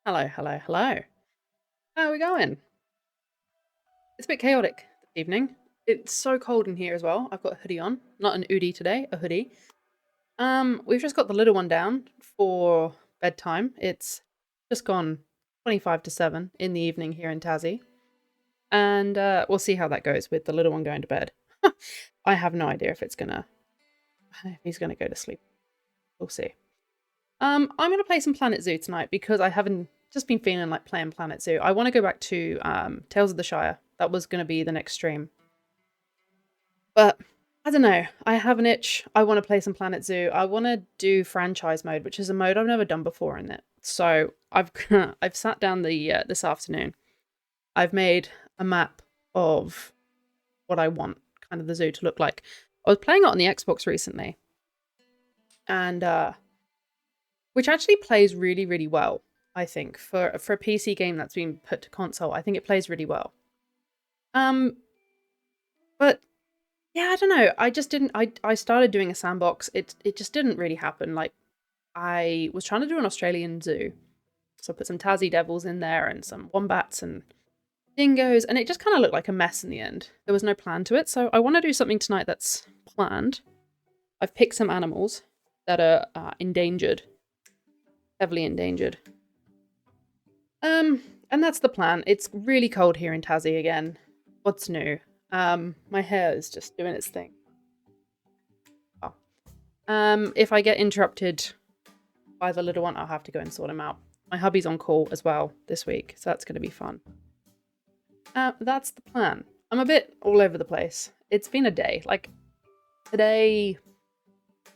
Hello, hello, hello. How are we going? It's a bit chaotic this evening. It's so cold in here as well. I've got a hoodie on. Not an hoodie today, a hoodie. We've just got the little one down for bedtime. It's just gone 25 to 7 in the evening here in Tassie. And we'll see how that goes with the little one going to bed. I have no idea if he's gonna go to sleep. We'll see. I'm gonna play some Planet Zoo tonight because I haven't just been feeling like playing Planet Zoo. I want to go back to Tales of the Shire. That was gonna be the next stream, but I don't know. I have an itch. I want to play some Planet Zoo. I want to do franchise mode, which is a mode I've never done before in it. So I've I've sat down this afternoon. I've made a map of what I want kind of the zoo to look like. I was playing it on the Xbox recently, and which actually plays really, really well. I think for a PC game that's been put to console, I think it plays really well. Um, but yeah, I don't know. I just didn't. I started doing a sandbox. It just didn't really happen. Like I was trying to do an Australian zoo, so I put some Tassie devils in there and some wombats and dingoes, and it just kind of looked like a mess in the end. There was no plan to it, so I want to do something tonight that's planned. I've picked some animals that are endangered, heavily endangered. And that's the plan. It's really cold here in Tassie again. What's new? My hair is just doing its thing. Oh. If I get interrupted by the little one, I'll have to go and sort him out. My hubby's on call as well this week, so that's going to be fun. That's the plan. I'm a bit all over the place. It's been a day. Like, today...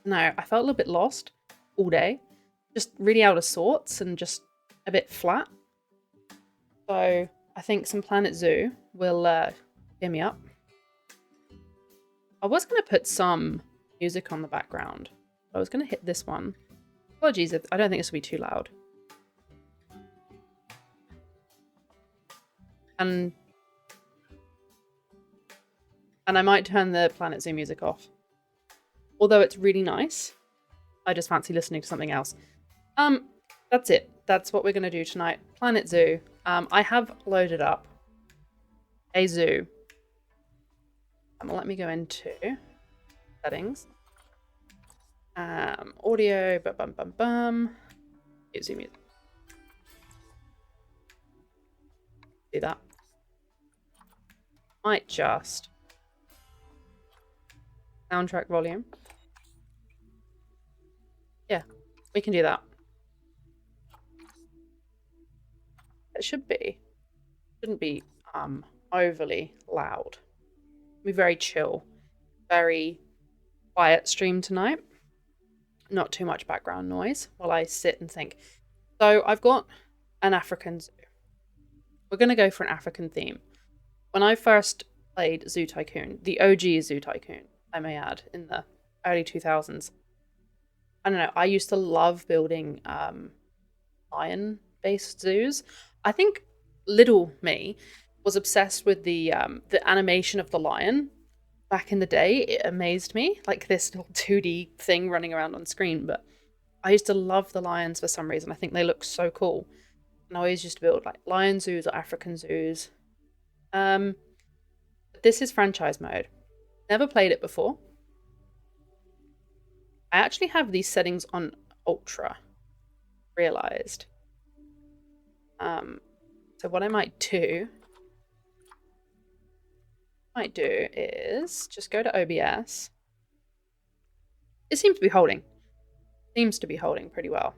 No, I felt a little bit lost all day. Just really out of sorts and just a bit flat. So I think some Planet Zoo will cheer me up. I was going to put some music on the background. I was going to hit this one. Apologies, I don't think this will be too loud. And I might turn the Planet Zoo music off. Although it's really nice. I just fancy listening to something else. That's it. That's what we're going to do tonight. Planet Zoo. I have loaded up a zoo. Let me go into settings. Audio. Zoo music. Do that. Might just soundtrack volume. Yeah, we can do that. It shouldn't be overly loud. Be very chill, very quiet stream tonight. Not too much background noise while I sit and think. So I've got an African zoo. We're going to go for an African theme. When I first played Zoo Tycoon, the OG Zoo Tycoon, I may add, in the early 2000s, I don't know, I used to love building lion-based zoos. I think little me was obsessed with the animation of the lion back in the day. It amazed me, like this little 2D thing running around on screen. But I used to love the lions for some reason. I think they look so cool. And I always used to build like lion zoos or African zoos. This is franchise mode. Never played it before. I actually have these settings on ultra. Realized. So what I might do is just go to OBS. It seems to be holding. Seems to be holding pretty well.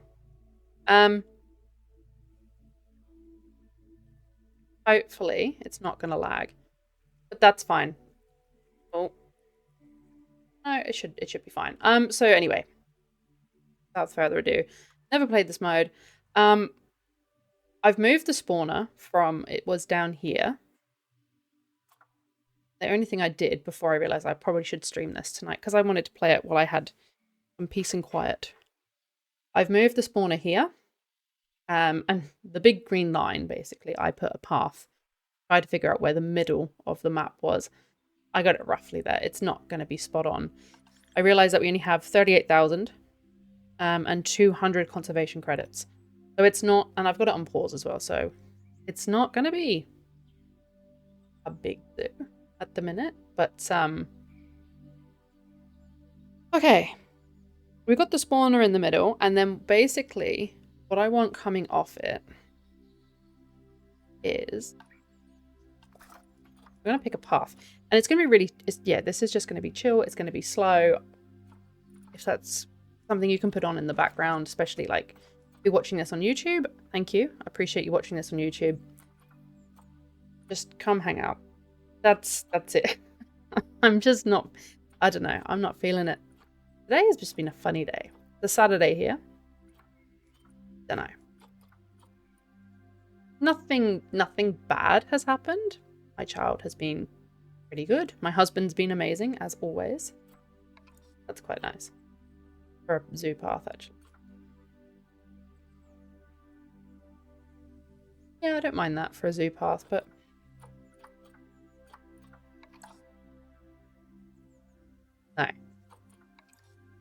Hopefully it's not going to lag, but that's fine. Oh, no, it should be fine. So anyway, without further ado, never played this mode. I've moved the spawner from, it was down here. The only thing I did before I realized I probably should stream this tonight because I wanted to play it while I had some peace and quiet. I've moved the spawner here. And the big green line, basically, I put a path. Tried to figure out where the middle of the map was. I got it roughly there. It's not going to be spot on. I realized that we only have 38,000 and 200 conservation credits. So it's not, and I've got it on pause as well, so it's not going to be a big zoo at the minute, but okay. We've got the spawner in the middle, and then basically what I want coming off it is we're going to pick a path, and it's going to be really, yeah, this is just going to be chill. It's going to be slow. If that's something you can put on in the background, especially like if you're watching this on YouTube, thank you. I appreciate you watching this on YouTube. Just come hang out. That's it. I'm just not, I don't know. I'm not feeling it. Today has just been a funny day. The Saturday here. Don't know. Nothing bad has happened. My child has been pretty good. My husband's been amazing, as always. That's quite nice. For a zoo path, actually. Yeah, I don't mind that for a zoo path, but... no.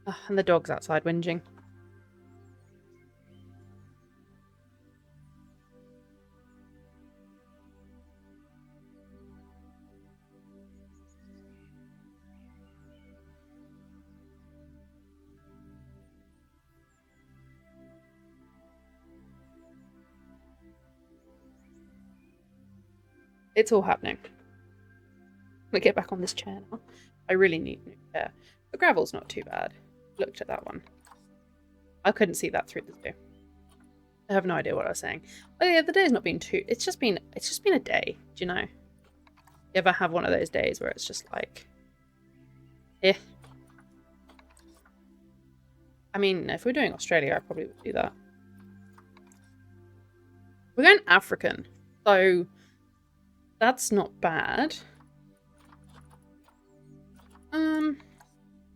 Oh, and the dog's outside whinging. It's all happening. Let me get back on this chair now. I really need new chair. The gravel's not too bad. Looked at that one. I couldn't see that through the zoo. I have no idea what I was saying. Oh yeah, the day's not been too... It's just been a day, do you know? You ever have one of those days where it's just like... eh. I mean, if we're doing Australia, I probably would do that. We're going African, so that's not bad.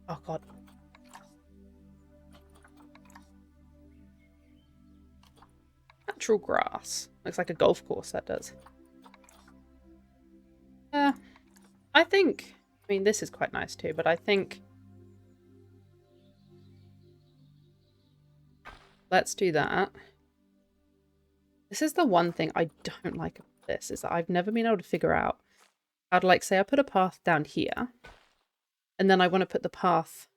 Oh god. Natural grass. Looks like a golf course, that does. I think... I mean, this is quite nice too, but I think... let's do that. This is the one thing I don't like about this, is that I've never been able to figure out how to, like, say I put a path down here, and then I want to put the path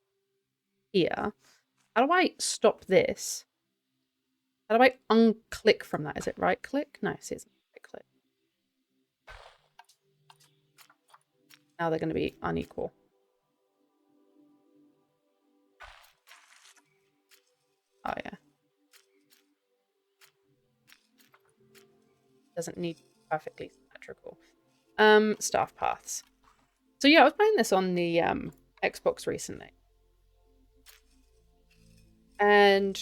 here. How do I stop this? How do I unclick from that? Is it right click? No, see, it's right click. Now they're going to be unequal. Oh, yeah. Doesn't need perfectly symmetrical. Staff paths. So yeah, I was playing this on the Xbox recently. And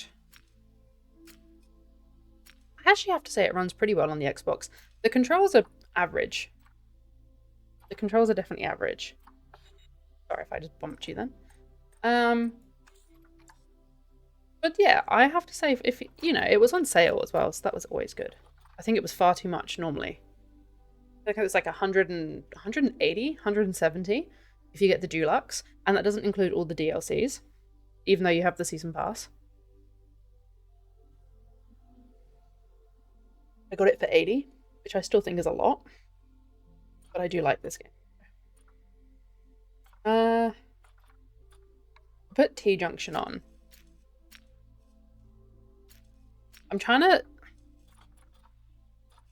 I actually have to say it runs pretty well on the Xbox. The controls are average. The controls are definitely average. Sorry if I just bumped you then. But yeah, I have to say, if you know, it was on sale as well, so that was always good. I think it was far too much normally. I think it was like 180, 170 if you get the deluxe, and that doesn't include all the DLCs, even though you have the season pass. I got it for 80, which I still think is a lot, but I do like this game. Put T-junction on. I'm trying to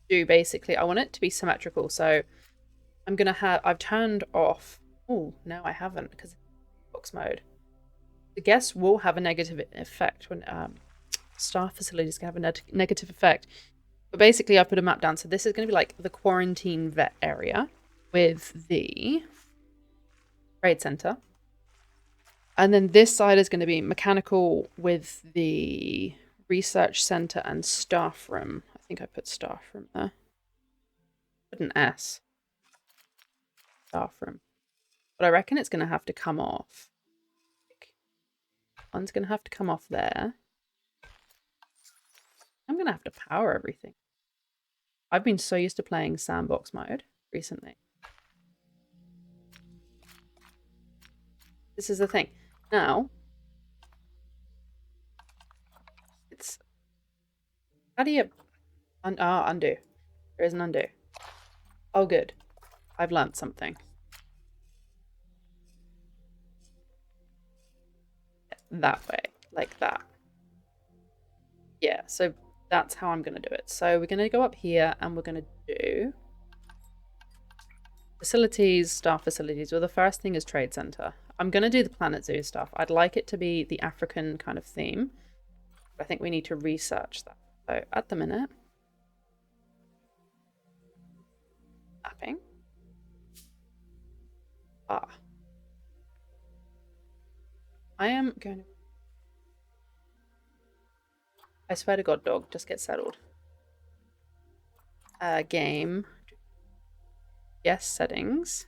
do basically, I want it to be symmetrical, so I'm gonna have, I've turned off, oh no I haven't, because it's box mode. The guests will have a negative effect when staff facilities can have a negative effect. But basically I put a map down, so this is going to be like the quarantine vet area with the trade center. And then this side is going to be mechanical with the research center and staff room. I think I put staff room there. Put an S. Staff room. But I reckon it's going to have to come off. One's going to have to come off there. I'm going to have to power everything. I've been so used to playing sandbox mode recently. This is the thing. Now, it's How do you undo? There is an undo. Oh, good. I've learnt something. That way, like that. Yeah, so that's how I'm going to do it. So we're going to go up here and we're going to do facilities, staff facilities. Well, the first thing is trade center. I'm going to do the Planet Zoo stuff. I'd like it to be the African kind of theme. But I think we need to research that. So at the minute, mapping. I am going to... I swear to God, dog, just get settled. Game. Yes, settings.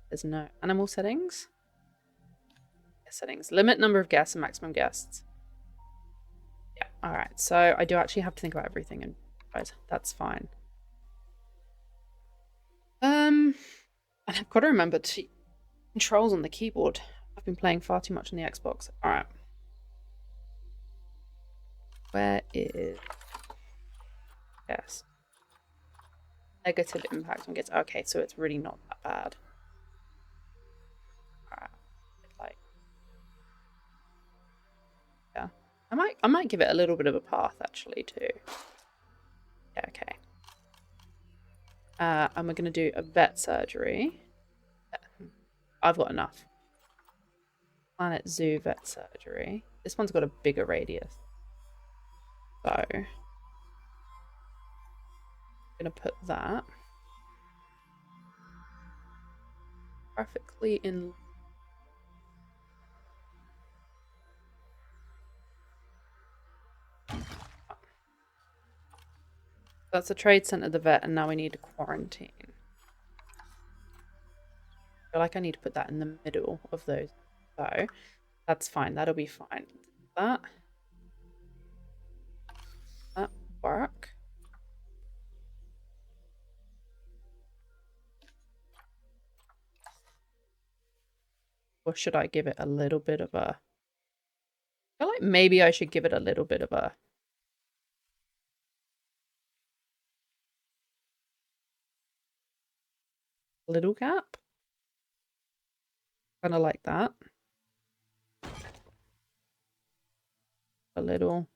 There's no animal settings. Yes, settings. Limit number of guests and maximum guests. Yeah, alright. So I do actually have to think about everything, and that's fine. And I've got to remember to controls on the keyboard. I've been playing far too much on the Xbox. Alright. Where is... Yes. Negative impact on guests. Okay, so it's really not that bad. Alright. Like... Yeah. I might give it a little bit of a path, actually, too. Yeah, okay. And we're going to do a vet surgery. I've got enough. Planet Zoo vet surgery. This one's got a bigger radius. So, I'm going to put that perfectly in. That's a trade center, the vet, and now we need a quarantine. I feel like I need to put that in the middle of those. So, that's fine. That'll be fine. That work. Or should I give it a little bit of a... I feel like maybe I should give it a little bit of a... little gap. Kind of like that. A little.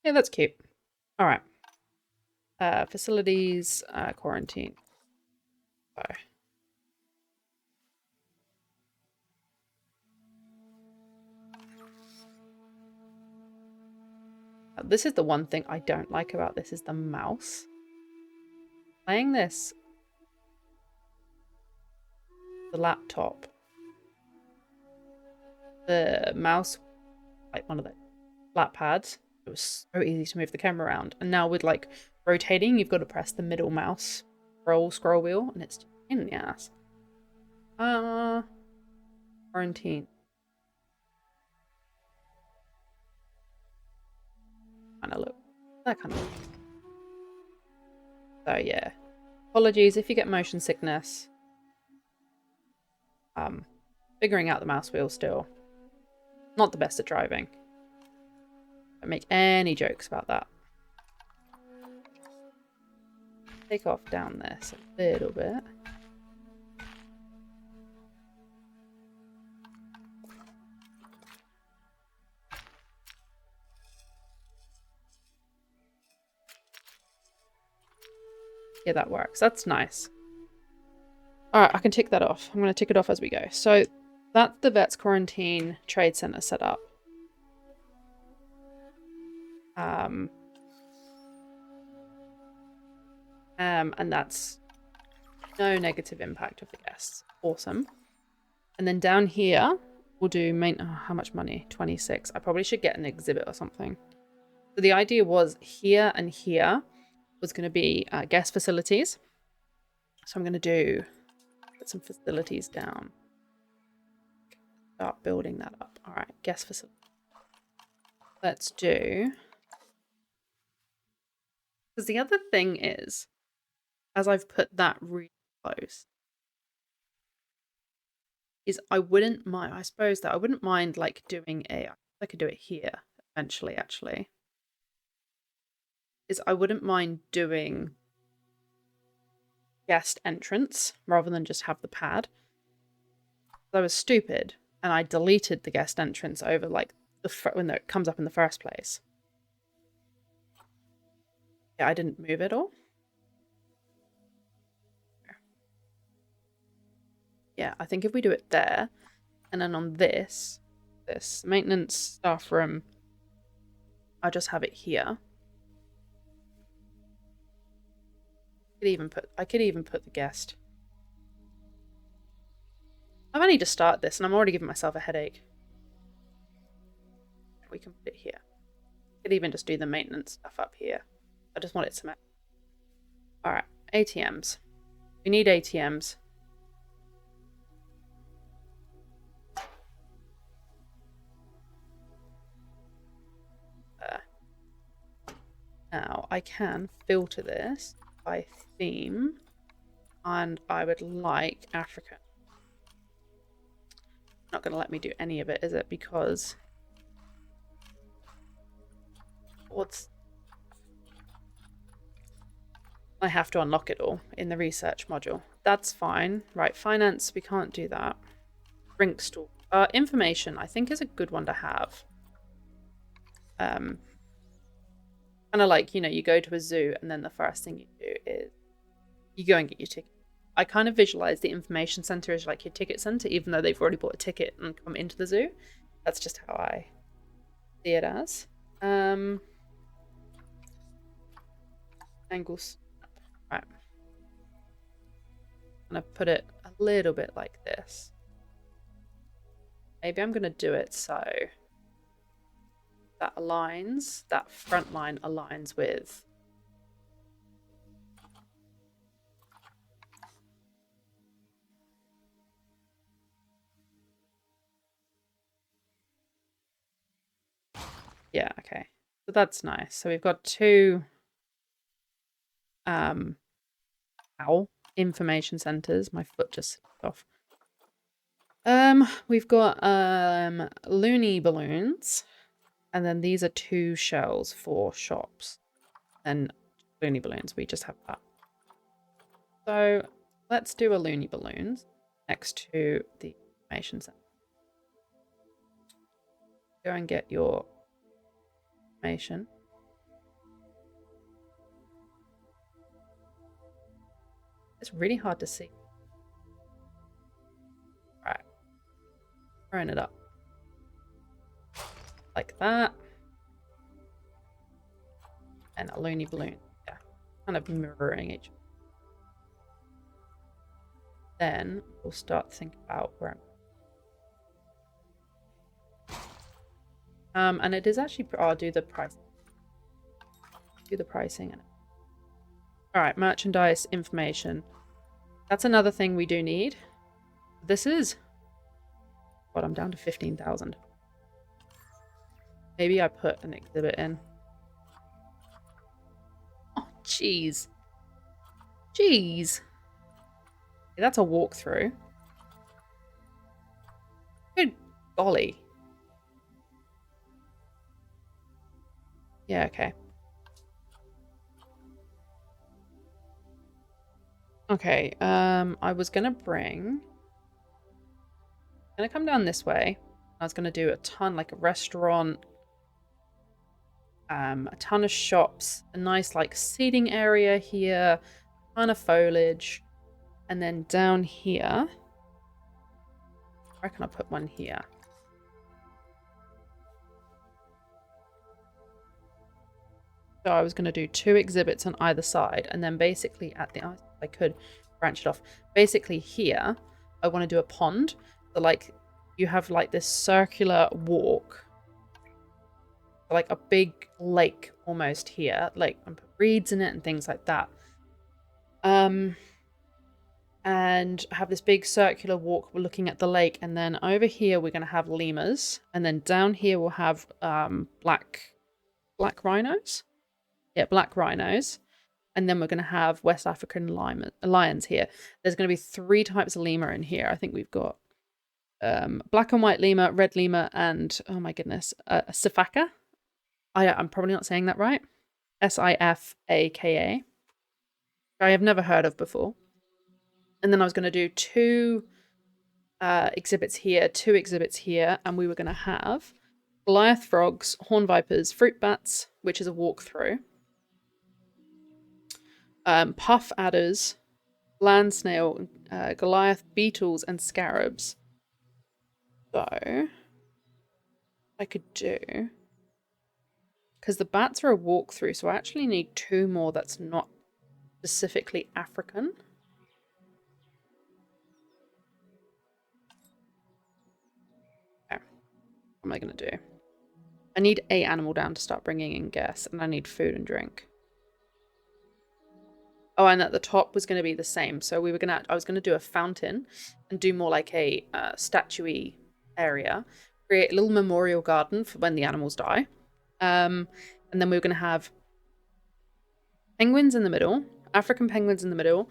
Yeah, that's cute. All right. Facilities, quarantine. Sorry. This is the one thing I don't like about this is the mouse. Playing this, the laptop, the mouse, like one of the flat pads, it was so easy to move the camera around. And now with like rotating, you've got to press the middle mouse scroll wheel, and it's in the ass. Quarantine. Kind of look. That kind of look. So yeah. Apologies if you get motion sickness. Figuring out the mouse wheel still. Not the best at driving. Don't make any jokes about that. Take off down this a little bit. Yeah, that works. That's nice. Alright, I can tick that off. I'm going to tick it off as we go. So that's the Vet's Quarantine Trade Center set up. And that's no negative impact of the guests. Awesome. And then down here, we'll do how much money? 26. I probably should get an exhibit or something. So the idea was here and here was going to be guest facilities. So I'm going to put some facilities down. Start building that up. All right, guest facility. Let's do... Because the other thing is, as I've put that really close, is I wouldn't mind, I suppose that I wouldn't mind like doing I could do it here eventually actually, is I wouldn't mind doing guest entrance rather than just have the pad. I was stupid and I deleted the guest entrance over like when it comes up in the first place. Yeah, I didn't move it all. Yeah, I think if we do it there, and then on this maintenance staff room, I'll just have it here. I could even put the guest. I've only just started this and I'm already giving myself a headache. We can put it here. I could even just do the maintenance stuff up here. I just want it to match. Alright, ATMs. We need ATMs. Now, I can filter this by theme, and I would like African. Not going to let me do any of it, is it? Because I have to unlock it all in the research module. That's fine. Right, finance, we can't do that. Drink store. Information, I think, is a good one to have. Kind of like, you know, you go to a zoo and then the first thing you do is you go and get your ticket. I kind of visualize the information center as like your ticket center, even though they've already bought a ticket and come into the zoo. That's just how I see it as. Angles. Right. I'm gonna put it a little bit like this. Maybe I'm gonna do it so that aligns, that front line aligns with yeah, okay. So that's nice. So we've got two information centers. My foot just off. We've got loony balloons, and then these are 2 shells for shops. And loony balloons, we just have that. So let's do a loony balloons next to the information center. Go and get your information. It's really hard to see. Right. Throwing it up. Like that. And a loony balloon. Yeah. Kind of mirroring each other. Then we'll start to think about where and it is actually I'll do the price. Do the pricing in it. Alright, merchandise information. That's another thing we do need. This is what I'm down to 15,000. Maybe I put an exhibit in. Oh, jeez. Jeez. Okay, that's a walkthrough. Good golly. Yeah, okay. Okay, I was gonna come down this way. I was gonna do a ton, like a restaurant, a ton of shops, a nice like seating area here, a ton of foliage, and then down here, where can I put one here? So I was going to do 2 exhibits on either side, and then basically at the I could branch it off. Basically here, I want to do a pond. So like you have like this circular walk, like a big lake almost here, like and put reeds in it and things like that. And have this big circular walk. We're looking at the lake, and then over here we're going to have lemurs, and then down here we'll have black rhinos. Yeah, black rhinos. And then we're going to have West African lions here. There's going to be 3 types of lemur in here. I think we've got black and white lemur, red lemur, and oh my goodness, sifaka. I'm probably not saying that right. Sifaka. I have never heard of before. And then I was going to do two exhibits here, two exhibits here, and we were going to have Goliath frogs, horn vipers, fruit bats, which is a walkthrough, puff adders, land snail, Goliath beetles, and scarabs. So I could do, because the bats are a walkthrough, so I actually need two more that's not specifically African. Okay. What am I going to do? I need a animal down to start bringing in guests, and I need food and drink. Oh, and at the top was going to be the same. So I was gonna do a fountain and do more like a statue-y area. Create a little memorial garden for when the animals die. And then we were gonna have penguins in the middle, African penguins in the middle,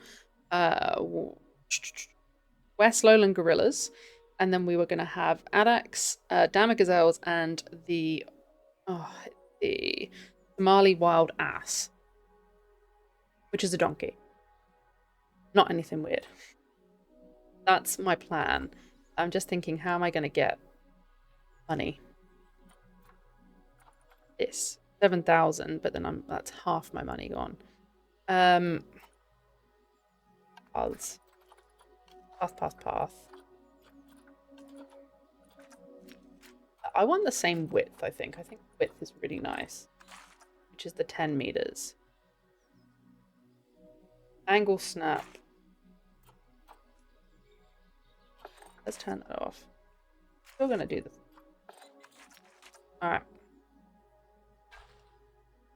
West Lowland gorillas, and then we were gonna have addax, dama gazelles, and the Somali wild ass, which is a donkey. Not anything weird. That's my plan. I'm just thinking, how am I going to get money? This 7,000, but then that's half my money gone. Paths. Path. I want the same width, I think. I think width is really nice, which is the 10 meters. Angle snap. Let's turn that off. Still gonna do this. Alright.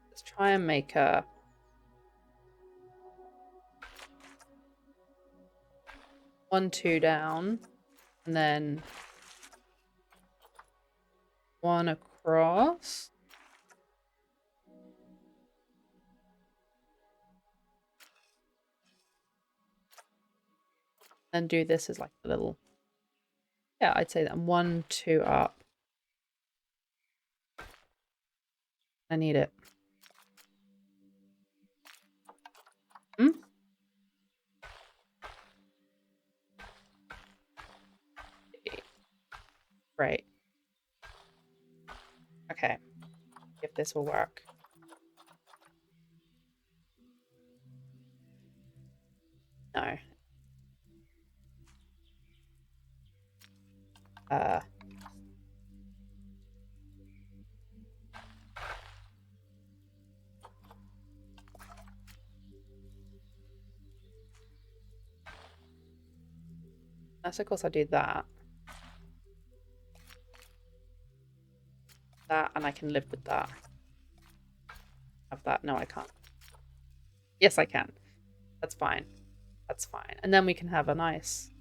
Let's try and make a 1, 2 down, and then 1 across. And do this as like a little, yeah, I'd say that 1, 2 up. I need it. Right. Okay. If this will work. No. Yes, of course I do that. That, and I can live with that. Have that. No, I can't. Yes, I can. That's fine. That's fine. And then we can have a nice...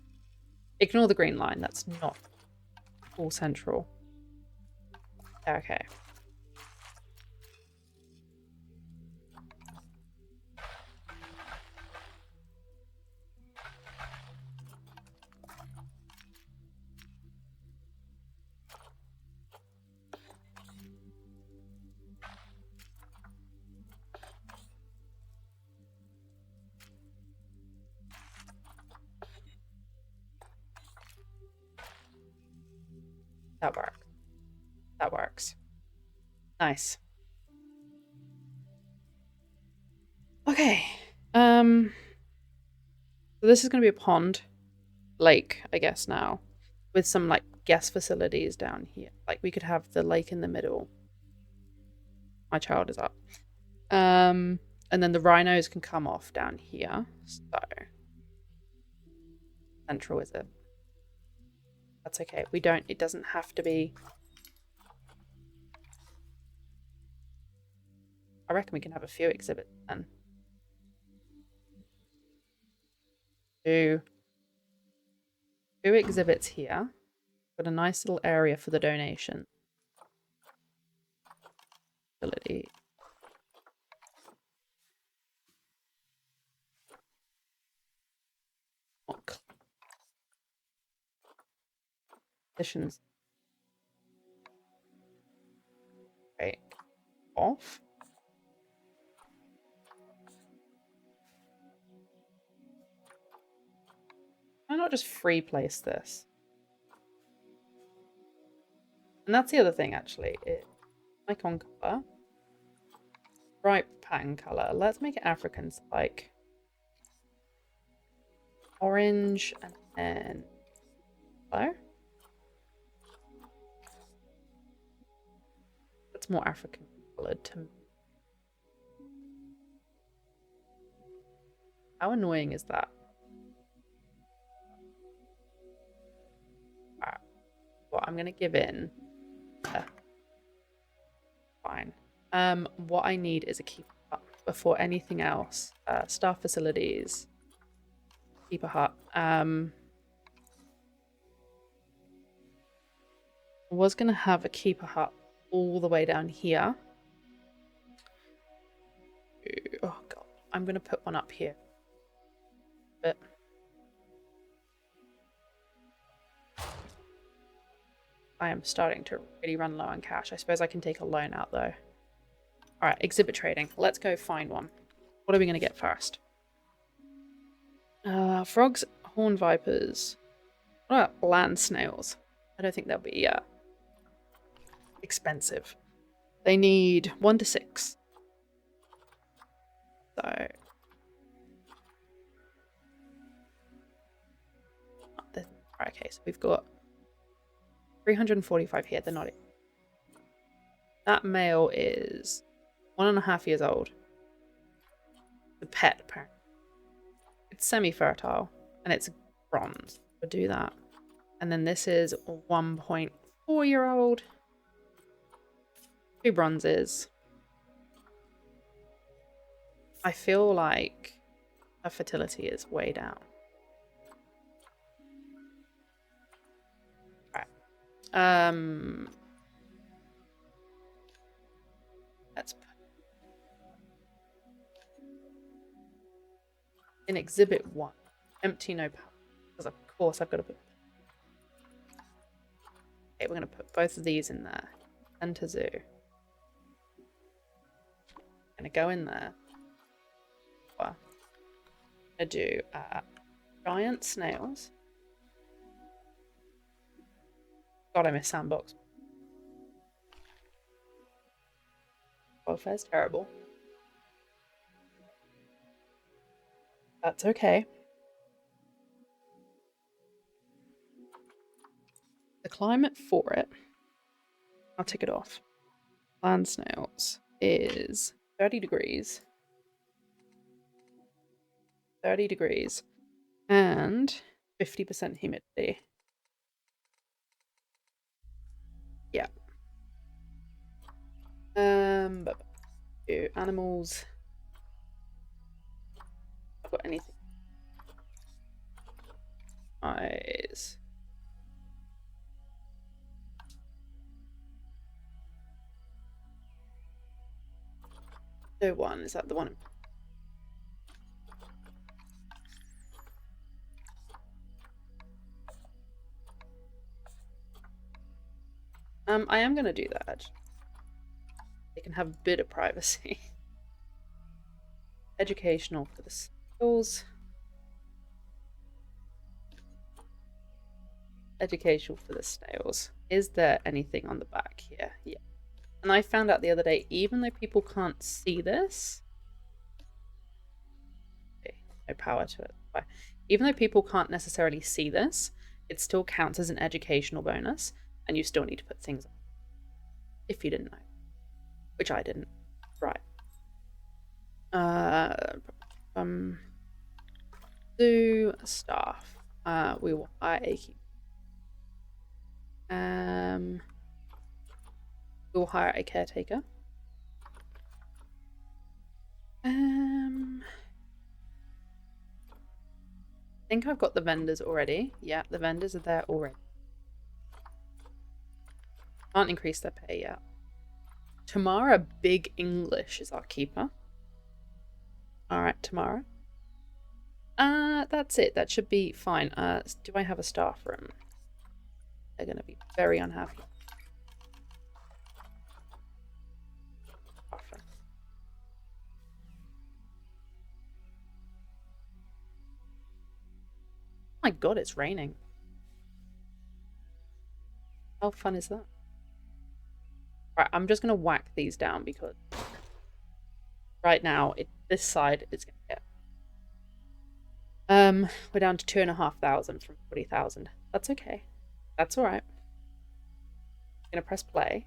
Ignore the green line. That's not all central. Okay. That works. Nice. Okay. So this is going to be a pond. Lake, I guess now. With some, like, guest facilities down here. Like, we could have the lake in the middle. My child is up. And then the rhinos can come off down here. So. Central, is it? That's okay. It doesn't have to be. I reckon we can have a few exhibits then. Two exhibits here. Got a nice little area for the donation. Facility. Positions. Right. Off. Why not just free place this? And that's the other thing, actually. Icon color. Stripe pattern color. Let's make it Africans like orange and then yellow. That's more African colored to me. How annoying is that? Alright. Well, I'm gonna give in. Fine. What I need is a keeper hut before anything else. Staff facilities. Keeper hut. I was gonna have a keeper hut all the way down here. Oh god. I'm gonna put one up here. But I am starting to really run low on cash. I suppose I can take a loan out though. Alright, exhibit trading. Let's go find one. What are we going to get first? Frogs, horn vipers. What about land snails? I don't think they'll be expensive. They need 1 to 6. So... okay, so we've got 345 here. They're not... That male is 1.5 years old. The pet, apparently. It's semi-fertile, and it's bronze. We'll do that. And then this is a 1.4-year-old. 2 bronzes. I feel like her fertility is way down. Right. Let's put in exhibit 1. Empty, no power. Because of course I've got to put... Okay, we're going to put both of these in there. Enter zoo. I'm going to go in there. Well, I'm going to do giant snails. God, I miss sandbox. Welfare's terrible. That's okay. The climate for it, I'll tick it off. Land snails is 30 degrees. 30 degrees. And 50% humidity. Yeah. But animals. I've got anything. Eyes. So 1, is that the one? I am gonna do that. They can have a bit of privacy. Educational for the skills. Educational for the snails. Is there anything on the back here? Yeah. And I found out the other day, even though people can't see this... Okay, no power to it. Even though people can't necessarily see this, it still counts as an educational bonus, and you still need to put things on. If you didn't know. Which I didn't. Right. Zoo staff. We will hire a keeper. We will hire a caretaker. I think I've got the vendors already. Yeah, the vendors are there already. Can't increase their pay yet. Tamara Big English is our keeper. Alright, Tamara. That's it. That should be fine. Do I have a staff room? They're going to be very unhappy. Often. Oh my god, it's raining. How fun is that? Right, I'm just going to whack these down because right now this side is going to get... we're down to 2,500 from 40,000. That's okay. That's all right. I'm going to press play.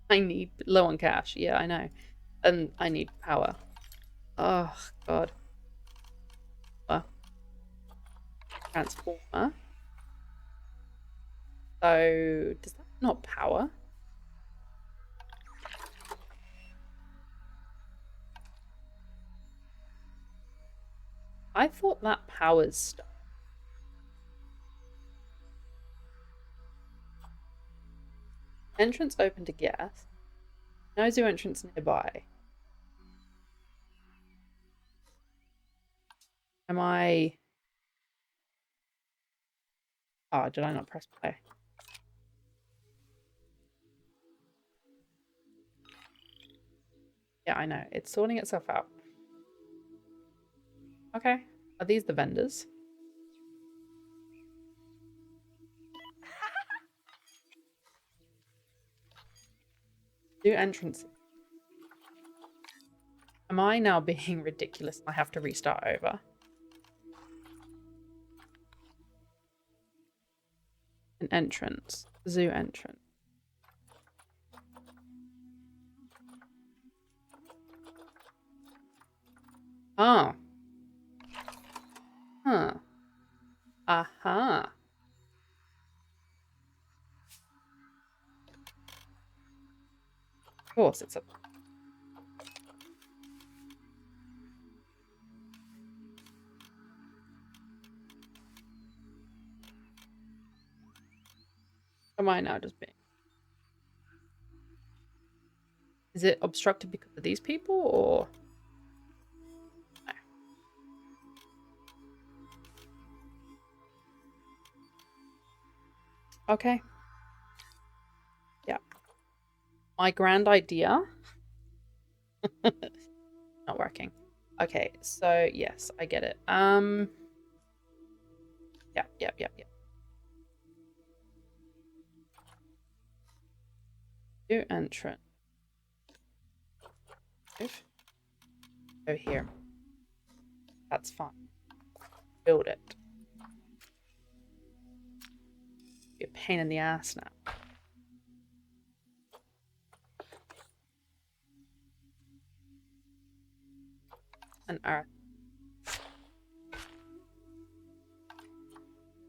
I need low on cash. Yeah, I know. And I need power. Oh, God. Transformer. So, does that not power? I thought that powers stuff. Entrance open to gas. No zoo entrance nearby. Am I... Oh, did I not press play? Yeah, I know. It's sorting itself out. Okay. Are these the vendors? New entrance. Am I now being ridiculous? I have to restart over. An entrance. Zoo entrance. Oh. Huh. Aha. Of course, it's a... Am I now just being... Is it obstructed because of these people, or... No. Okay. Yeah. My grand idea... Not working. Okay, so yes, I get it. Yeah. New entrance. Go here. That's fine. Build it. Be a pain in the ass now. An earth.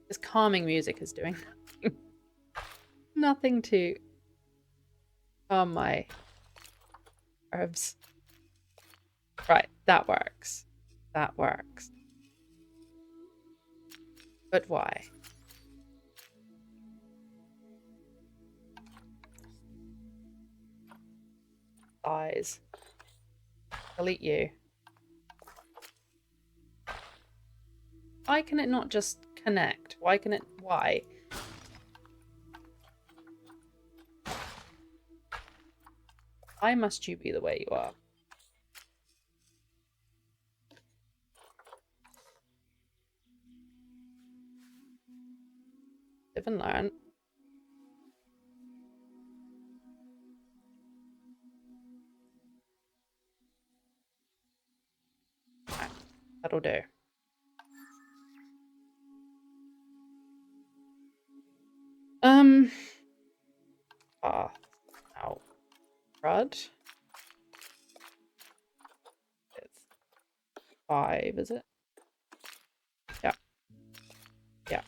This calming music is doing nothing to calm my nerves. Right, that works. That works. But why? Eyes. Delete you. Why can it not just connect? Why can it... Why? Why must you be the way you are? Live and learn. Right, that'll do. Now, crud. It's 5, is it? Yeah.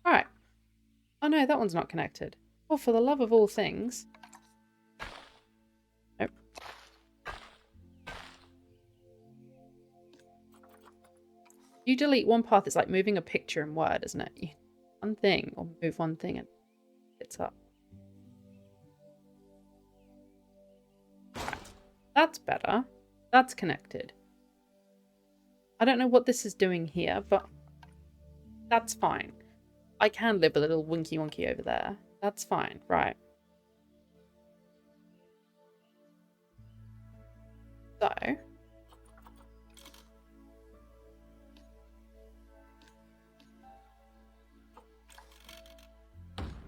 Alright. Oh no, that one's not connected. Oh, for the love of all things. Nope. You delete one path, it's like moving a picture in Word, isn't it? One thing, or move one thing and it's up. That's better. That's connected. I don't know what this is doing here, but That's fine. I can live a little winky wonky over there. That's fine. Right. So.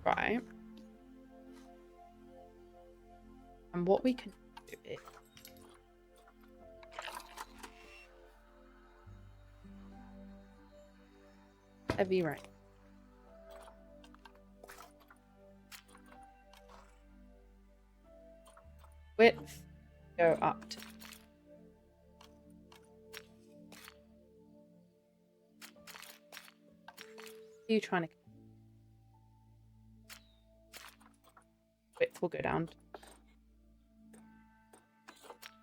Right. And what we can do is... heavy rain. Width. Go up to... Are you trying to... width will go down.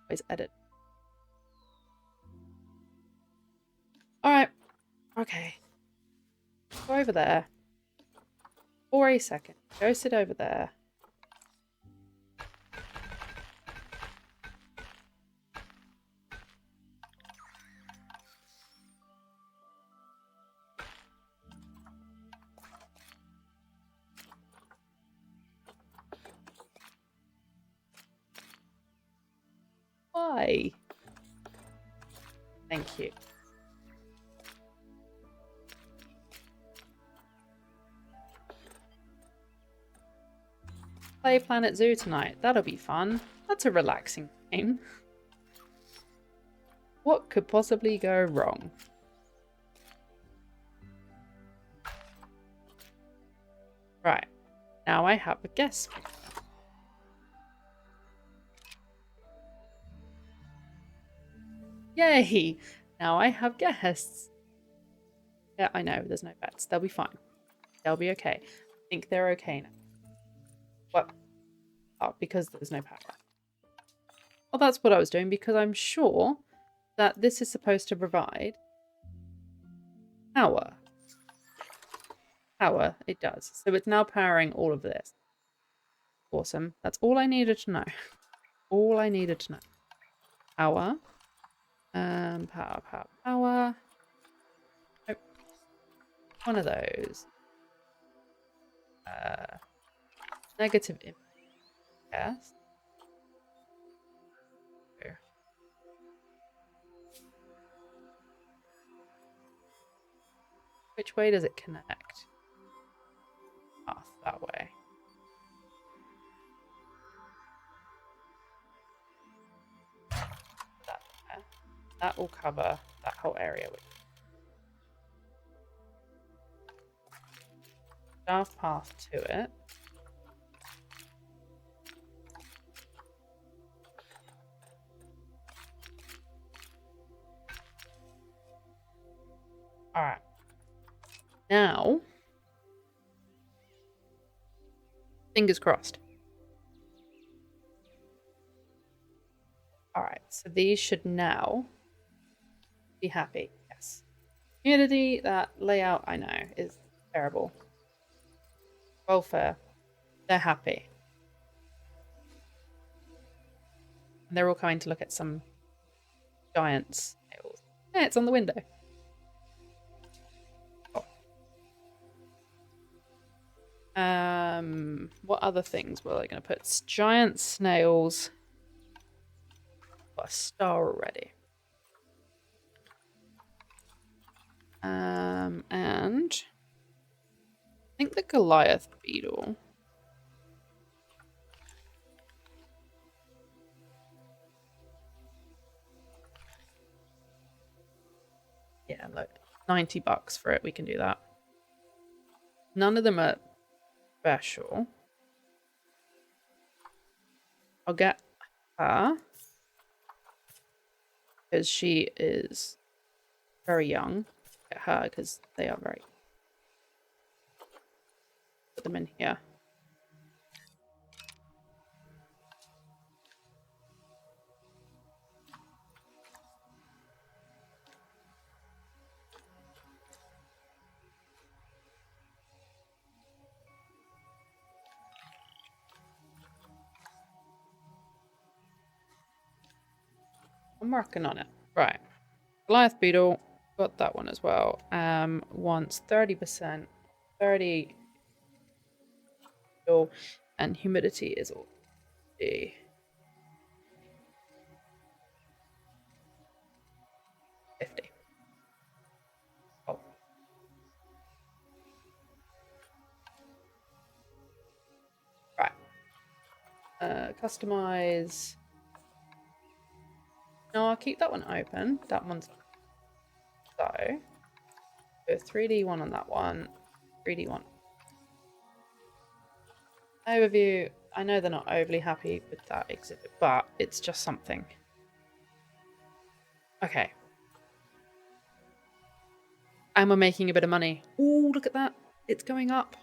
Always edit. Alright. Okay. Go over there. For a second. Go sit over there. Why? Thank you. Play Planet Zoo tonight. That'll be fun. That's a relaxing game. What could possibly go wrong? Right. Now I have a guest. Yay! Now I have guests. Yeah, I know. There's no pets. They'll be fine. They'll be okay. I think they're okay now. What? Oh, because there's no power. Well, that's what I was doing, because I'm sure that this is supposed to provide power. Power, it does. So it's now powering all of this. Awesome. That's all I needed to know. All I needed to know. Power. Power. Nope. One of those. Negative impact. Yes. Here. Which way does it connect? Path that way. That there. That will cover that whole area. Staff path to it. Alright. Now, fingers crossed. Alright, so these should now be happy. Yes. Community, that layout, I know, is terrible. Welfare, they're happy. And they're all coming to look at some giants. Yeah, it's on the window. What other things were they going to put? Giant snails. Got a star already. And I think the Goliath beetle. Yeah, look, $90 for it. We can do that. None of them are special. I'll get her because she is very young. Get her because they are very... Put them in here. I'm working on it. Right. Goliath beetle Got that one as well. Wants 30%, 30 and humidity is all 50. Oh, right. Customize. No, I'll keep that one open. That one's so. Go 3D one on that one. 3D one. Overview. I know they're not overly happy with that exhibit, but it's just something. Okay. And we're making a bit of money. Ooh, look at that. It's going up.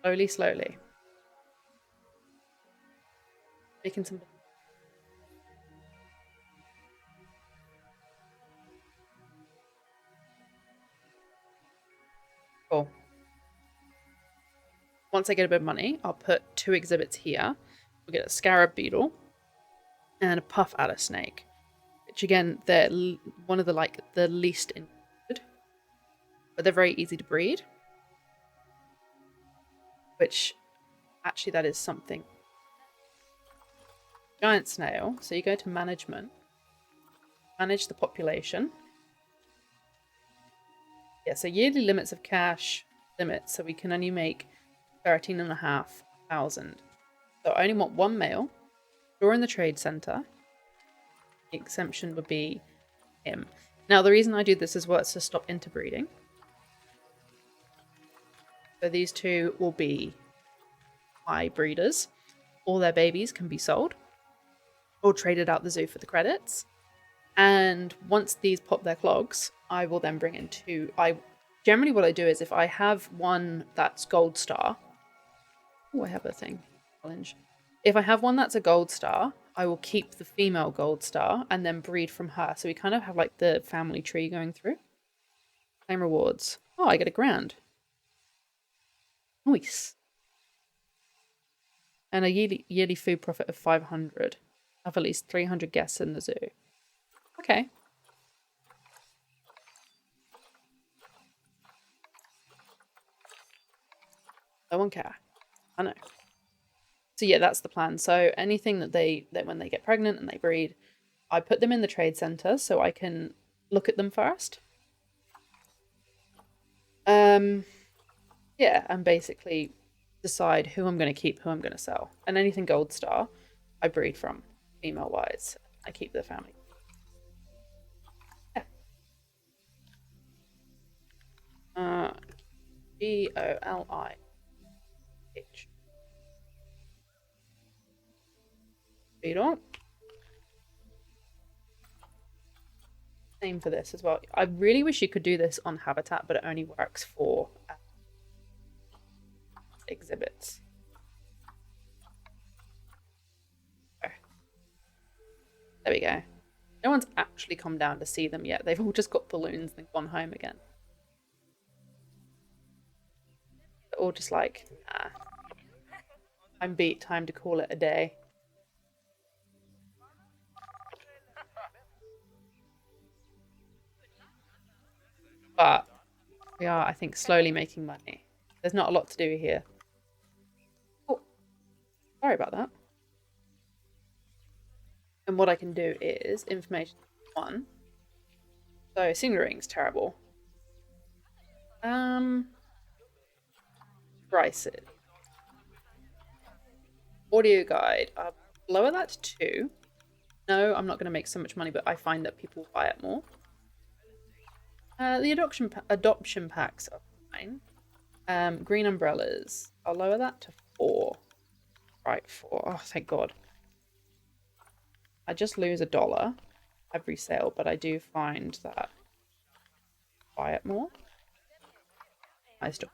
Slowly, slowly. Making some. Cool. Once I get a bit of money, I'll put 2 exhibits here. We'll get a scarab beetle and a puff adder snake, which again, they're one of the least interested, but they're very easy to breed. Which, actually, that is something. Giant snail. So you go to management, manage the population. Yeah, so yearly limits of cash limits. So we can only make 13,500. So I only want 1 male. Store in the trade center. The exemption would be him. Now, the reason I do this as well is to stop interbreeding. So these 2 will be my breeders. All their babies can be sold or traded out the zoo for the credits. And once these pop their clogs, I will then bring in 2. Generally what I do is if I have one that's gold star. Oh, I have a thing. Challenge. If I have one that's a gold star, I will keep the female gold star and then breed from her. So we kind of have like the family tree going through. Claim rewards. Oh, I get a grand. Nice. And a yearly food profit of 500. Have at least 300 guests in the zoo. Okay. No one care. I know. So yeah, that's the plan. So anything that when they get pregnant and they breed, I put them in the trade center so I can look at them first. Yeah, and basically decide who I'm going to keep, who I'm going to sell. And anything gold star, I breed from, female wise. I keep the family. Yeah. GOLIH. Beetle. Same for this as well. I really wish you could do this on Habitat, but it only works for exhibits. There we go. No one's actually come down to see them yet. They've all just got balloons and gone home again. They're all just like, ah, I'm beat, time to call it a day. But we are, I think, slowly making money. There's not a lot to do here. Oh, sorry about that. And what I can do is information 1. So signal ring's terrible. Prices. Audio guide. I'll lower that to 2. No, I'm not going to make so much money, but I find that people buy it more. The adoption packs are fine. Green umbrellas. I'll lower that to 4. Right, 4. Oh, thank God. I just lose $1 every sale, but I do find that I buy it more. I still.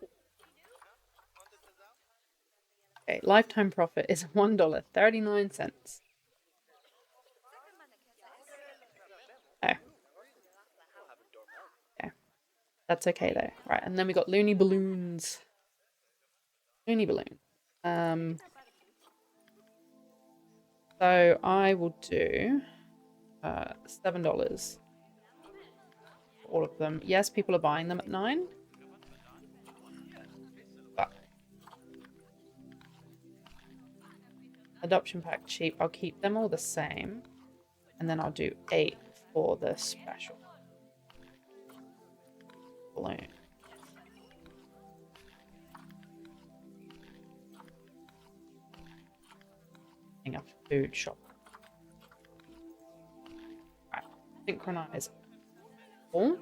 Okay, lifetime profit is $1.39. Oh. Yeah. That's okay though. Right, and then we got loony balloons. Loony balloon. So I will do $7. all of them. Yes, people are buying them at 9. But adoption pack cheap. I'll keep them all the same. And then I'll do 8 for the special balloon. A food shop. Right. Synchronize all.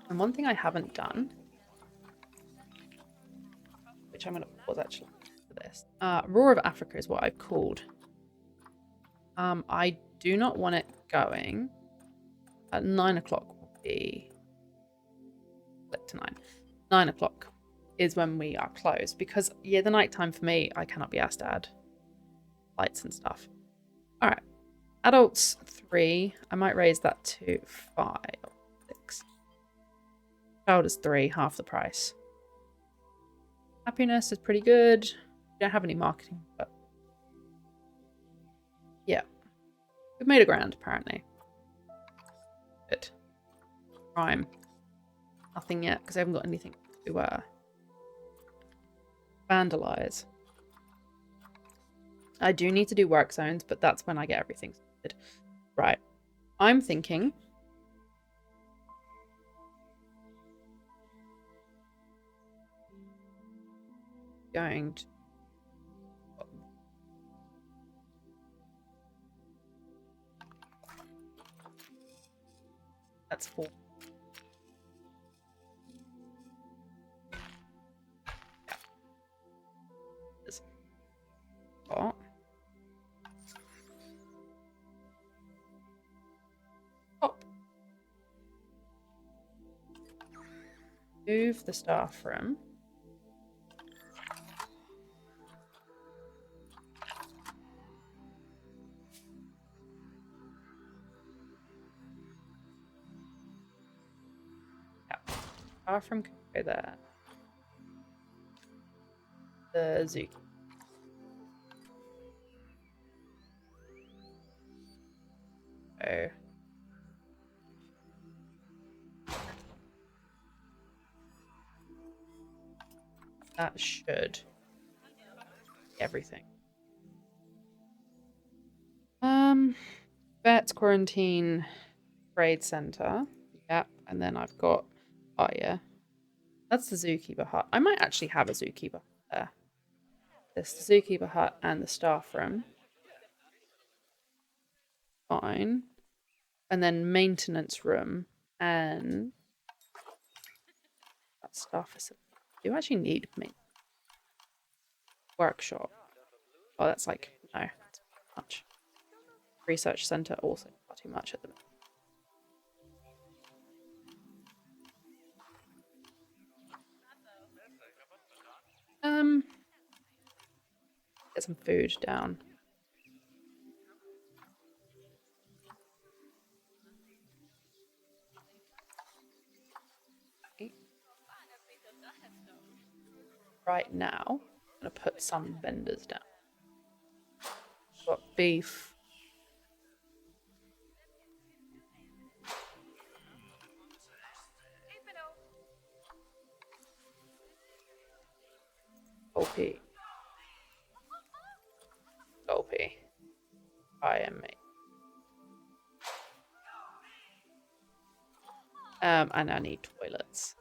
And one thing I haven't done, which I'm going to pause actually for this. Roar of Africa is what I've called. I do not want it going at 9 o'clock. Will be to 9. 9 o'clock is when we are closed because yeah, the night time for me, I cannot be asked to add lights and stuff. All right, adults 3. I might raise that to 5 or 6. Child is 3, half the price. Happiness is pretty good. We don't have any marketing, but yeah, we've made $1,000 apparently. Good. Crime. Nothing yet because I haven't got anything to vandalize. I do need to do work zones, but that's when I get everything sorted. Right. I'm thinking going to that's 4. Oh. Pop. Move the staff room. Yeah. Staff room can go there. The zoo. Oh. That should be everything. Vets quarantine trade center. Yep, and then I've got yeah. That's the zookeeper hut. I might actually have a zookeeper there. There's the zookeeper hut and the staff room. Fine. And then maintenance room and that staff facility. Do you actually need me? Workshop. Oh, that's like, no, that's too much. Research center also far too much at the moment. Get some food down. Right now, I'm gonna put some vendors down. Got beef. Gulpy. Gulpy. I am me. And I need toilets.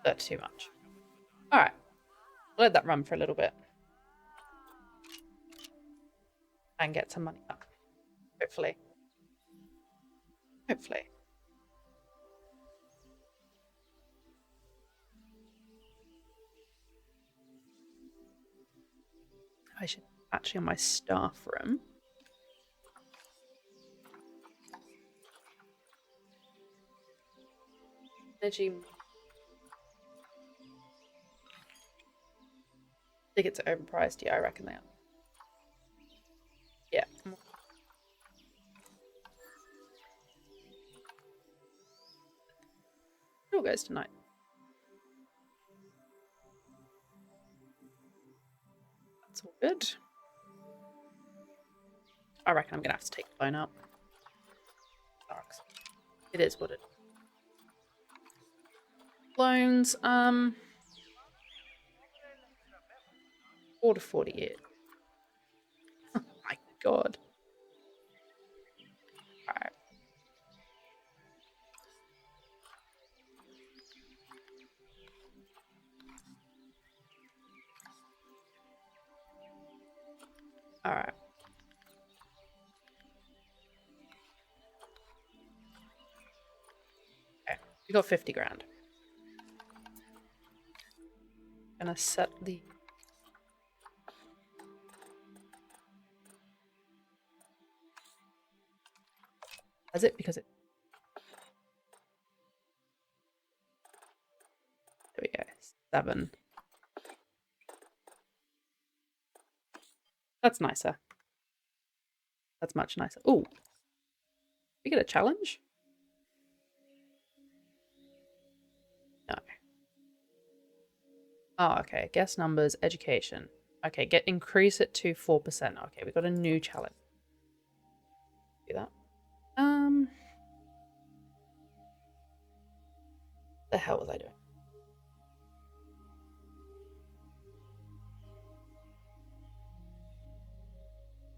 That's too much. Alright. Let that run for a little bit. And get some money up. Hopefully. Hopefully. I should actually on my staff room. Energy. Tickets are overpriced. Yeah, I reckon they are. Yeah. It all goes tonight. That's all good. I reckon I'm gonna have to take the phone out. It is what it is. Loans, 4 to 40 years. Oh my god. Alright. Alright. Okay, we got 50 grand. Gonna set the... As it because it... There we go. 7. That's nicer. That's much nicer. Ooh. We get a challenge? No. Oh, okay. Guess numbers, education. Okay, increase it to 4%. Okay, we got a new challenge. Do that. The hell was I doing?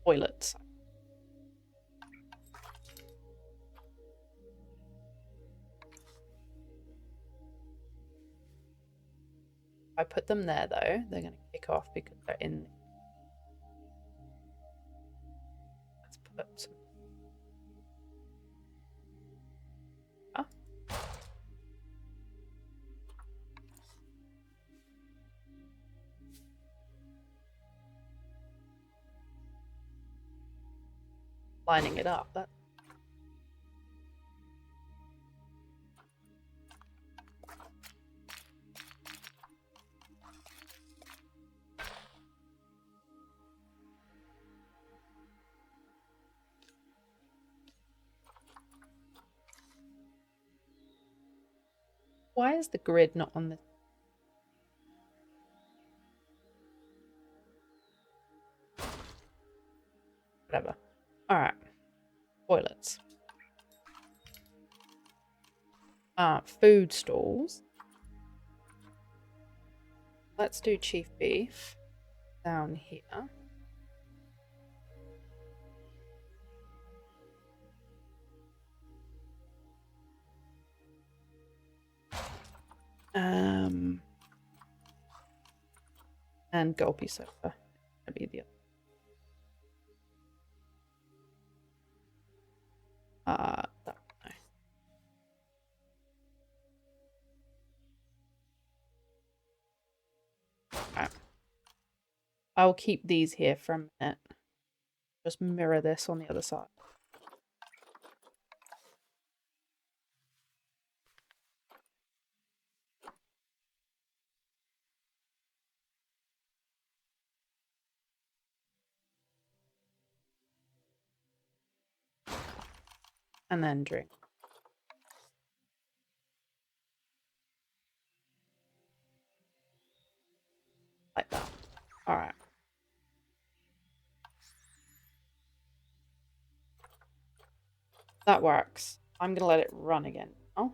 Toilets. If I put them there, though, they're going to kick off because they're in. Let's put some. Ah. Lining it up. That. Why is the grid not on this? Whatever. Alright. Toilets. Food stalls. Let's do chief beef down here. And gulpy sofa. That'd be the other. No. Right. I'll keep these here for a minute. Just mirror this on the other side. And then drink. Like that. Alright. That works. I'm gonna let it run again. Oh.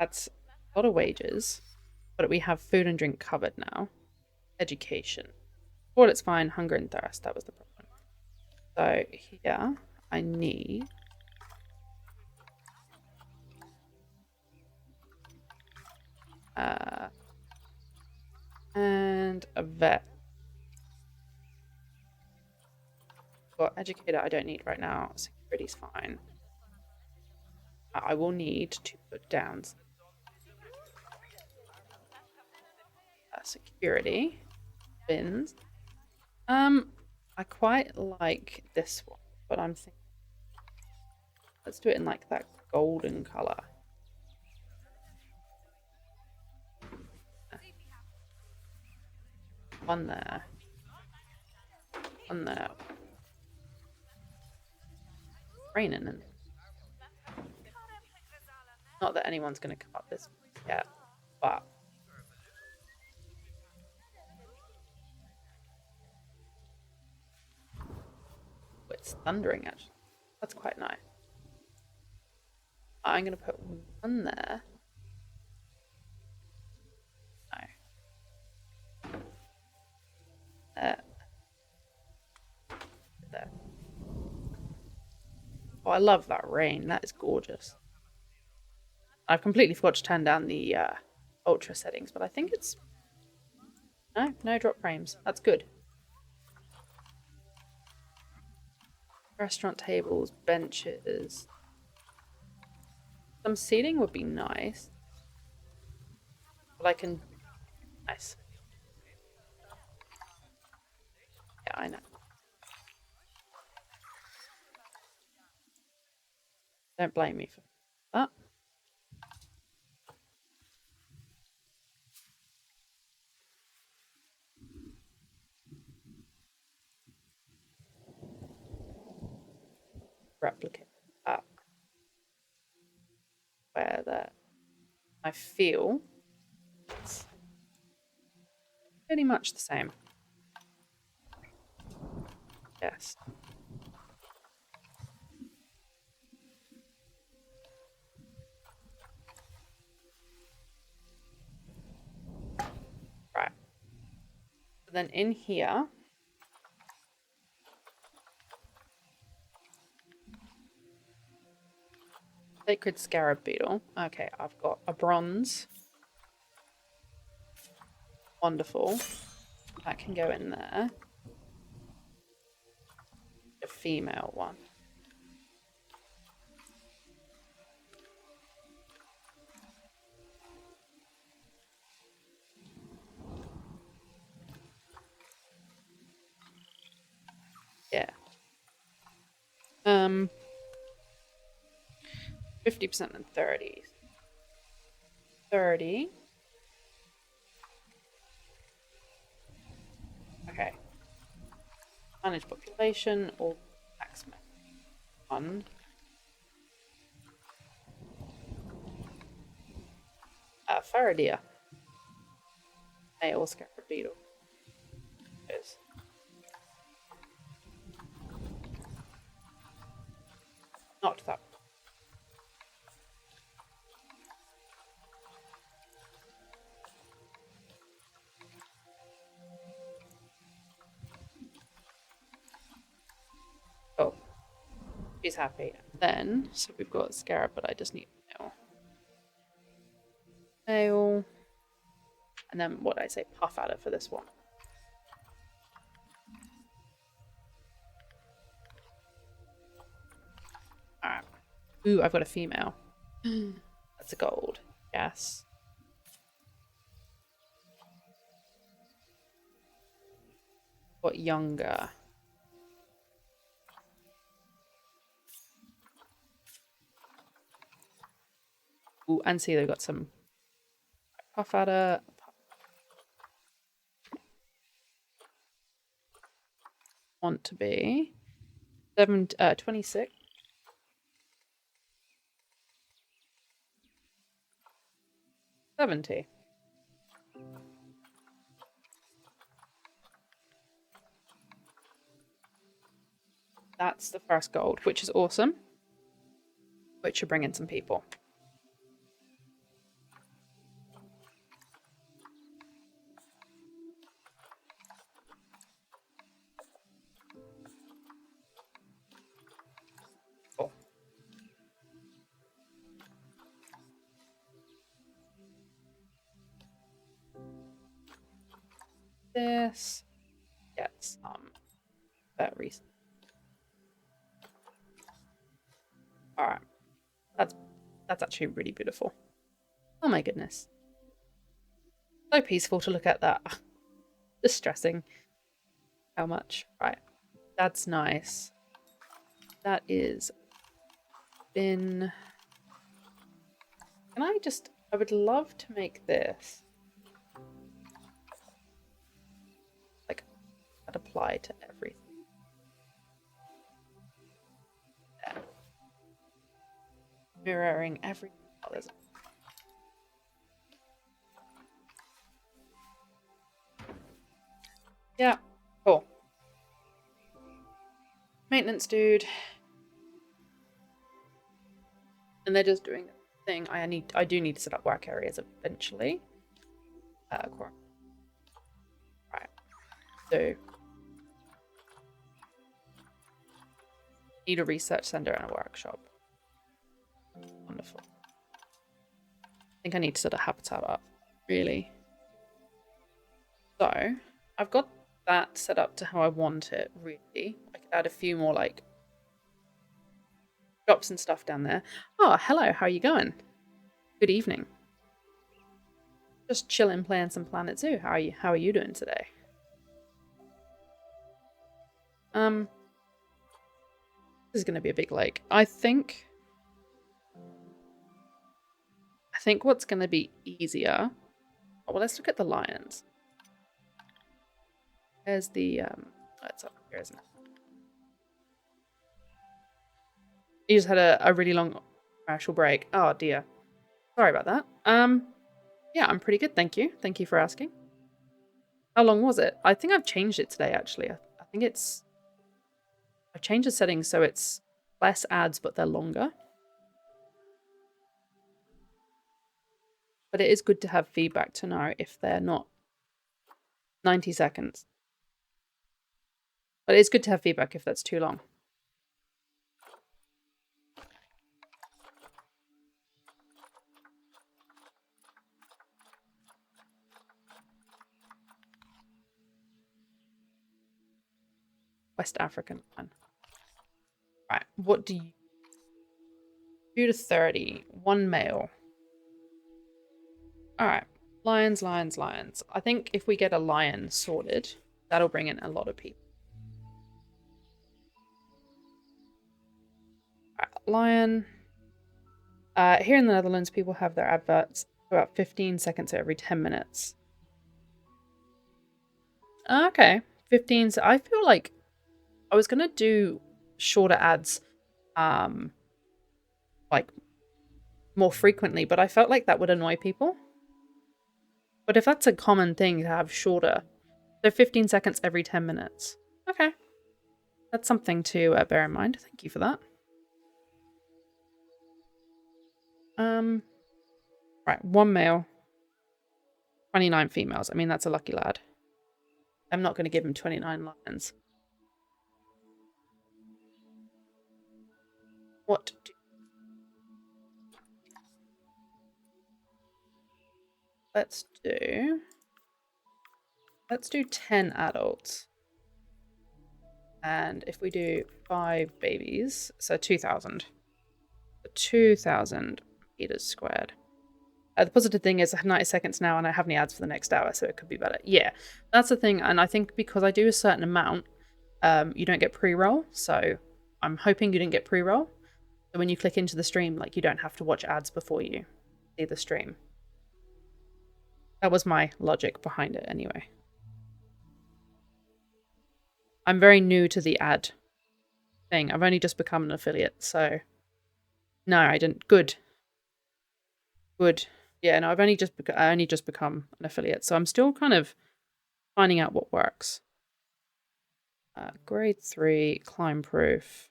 That's a lot of wages. But we have food and drink covered now. Education. Well, it's fine. Hunger and thirst. That was the problem. So here, I need... and a vet. Well, educator I don't need right now. Security's fine. I will need to put down security bins. I quite like this one, but I'm thinking let's do it in like that golden color. One there. One there. Raining and not that anyone's going to come up this yet, but it's thundering actually. That's quite nice. I'm going to put one there. No. There. There. Oh, I love that rain. That is gorgeous. I've completely forgot to turn down the ultra settings, but I think it's... No drop frames. That's good. Restaurant tables, benches. Some seating would be nice. But I can... Nice. Yeah, I know. Don't blame me for that. Replicate that. Where that I feel it's pretty much the same. Yes. Right. So then in here, sacred scarab beetle. Okay, I've got a bronze. Wonderful. That can go in there. A female one. Yeah. 50% and 30. 30. Okay. Manage population or maximum. 1. Faradeer. Male scarab beetle. Is. Not that. Oh. She's happy. Then, so we've got scarab, but I just need male. Male. And then what did I say? Puff adder for this one. Alright. Ooh, I've got a female. That's a gold. Yes. What younger? Ooh, and see they've got some puff adder. Want to be 26. 70. That's the first gold, which is awesome. Which should bring in some people. Cool. This gets that reason. Alright. That's actually really beautiful. Oh my goodness. So peaceful to look at that. Distressing. How much? Right. That's nice. That is been... I would love to make this like that apply to everything. Yeah. Mirroring every colors. Yeah, cool. Maintenance dude. And they're just doing the thing. I do need to set up work areas eventually. Right. So need a research center and a workshop. Wonderful. I think I need to set a habitat up, really. So I've got that set up to how I want it, really. I could add a few more like shops and stuff down there. Oh, hello, how are you going? Good evening. Just chilling, playing some Planet Zoo. How are you doing today? This is gonna be a big lake. I think what's gonna be easier. Oh, well, let's look at the lions. There's the it's up here, isn't it? You just had a really long commercial break. Oh dear. Sorry about that. Yeah, I'm pretty good, thank you. Thank you for asking. How long was it? I think I've changed it today, actually. I think I've changed the settings so it's less ads, but they're longer. But it is good to have feedback to know if they're not 90 seconds. But it's good to have feedback if that's too long. West African one. Right, what do you... 2 to 30. 1 male. Alright. Lions, lions, lions. I think if we get a lion sorted, that'll bring in a lot of people. Right, lion. Here in the Netherlands, people have their adverts about 15 seconds every 10 minutes. Okay. 15. So I feel like I was gonna do shorter ads, like more frequently, but I felt like that would annoy people. But if that's a common thing to have shorter, so 15 seconds every 10 minutes. Okay. That's something to bear in mind. Thank you for that. Right, 1 male, 29 females. I mean, that's a lucky lad. I'm not going to give him 29 lions. What do... Let's do 10 adults. And if we do 5 babies, so 2,000. 2,000 meters squared. The positive thing is I have 90 seconds now and I have any ads for the next hour, so it could be better. Yeah, that's the thing. And I think because I do a certain amount, you don't get pre-roll. So I'm hoping you didn't get pre-roll. So when you click into the stream, like, you don't have to watch ads before you see the stream. That was my logic behind it anyway. I'm very new to the ad thing. I've only just become an affiliate, so... No, I didn't. Good. Good. Yeah, no, I only just become an affiliate, so I'm still kind of finding out what works. Grade 3, climb proof.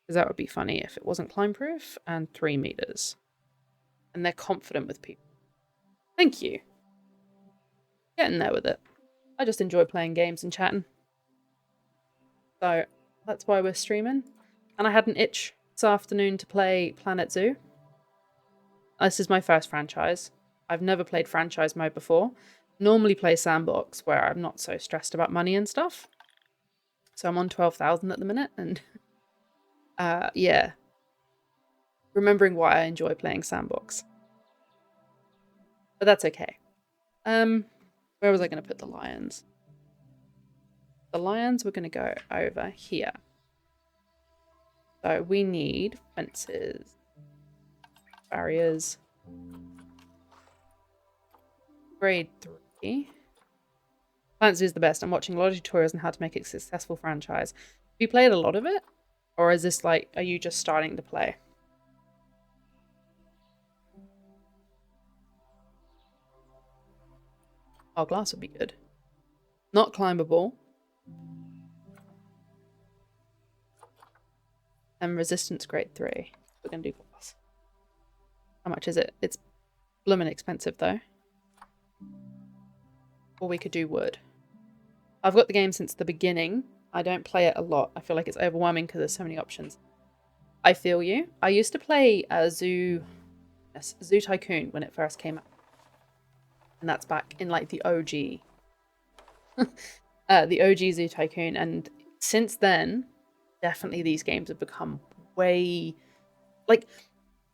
Because that would be funny if it wasn't climb proof, and 3 meters. And they're confident with people. Thank you. Getting there with it. I just enjoy playing games and chatting. So that's why we're streaming. And I had an itch this afternoon to play Planet Zoo. This is my first franchise. I've never played franchise mode before. Normally play sandbox where I'm not so stressed about money and stuff. So I'm on 12,000 at the minute, and yeah. Remembering why I enjoy playing sandbox. But that's okay. Where was I going to put the lions? The lions were going to go over here. So we need fences, barriers. Grade 3. Planet Zoo is the best. I'm watching a lot of tutorials on how to make it a successful franchise. Have you played a lot of it? Or is this like, are you just starting to play? Oh, glass would be good. Not climbable. And resistance grade 3. We're going to do glass. How much is it? It's bloomin' expensive though. Or we could do wood. I've got the game since the beginning. I don't play it a lot. I feel like it's overwhelming because there's so many options. I feel you. I used to play Zoo Tycoon when it first came out. And that's back in like the OG. The OG Zoo Tycoon. And since then, definitely these games have become way... like,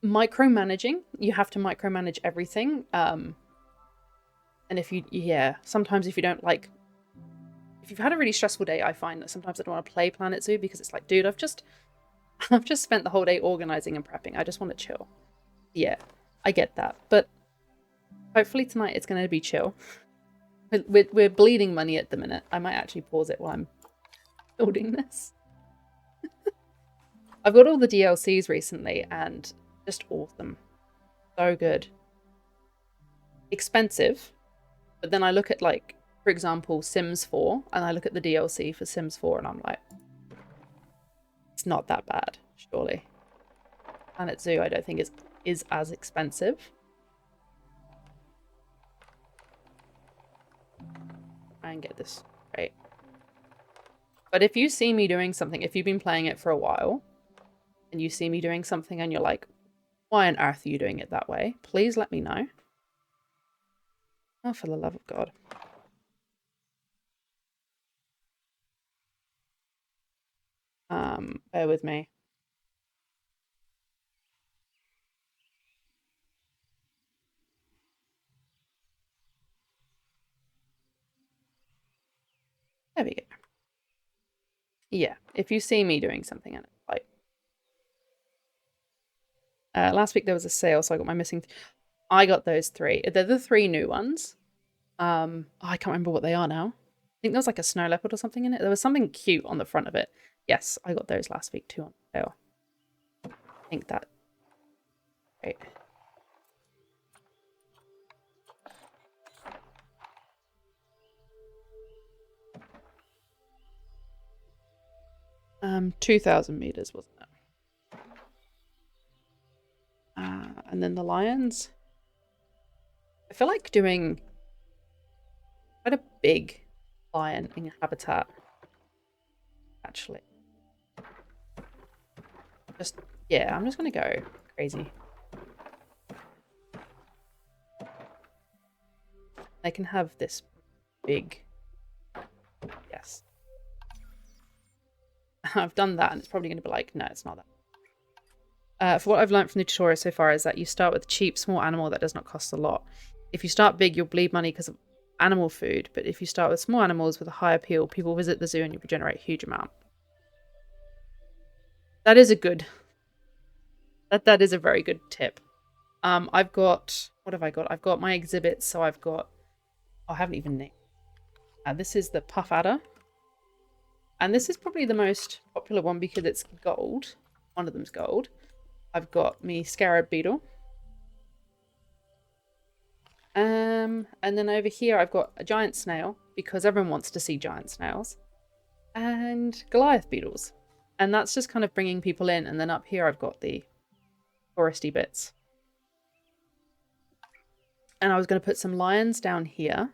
micromanaging. You have to micromanage everything. And if you... yeah, sometimes if you don't like... if you've had a really stressful day, I find that sometimes I don't want to play Planet Zoo because it's like, dude, I've just spent the whole day organizing and prepping. I just want to chill. Yeah, I get that. But hopefully tonight it's going to be chill. We're bleeding money at the minute. I might actually pause it while I'm building this. I've got all the DLCs recently and just awesome. So good. Expensive. But then I look at, like, for example, Sims 4, and I look at the DLC for Sims 4 and I'm like, it's not that bad, surely. Planet Zoo I don't think is as expensive. Try and get this right. But if you see me doing something, if you've been playing it for a while, and you see me doing something and you're like, why on earth are you doing it that way? Please let me know. Oh, for the love of God. Bear with me. There we go. Yeah, if you see me doing something and it's like... last week there was a sale, so I got my missing... I got those 3. They're the 3 new ones. Oh, I can't remember what they are now. I think there was like a snow leopard or something in it. There was something cute on the front of it. Yes, I got those last week too on sale. I think that... right. Um, 2,000 meters, wasn't it? And then the lions. I feel like doing quite a big lion in habitat, actually. Just, yeah, I'm just gonna go crazy. They can have this big... yes. I've done that and it's probably gonna be like, no, it's not that. For what I've learned from the tutorial so far is that you start with a cheap, small animal that does not cost a lot. If you start big, you'll bleed money because of animal food, but if you start with small animals with a high appeal, people visit the zoo and you generate a huge amount. That is a good... that is a very good tip. I've got... what have I got? I've got my exhibits, so I've got... oh, I haven't even named... this is the puff adder. And this is probably the most popular one because it's gold. One of them's gold. I've got me scarab beetle. And then over here I've got a giant snail because everyone wants to see giant snails. And Goliath beetles. And that's just kind of bringing people in. And then up here I've got the foresty bits. And I was going to put some lions down here.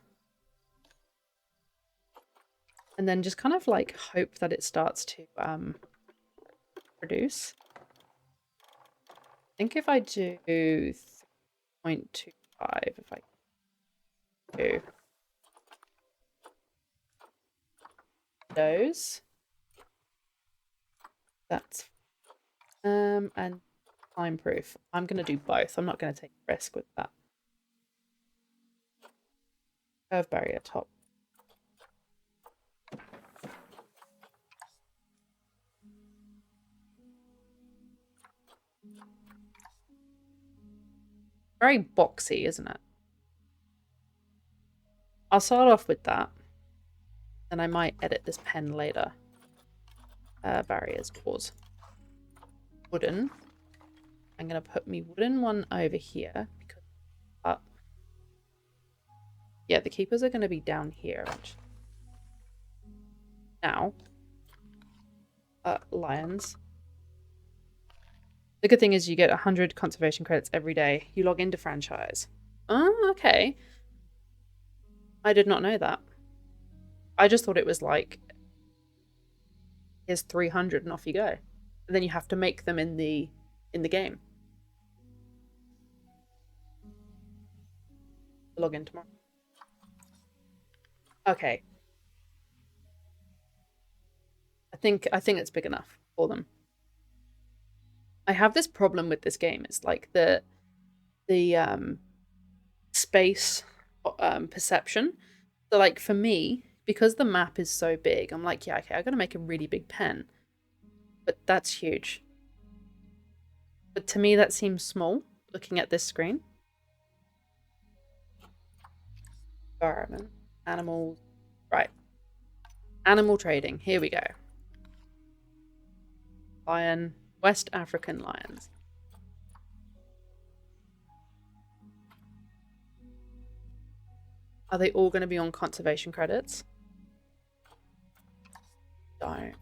And then just kind of like hope that it starts to produce. I think if I do 3.25, if I do those, that's and time proof. I'm going to do both. I'm not going to take a risk with that. Curve barrier top. Very boxy, isn't it? I'll start off with that. And I might edit this pen later. Barriers, doors. Wooden. I'm going to put me wooden one over here. Because yeah, the keepers are going to be down here. Actually. Now, lions. The good thing is you get 100 conservation credits every day. You log into franchise. Oh, okay. I did not know that. I just thought it was like, here's 300 and off you go. And then you have to make them in the game. Log in tomorrow. Okay. I think it's big enough for them. I have this problem with this game. It's like the space perception. So like for me, because the map is so big, I'm like, yeah, okay, I gotta make a really big pen. But that's huge. But to me that seems small, looking at this screen. Environment. Animals. Right. Animal trading. Here we go. Lion. West African lions. Are they all going to be on conservation credits? Don't.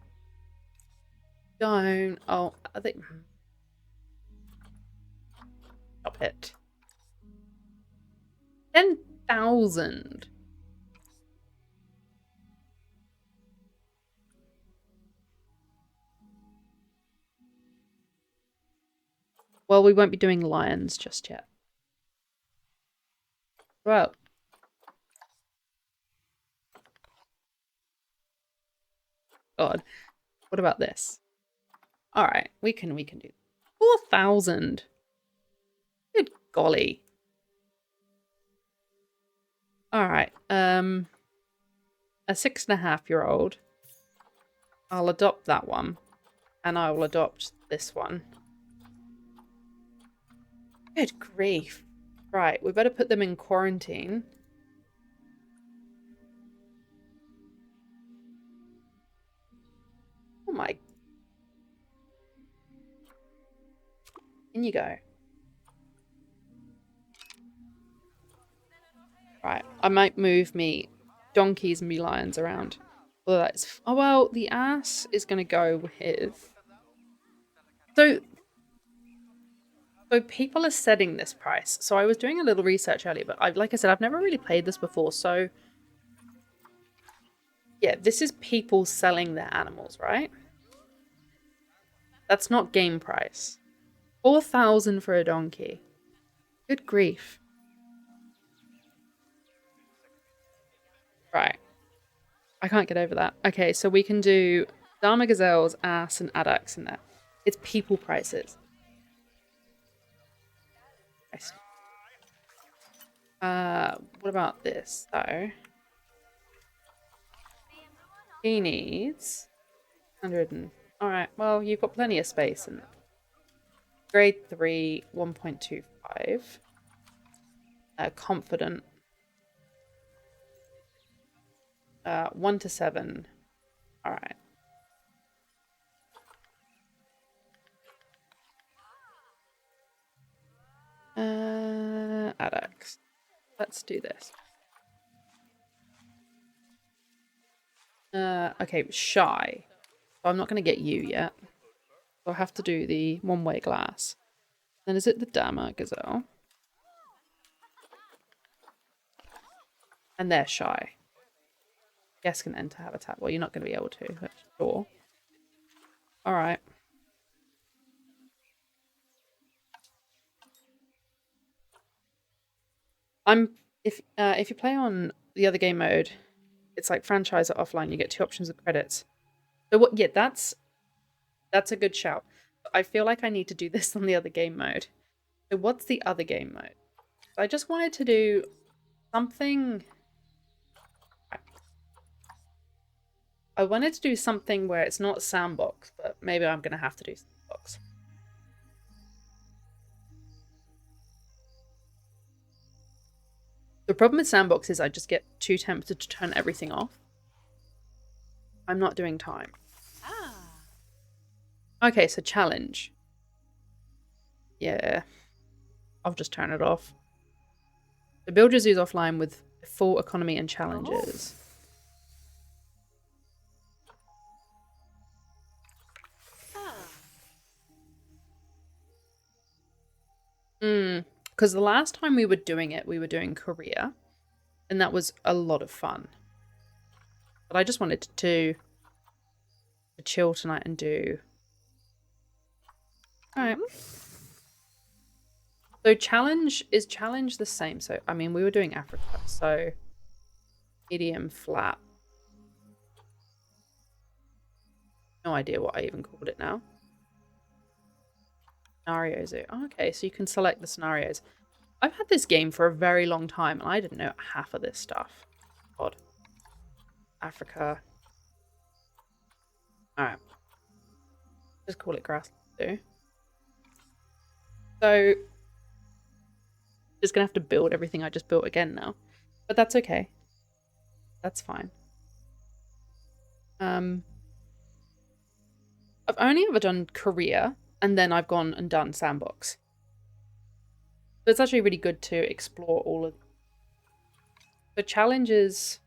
Oh, are they? Stop it. 10,000. Well, we won't be doing lions just yet. Well. God. What about this? All right, we can do 4,000. Good golly. All right. A 6.5-year-old. I'll adopt that one, and I will adopt this one. Good grief. Right, we better put them in quarantine. Oh my. In you go. Right, I might move me donkeys and me lions around. Well, that's... Oh, well, the ass is going to go with... So people are setting this price. So I was doing a little research earlier, but like I said, I've never really played this before. So yeah, this is people selling their animals, right? That's not game price. 4,000 for a donkey. Good grief. Right. I can't get over that. Okay, so we can do Dharma gazelles, ass, and addax in there. It's people prices. What about this though? He needs 100 and... Alright, well, you've got plenty of space in grade 3, 1.25. Confident. 1 to 7. Alright. Addax. Let's do this. Okay, shy. So I'm not going to get you yet. So I'll have to do the one-way glass. Then is it the Dharma gazelle? And they're shy. Guess can enter habitat. Well, you're not going to be able to, but sure. Alright. If you play on the other game mode, it's like franchise or offline, you get 2 options of credits. So what? Yeah, that's a good shout. I feel like I need to do this on the other game mode. So what's the other game mode? I just wanted to do something. I wanted to do something where it's not sandbox, but maybe I'm gonna have to do sandbox. The problem with sandbox is I just get too tempted to turn everything off. I'm not doing time. Okay, so challenge. Yeah. I'll just turn it off. So build your zoos offline with full economy and challenges. Because the last time we were doing it, we were doing Korea, and that was a lot of fun. But I just wanted to chill tonight and do... Alright. So is challenge the same? So, I mean, we were doing Africa, so medium, flat. No idea what I even called it now. Scenario Zoo. Oh, okay, so you can select the scenarios. I've had this game for a very long time, and I didn't know half of this stuff. God. Africa. Alright. Just call it Grassland Zoo. So, just gonna have to build everything I just built again now. But that's okay. That's fine. I've only ever done Korea, and then I've gone and done Sandbox. So it's actually really good to explore all of the challenges.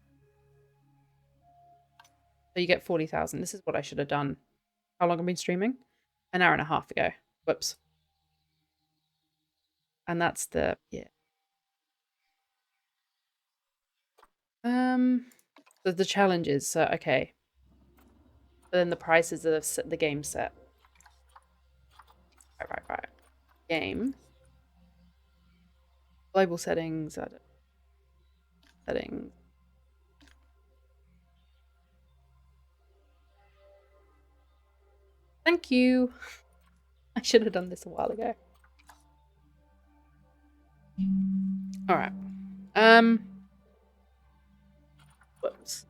So you get 40,000. This is what I should have done. How long have I been streaming? An hour and a half ago. Whoops. And that's the, yeah. So the challenges, so okay. But then the prices of the game set. Right. Game. Global settings. Settings. Thank you. I should have done this a while ago. All right. Whoops.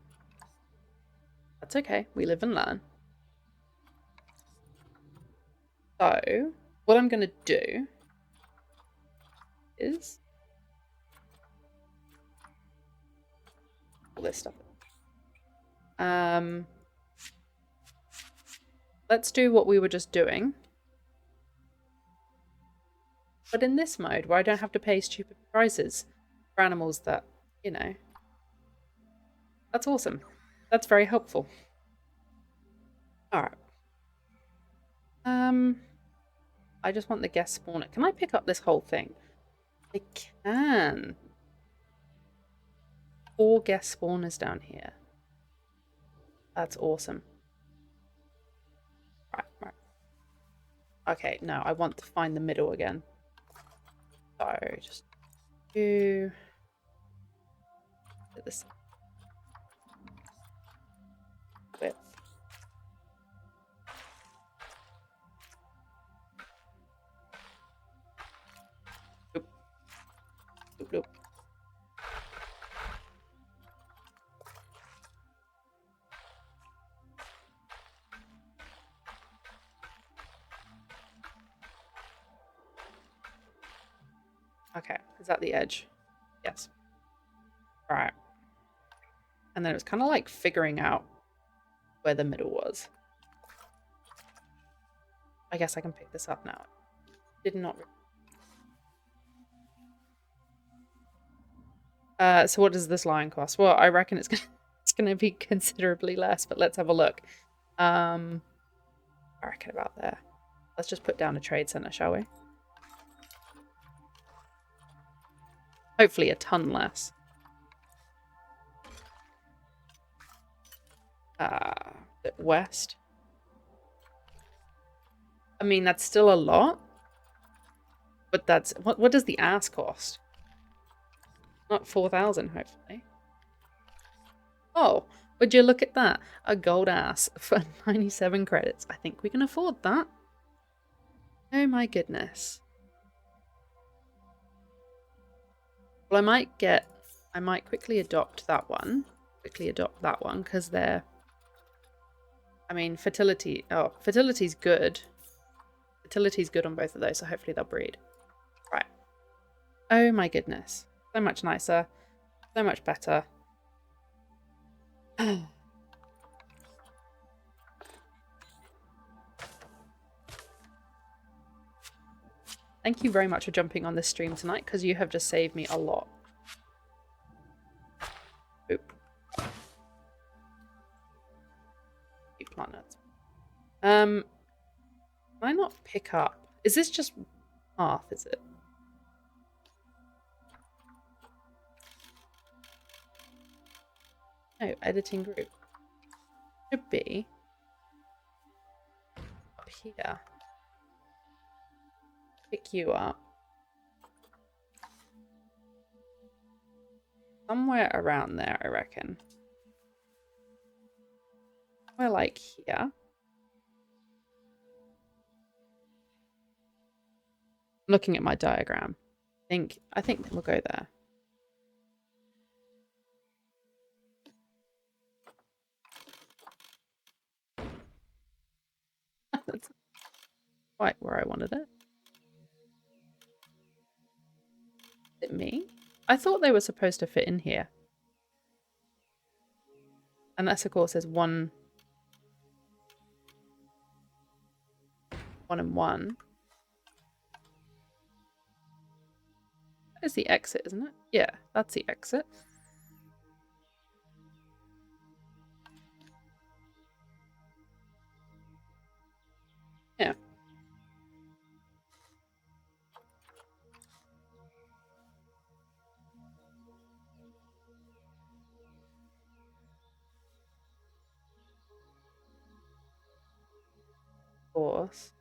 That's okay. We live and learn. So, what I'm going to do is all this stuff. Let's do what we were just doing. But in this mode, where I don't have to pay stupid prices for animals that, you know. That's awesome. That's very helpful. Alright. I just want the guest spawner. Can I pick up this whole thing? I can. 4 guest spawners down here. That's awesome. Right. Okay, no, I want to find the middle again. So, just do this width. Bloop. Okay, is that the edge? Yes. Right. And then it was kind of like figuring out where the middle was. I guess I can pick this up now. Did not. So what does this line cost? Well, I reckon it's gonna be considerably less, but let's have a look. I reckon about there. Let's just put down a trade center, shall we? Hopefully a ton less. West. I mean, that's still a lot. But that's... What does the ass cost? Not 4,000, hopefully. Oh, would you look at that? A gold ass for 97 credits. I think we can afford that. Oh my goodness. Well, I might quickly adopt that one. Because they're... I mean, fertility... Oh, fertility's good. Fertility's good on both of those, so hopefully they'll breed. Right. Oh my goodness. So much nicer. So much better. Thank you very much for jumping on this stream tonight, because you have just saved me a lot. Oop. Plant nuts. Can I not pick up? Is this just path, is it? No, editing group. Should be up here. Pick you up. Somewhere around there, I reckon. We're like here. Looking at my diagram. I think we'll go there. That's quite where I wanted it. Is it me? I thought they were supposed to fit in here. Unless, of course, there's one and one. That is the exit, isn't it? Yeah, that's the exit. Yeah. Of course.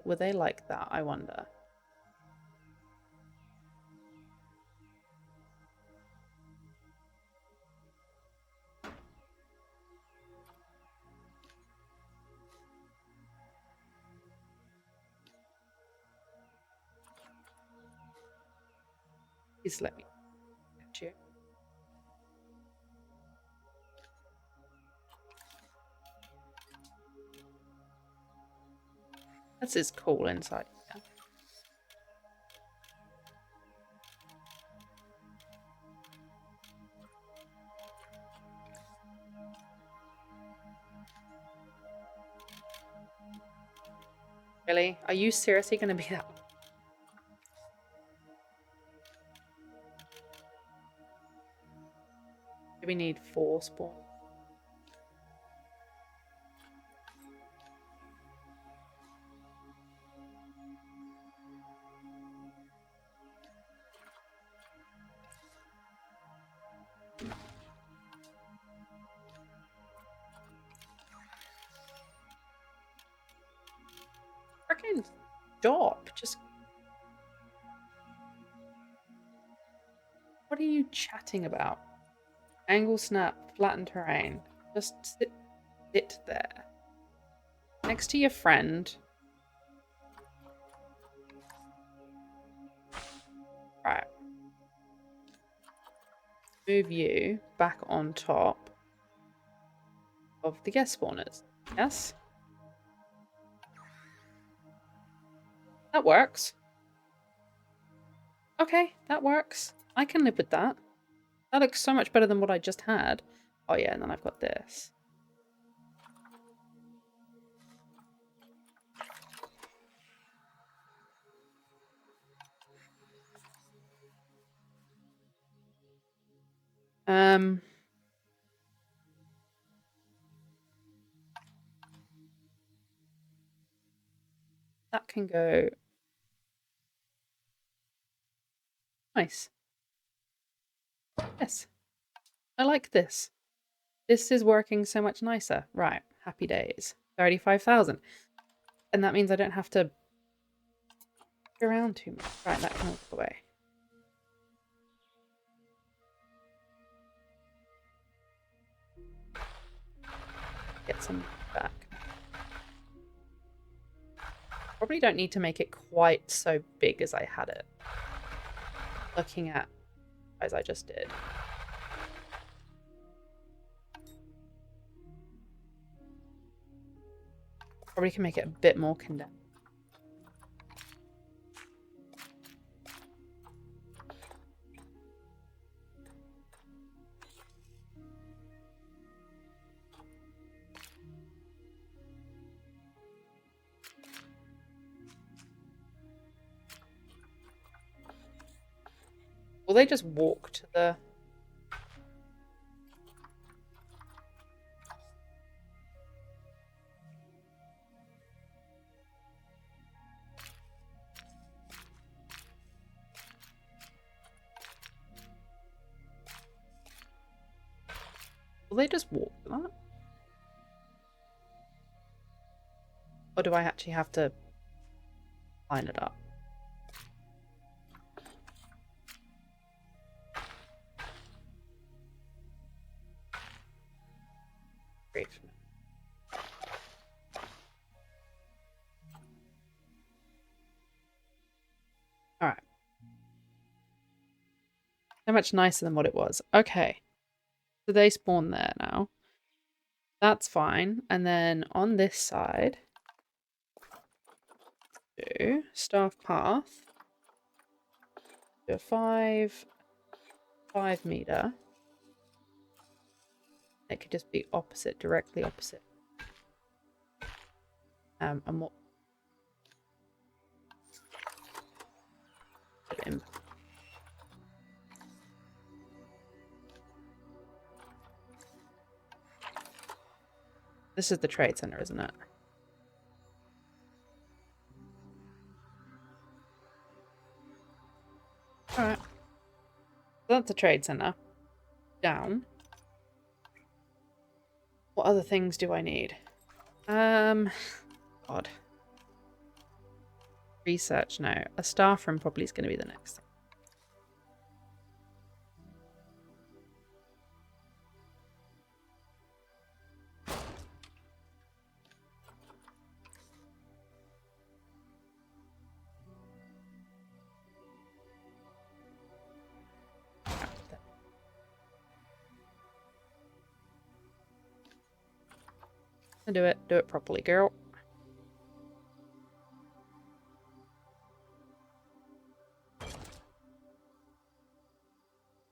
Were they like that, I wonder? Please let me get you. This is cool inside. Yeah. Really? Are you seriously going to be that? Do we need 4 spawn? Freaking stop. Just. What are you chatting about? Angle snap, flatten terrain. Just sit there. Next to your friend. Right. Move you back on top of the guest spawners. Yes? That works. Okay, that works. I can live with that. That looks so much better than what I just had. Oh yeah, and then I've got this. That can go. Nice. Yes. I like this. This is working so much nicer. Right. Happy days. 35,000. And that means I don't have to go around too much. Right, that can walk away. Get some back. Probably don't need to make it quite so big as I had it. Looking at as I just did. Probably can make it a bit more condensed. Will they just walk to the... Will they just walk for that? Or do I actually have to line it up? Great. Alright. So much nicer than what it was. Okay. So they spawn there now. That's fine. And then on this side, do staff path. Do a 5 meter. It could just be opposite, directly opposite. And what? This is the trade center, isn't it? Alright. So that's the trade center. Down. What other things do I need? God. Research, no. A staff room probably is going to be the next thing. Do it properly, girl.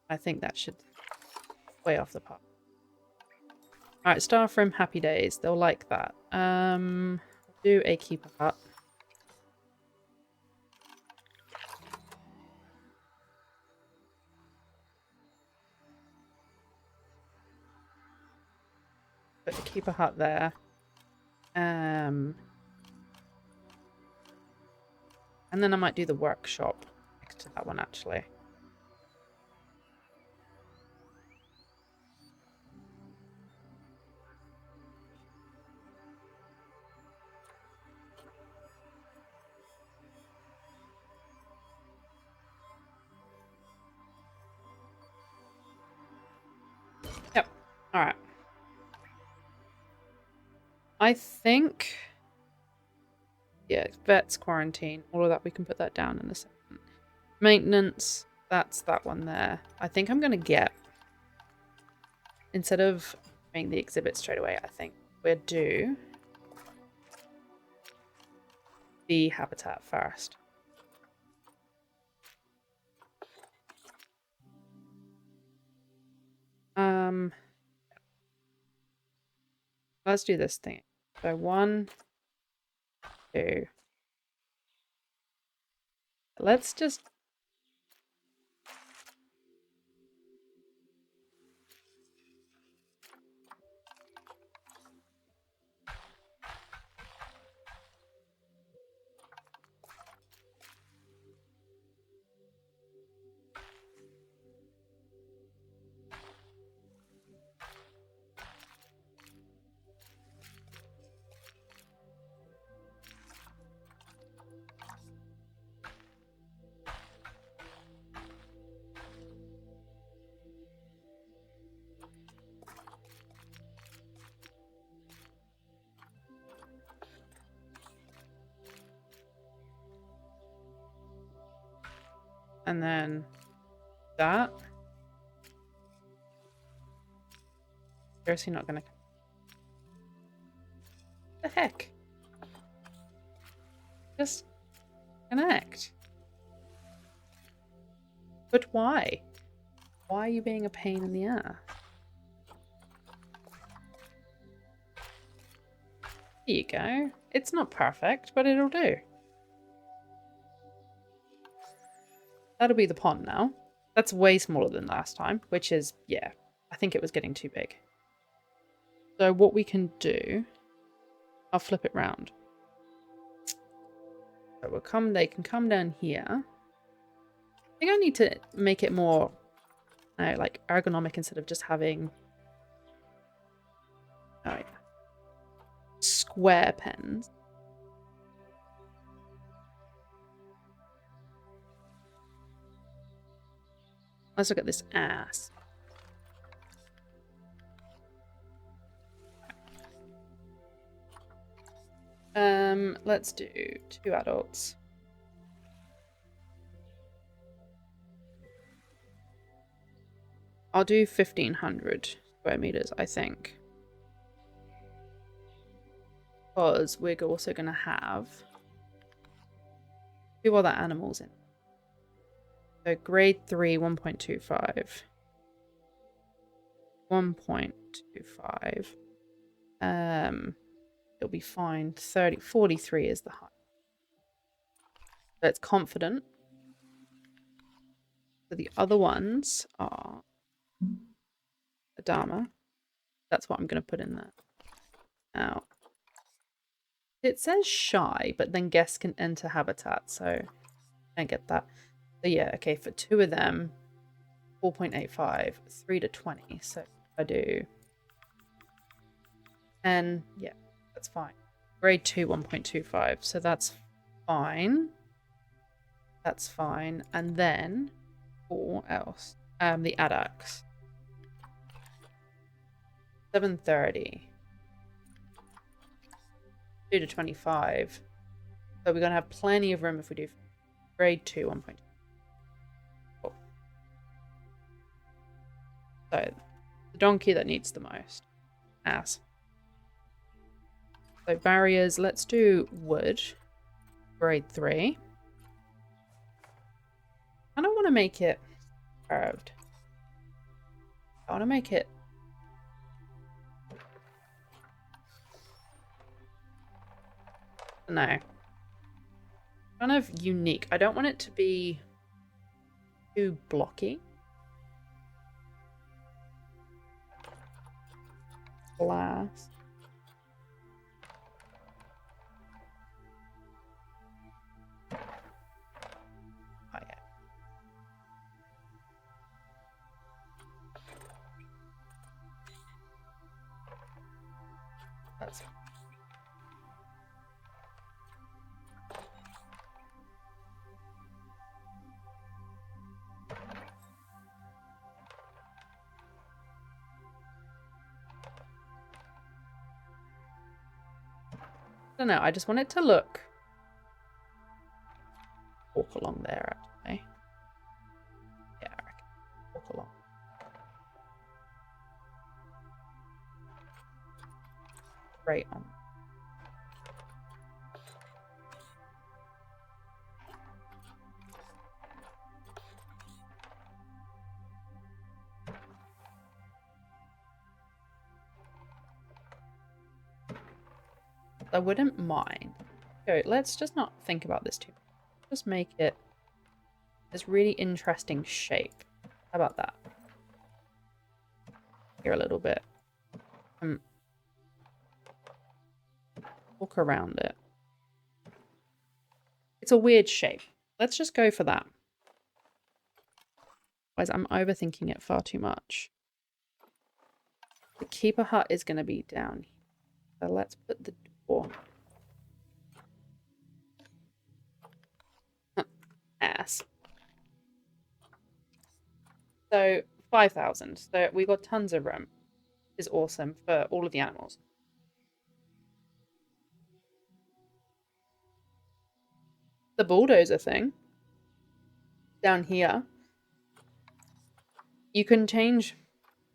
I think that should way off the park. Alright, staff room, happy days. They'll like that. Do a keeper hut. Put the keeper hut there. And then I might do the workshop next to that one, actually. Yep. Alright. I think... Yeah, vets, quarantine, all of that. We can put that down in a second. Maintenance, that's that one there. I think I'm going to get... Instead of doing the exhibit straight away, I think we'll do the habitat first. Let's do this thing. So 1, 2. Let's just... And then that. Seriously not gonna... What the heck? Just connect. But why? Why are you being a pain in the ass? There you go. It's not perfect, but it'll do. That'll be the pond now. That's way smaller than last time, which is, yeah, I think it was getting too big. So what we can do, I'll flip it round. So they can come down here. I think I need to make it more like ergonomic instead of just having Oh, yeah. Square pens. Let's look at this ass. Let's do 2 adults. I'll do 1,500 square meters, I think. Because we're also going to have 2 other animals in. So grade 3, 1.25. 1.25. It'll be fine. 43 is the height. So it's confident. So the other ones are Adama. That's what I'm going to put in there. Now, it says shy, but then guests can enter habitat, so I don't get that. So yeah, okay, for 2 of them, 4.85, 3 to 20. So I do 10, yeah, that's fine. Grade 2, 1.25, so that's fine. That's fine. And then, what else? The addax. 730. 2 to 25. So we're going to have plenty of room if we do grade 2, 1.2. Cool. So, the donkey that needs the most. Ass. So barriers, let's do wood. Grade 3. I don't want to make it curved. I want to make it no. Kind of unique. I don't want it to be too blocky. Glass. Oh yeah. That's I don't know, I just want it to look walk along there actually. Yeah, I reckon. Walk along. Right on. I wouldn't mind. So let's just not think about this too much. Just make it this really interesting shape. How about that? Here a little bit. Walk around it. It's a weird shape. Let's just go for that. Otherwise, I'm overthinking it far too much. The keeper hut is going to be down here. So let's put the door. Ass. So 5,000. So we got tons of room. Is awesome for all of the animals. The bulldozer thing down here, you can change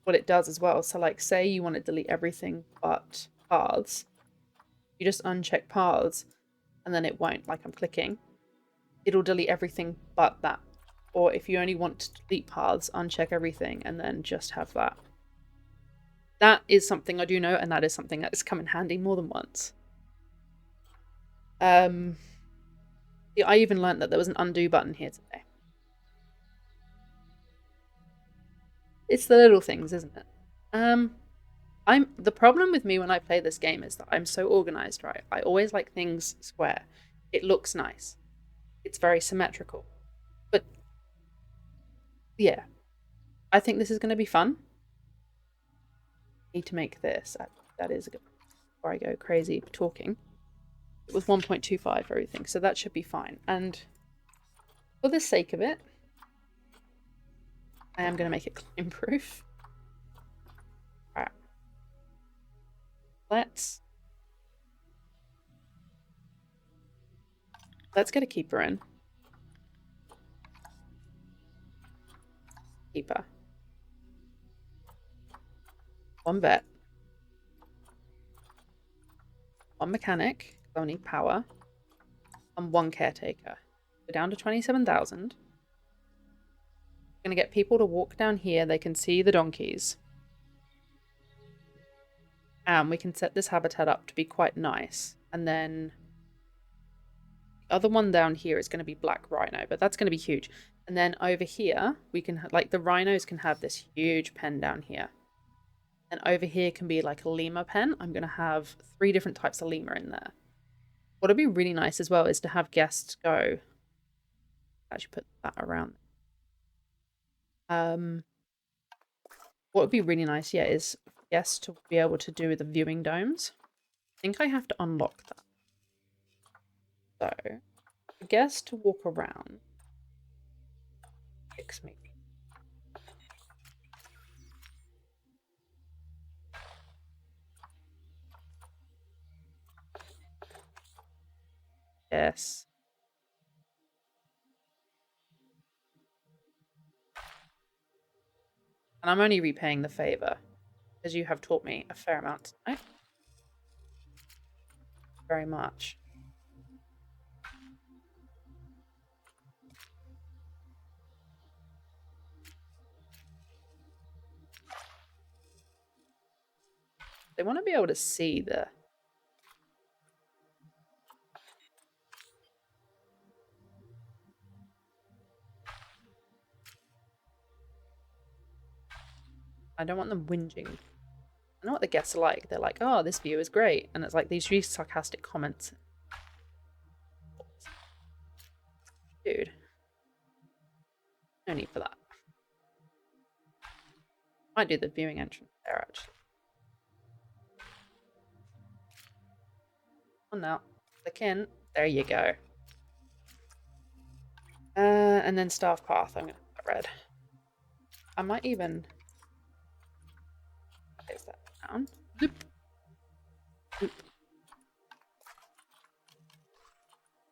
what it does as well. So like say you want to delete everything but paths, you just uncheck paths and then it won't, like I'm clicking, it'll delete everything but that. Or if you only want to delete paths, uncheck everything and then just have that. That is something I do know, and that is something that has come in handy more than once. I even learned that there was an undo button here today. It's the little things, isn't it? The problem with me when I play this game is that I'm so organized, right? I always like things square. It looks nice. It's very symmetrical. But yeah, I think this is going to be fun. I need to make this. that is before I go crazy talking. It was 1.25 for everything, so that should be fine. And for the sake of it, I am going to make it climb proof. Alright. Let's get a keeper in. Keeper. 1 vet. 1 mechanic. I'll need power. And 1 caretaker. We're down to 27,000. Going to get people to walk down here. They can see the donkeys. And we can set this habitat up to be quite nice. And then the other one down here is going to be black rhino, but that's going to be huge. And then over here, we can, like, the rhinos can have this huge pen down here. And over here can be like a lemur pen. I'm going to have 3 different types of lemur in there. What would be really nice as well is to have guests go. Actually put that around. What would be really nice, yeah, is guests to be able to do the viewing domes. I think I have to unlock that. So, for guests to walk around. Fix me. Yes. And I'm only repaying the favor, as you have taught me a fair amount tonight. Very much. They want to be able to see the... I don't want them whinging. I know what the guests are like. They're like, oh, this view is great. And it's like these really sarcastic comments. Dude. No need for that. Might do the viewing entrance there, actually. Oh, no. Click in. There you go. And then staff path. I'm going to put red. I might even... place that down. Zoop. Zoop.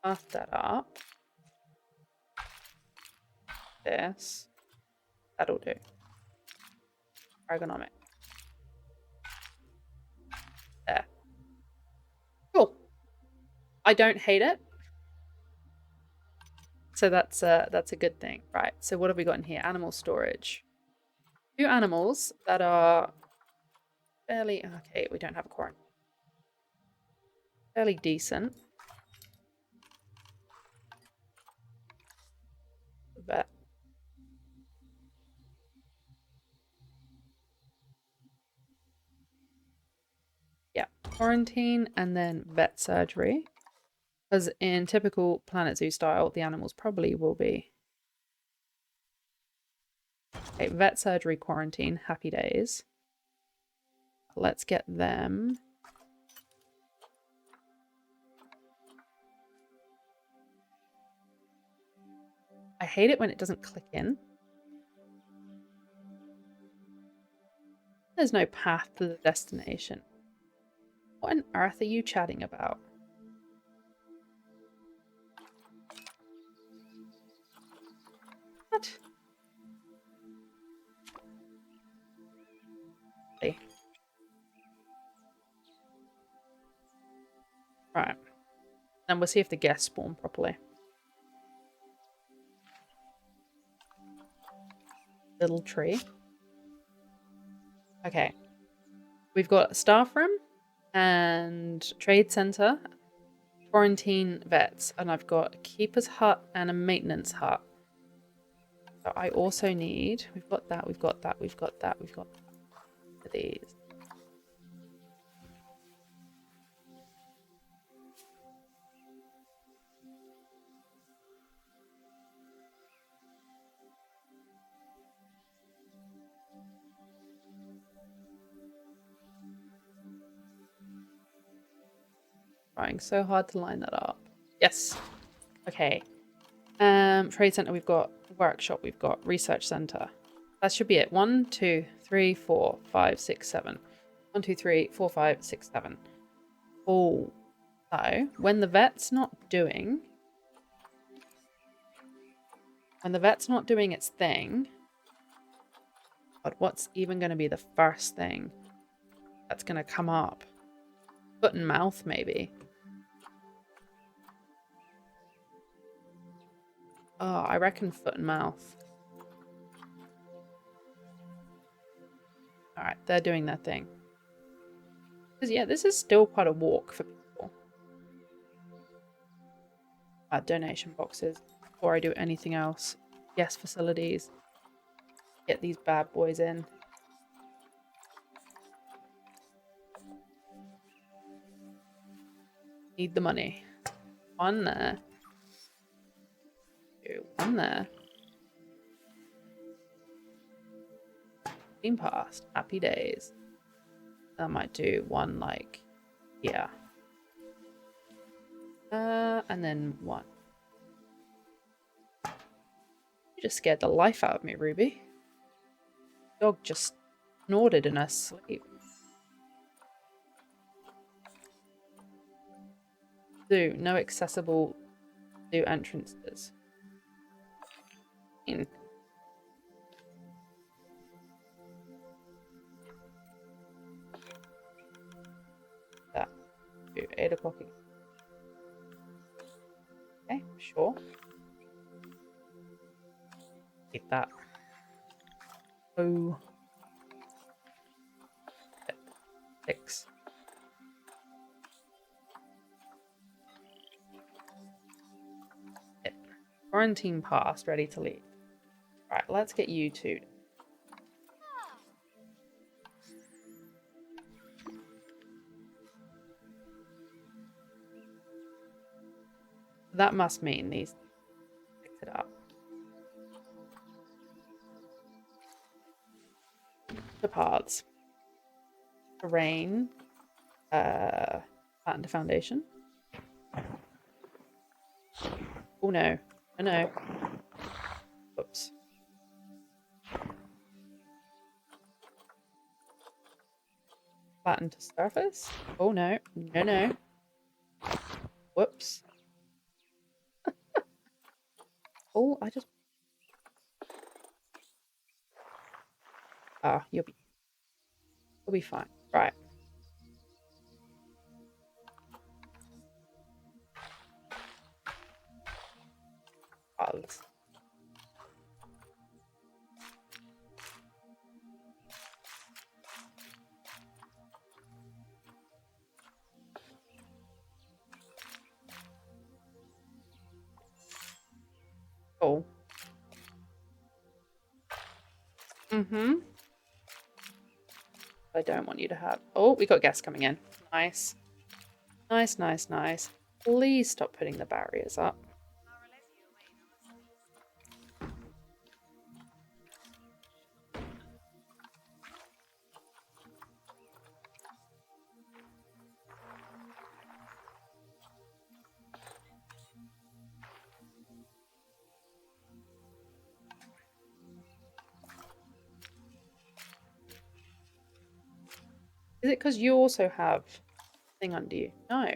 Path that up. This. That'll do. Ergonomic. There. Cool. I don't hate it. So that's a good thing. Right. So what have we got in here? Animal storage. 2 animals that are fairly... Okay, we don't have a quarantine. Fairly decent. Vet. Yeah. Quarantine and then vet surgery. Because in typical Planet Zoo style, the animals probably will be... Okay, vet surgery, quarantine, happy days. Let's get them. I hate it when it doesn't click in. There's no path to the destination. What on earth are you chatting about? What? Okay. Right. And we'll see if the guests spawn properly. Little tree. Okay. We've got a staff room and trade center, quarantine vets, and I've got a keeper's hut and a maintenance hut. So I also need, we've got that, we've got that, we've got that, we've got these. Trying so hard to line that up. Yes. Okay. Trade center we've got, workshop we've got, research center. That should be it. 1, 2, 3, 4, 5, 6, 7. 1, 2, 3, 4, 5, 6, 7. Oh. So when the vet's not doing its thing, but what's even going to be the first thing that's going to come up? Foot and mouth, maybe. Oh, I reckon foot and mouth. Alright, they're doing their thing. Because, yeah, this is still quite a walk for people. Donation boxes. Before I do anything else. Yes, facilities. Get these bad boys in. Need the money. 1 there. 2, 1 there. Been passed. Happy days. I might do 1 like here. And then 1. You just scared the life out of me, Ruby. Dog just snorted in her sleep. Zoo. No accessible zoo entrances. That. 8 o'clock. Okay, sure. Keep that. Oh. 6. Quarantine passed, ready to leave. Right, let's get you two. That must mean these picked it up. The parts. Terrain. Patent foundation. Oh no. Oh no. Whoops. Flatten to surface. Oh no. No, no. Whoops. Oh, I just... Ah, you'll be fine. Right. Bugs. Oh. Mm-hmm. I don't want you to have... Oh, we got guests coming in. Nice. Nice, nice, nice. Please stop putting the barriers up. Is it because you also have a thing under you? No.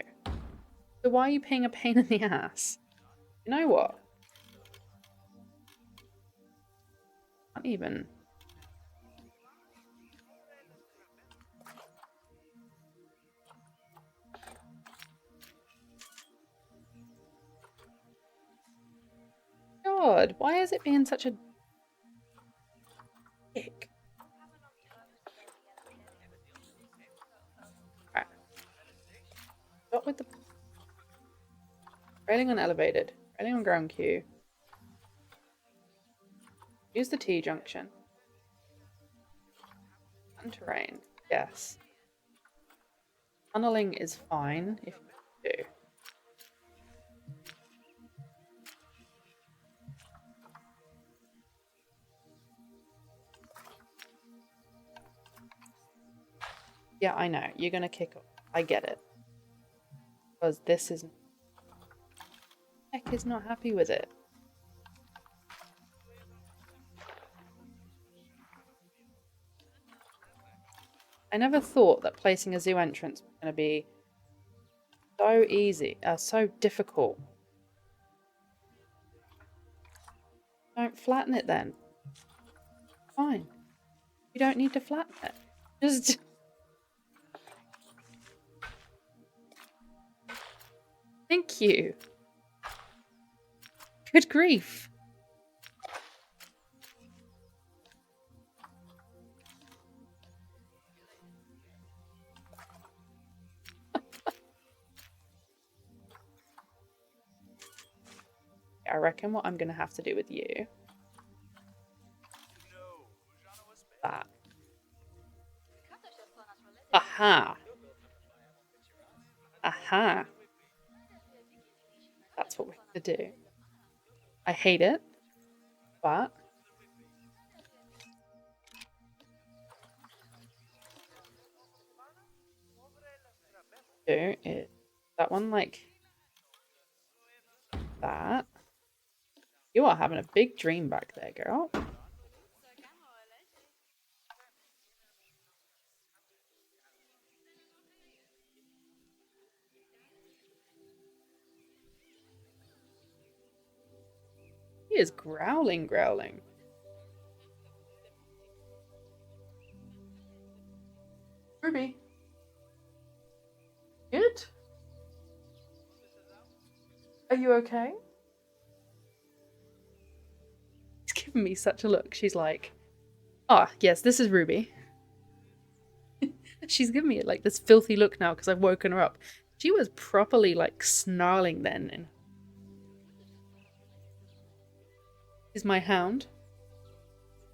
So why are you being a pain in the ass? You know what? Can't even... God, why is it being such a dick? Right. What with the... Railing on elevated. Railing on ground queue. Use the T-junction. And terrain. Yes. Tunneling is fine if you do. Yeah, I know. You're gonna kick off. I get it. Because this is... Heck is not happy with it. I never thought that placing a zoo entrance was going to be so easy, so difficult. Don't flatten it then. Fine. You don't need to flatten it. Just... Thank you. Good grief. I reckon what I'm going to have to do with you... that. Aha. Aha. That's what we're going to do. I hate it, but... do is that one like that. You are having a big dream back there, girl. He is growling. Ruby. Good? Are you okay? She's giving me such a look. She's like, ah, yes, this is Ruby. She's giving me like this filthy look now because I've woken her up. She was properly like snarling then. And... is my hound.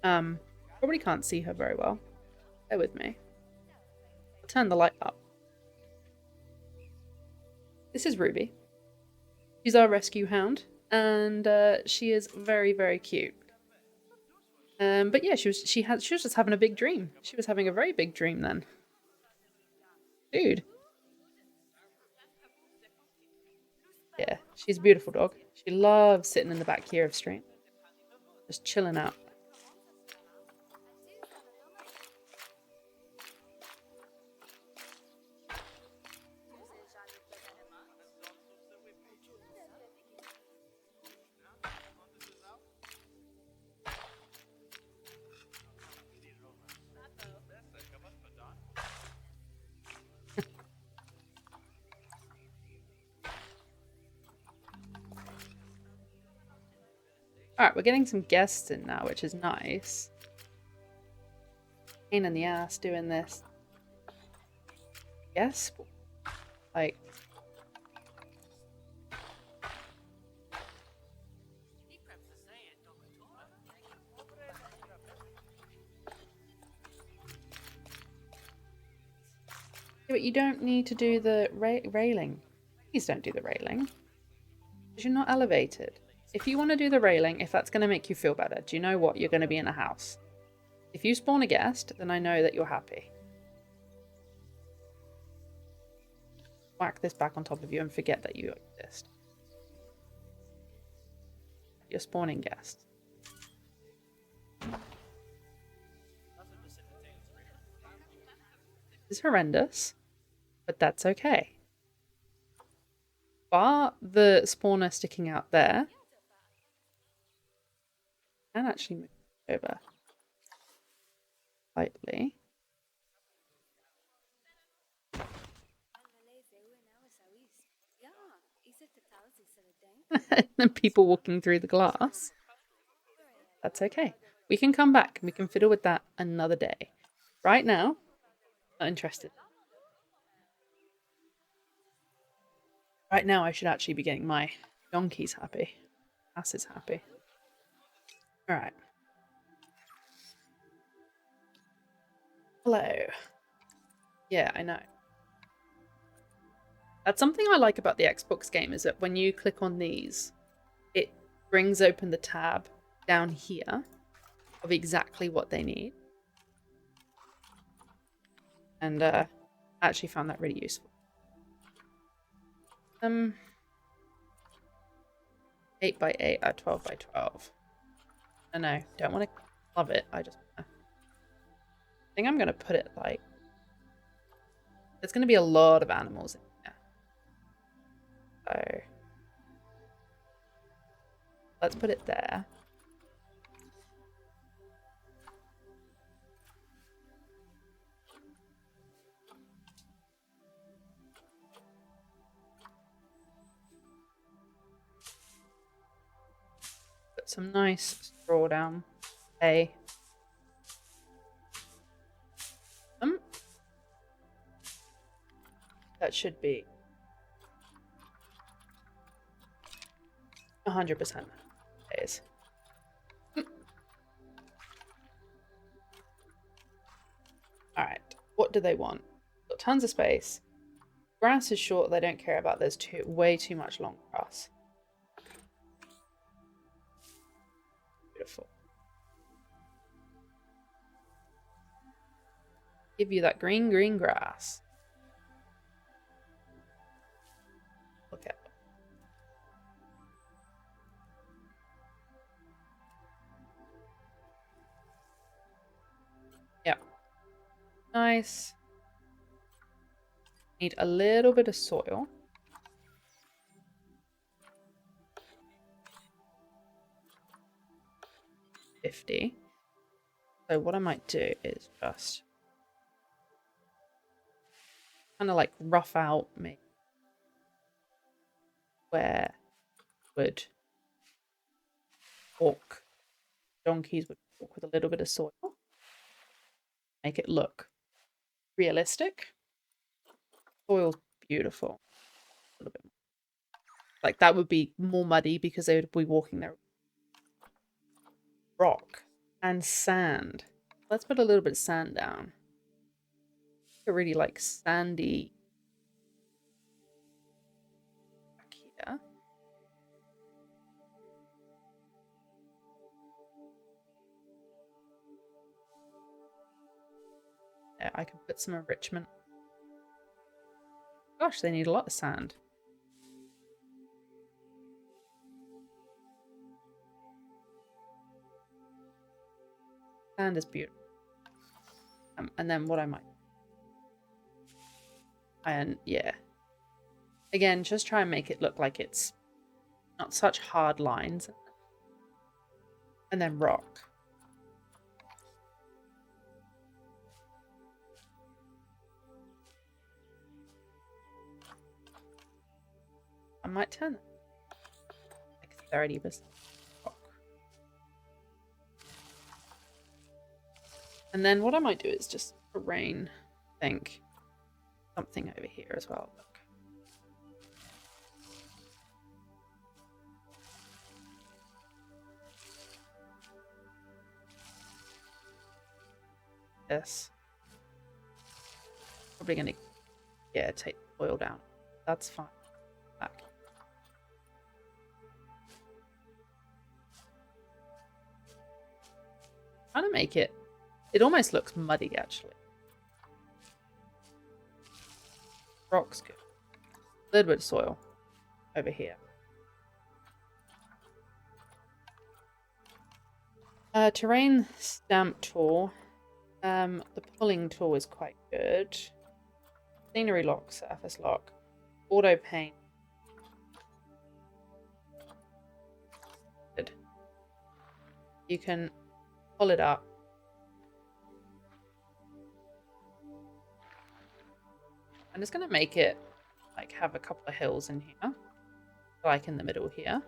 Probably can't see her very well. Bear with me. I'll turn the light up. This is Ruby. She's our rescue hound, and she is very, very cute. But yeah, she was just having a big dream. She was having a very big dream then. Dude. Yeah, she's a beautiful dog. She loves sitting in the back here of stream. Just chilling out. Alright, we're getting some guests in now, which is nice. Pain in the ass doing this. Yes? Like... but you don't need to do the railing. Please don't do the railing. Because you're not elevated. If you want to do the railing, if that's going to make you feel better, do you know what? You're going to be in a house. If you spawn a guest, then I know that you're happy. Whack this back on top of you and forget that you exist. You're spawning guests. This is horrendous, but that's okay. Bar the spawner sticking out there. And actually move over slightly. And then people walking through the glass. That's okay. We can come back and we can fiddle with that another day. Right now, not interested. Right now, I should actually be getting my donkeys happy. Asses happy. Alright. Hello. Yeah, I know. That's something I like about the Xbox game, is that when you click on these, it brings open the tab down here of exactly what they need. And I actually found that really useful. Um, 8 by 8 or 12 by 12. I know, don't want to love it. I think I'm going to put it like, there's going to be a lot of animals in here. So let's put it there. Put some nice straw down. Hay. That should be 100% days. Alright, what do they want? Got tons of space. Grass is short, they don't care about. There's way too much long grass. Beautiful. Give you that green grass. Look at it. Yep. Nice. Need a little bit of soil. $50. So what I might do is just kind of like rough out me where would walk. Donkeys would walk with a little bit of soil. Make it look realistic. Soil's beautiful. A little bit more. Like that would be more muddy because they would be walking there. Rock and sand. Let's put a little bit of sand down. I really like sandy back here. There, I can put some enrichment. Gosh, they need a lot of sand. Sand is beautiful. And then what I might... And yeah. Again, just try and make it look like it's not such hard lines. And then rock. I might turn it like 30% rock. And then what I might do is just terrain, I think, something over here as well. Look. This. Probably gonna, yeah, take the oil down. That's fine. Back. Trying to make it, it almost looks muddy actually. Rock's good. A little bit of soil over here. Terrain stamp tool. The pulling tool is quite good. Scenery lock, surface lock, auto paint. Good. You can pull it up. I'm just going to make it like have a couple of hills in here, like in the middle here.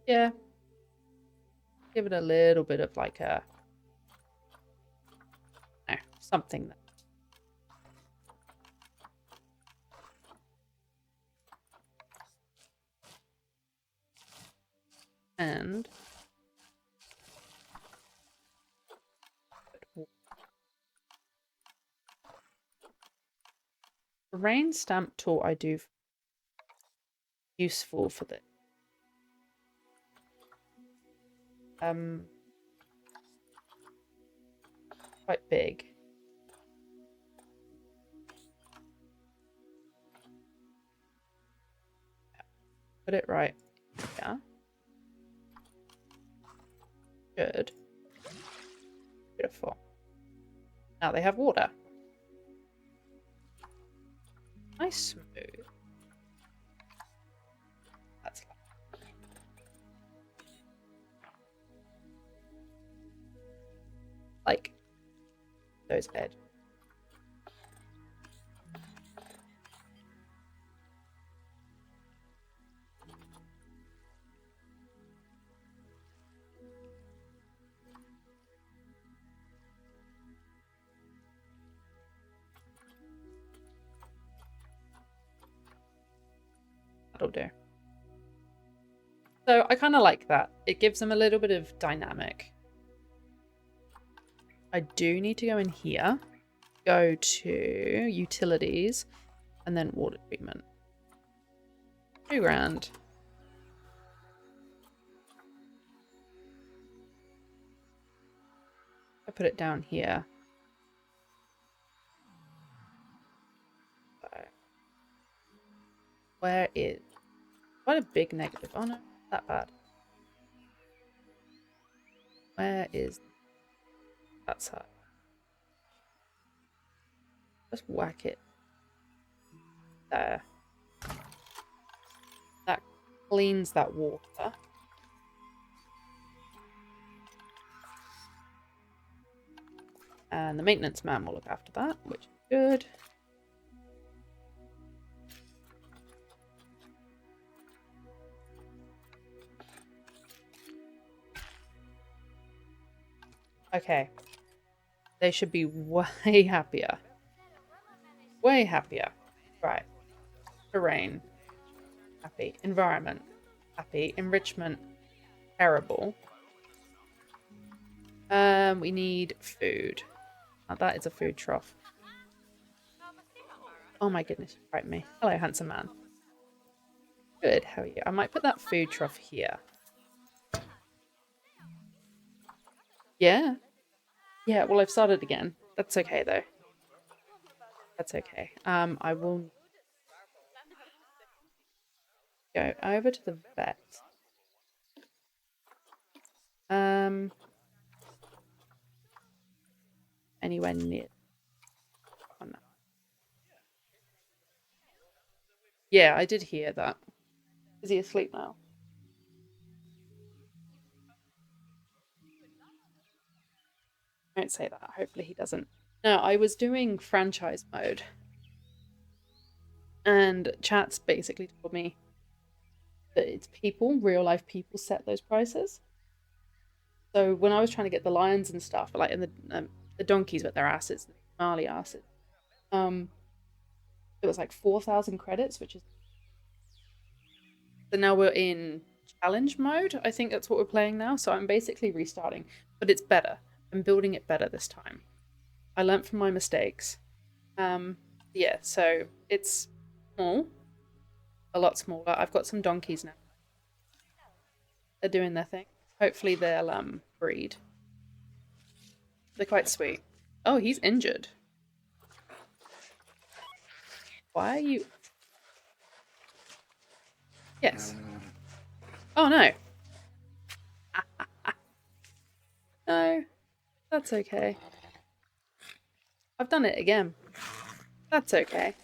Yeah. Give it a little bit of like a, no, something that. And the rain stamp tool I do useful for this. Quite big. put it right here. Good. Beautiful. Now they have water. Nice smooth. That's like those edges. That'll do. So I kind of like that. It gives them a little bit of dynamic. I do need to go in here, go to utilities, and then water treatment. $2 grand. I put it down here. So, where is quite a big negative? Oh no, not that bad. Where is that side? Just whack it there. That cleans that water. And the maintenance man will look after that, which is good. Okay. They should be way happier. Way happier. Right. Terrain. Happy. Environment. Happy. Enrichment. Terrible. We need food. Now that is a food trough. Oh my goodness, you frightened me. Hello, handsome man. Good, how are you? I might put that food trough here. Yeah. Yeah, well, I've started again. That's okay, though. That's okay. I will go over to the vet. Anywhere near. Oh, no. Yeah, I did hear that. Is he asleep now? Don't say that. Hopefully he doesn't. No, I was doing franchise mode. And chat's basically told me that it's people, real life people set those prices. So when I was trying to get the lions and stuff, like in the donkeys with their asses, the Mali asses, it was like 4,000 credits, which is. So now we're in challenge mode. I think that's what we're playing now. So I'm basically restarting, but it's better. I'm building it better this time. I learned from my mistakes. Yeah, so it's small, a lot smaller. I've got some donkeys now. They're doing their thing. Hopefully they'll breed. They're quite sweet. Oh, he's injured. Why are you? Yes. Oh no. No, that's okay. I've done it again. That's okay.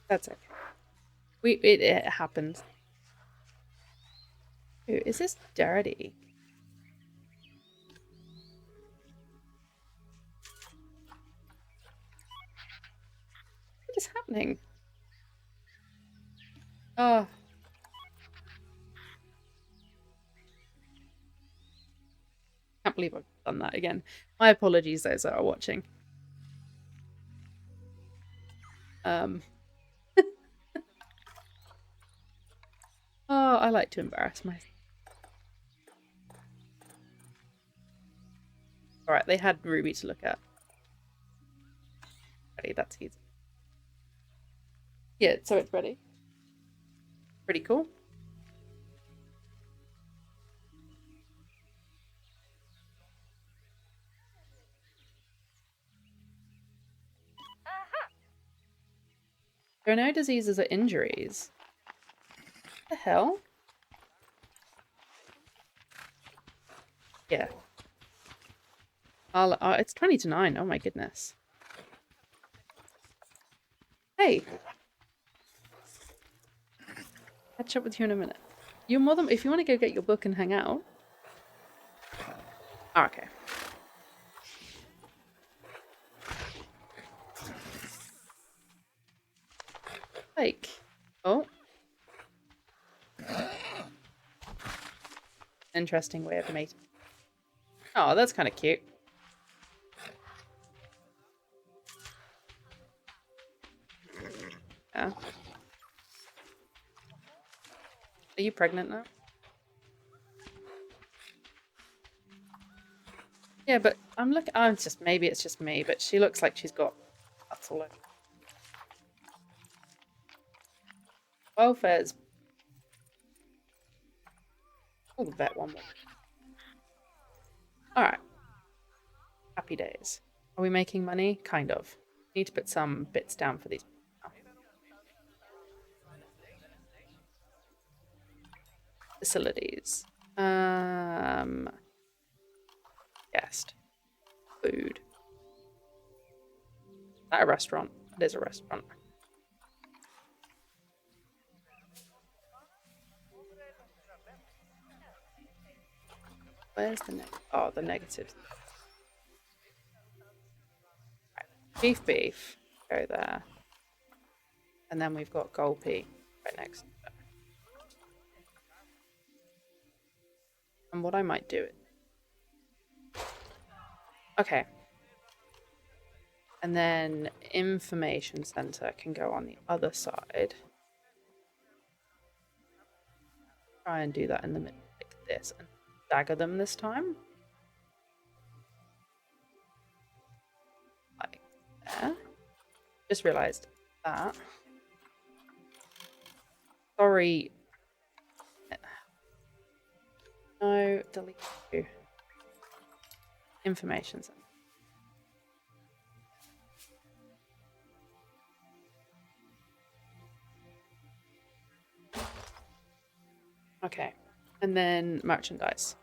That's okay. It happens. Ooh, is this dirty? What is happening? Oh. Can't believe I've done that again. My apologies, those that are watching. Oh, I like to embarrass myself. Alright, they had Ruby to look at. Ready, that's easy. Yeah, so it's ready. Pretty cool. There are no diseases or injuries. What the hell? Yeah. It's 20 to 9. Oh my goodness. Hey. Catch up with you in a minute. You're more than... If you want to go get your book and hang out. Oh, okay. Like... Oh. Interesting way of mating. Oh, that's kind of cute. Yeah. Are you pregnant now? Yeah, but I'm looking... Oh, it's just... Maybe it's just me, but she looks like she's got... That's all over. Welfare's... Oh, the vet one more. Alright. Happy days. Are we making money? Kind of. Need to put some bits down for these. Facilities. Guest. Food. Is that a restaurant? It is a restaurant. Where's the the negatives? Right. Beef. Go there. And then we've got Gulpy right next. And what I might do Okay. And then information center can go on the other side. Try and do that in the middle like this and stagger them this time. Like there. Just realized that. Sorry. No, delete you. Information center. Okay, and then merchandise.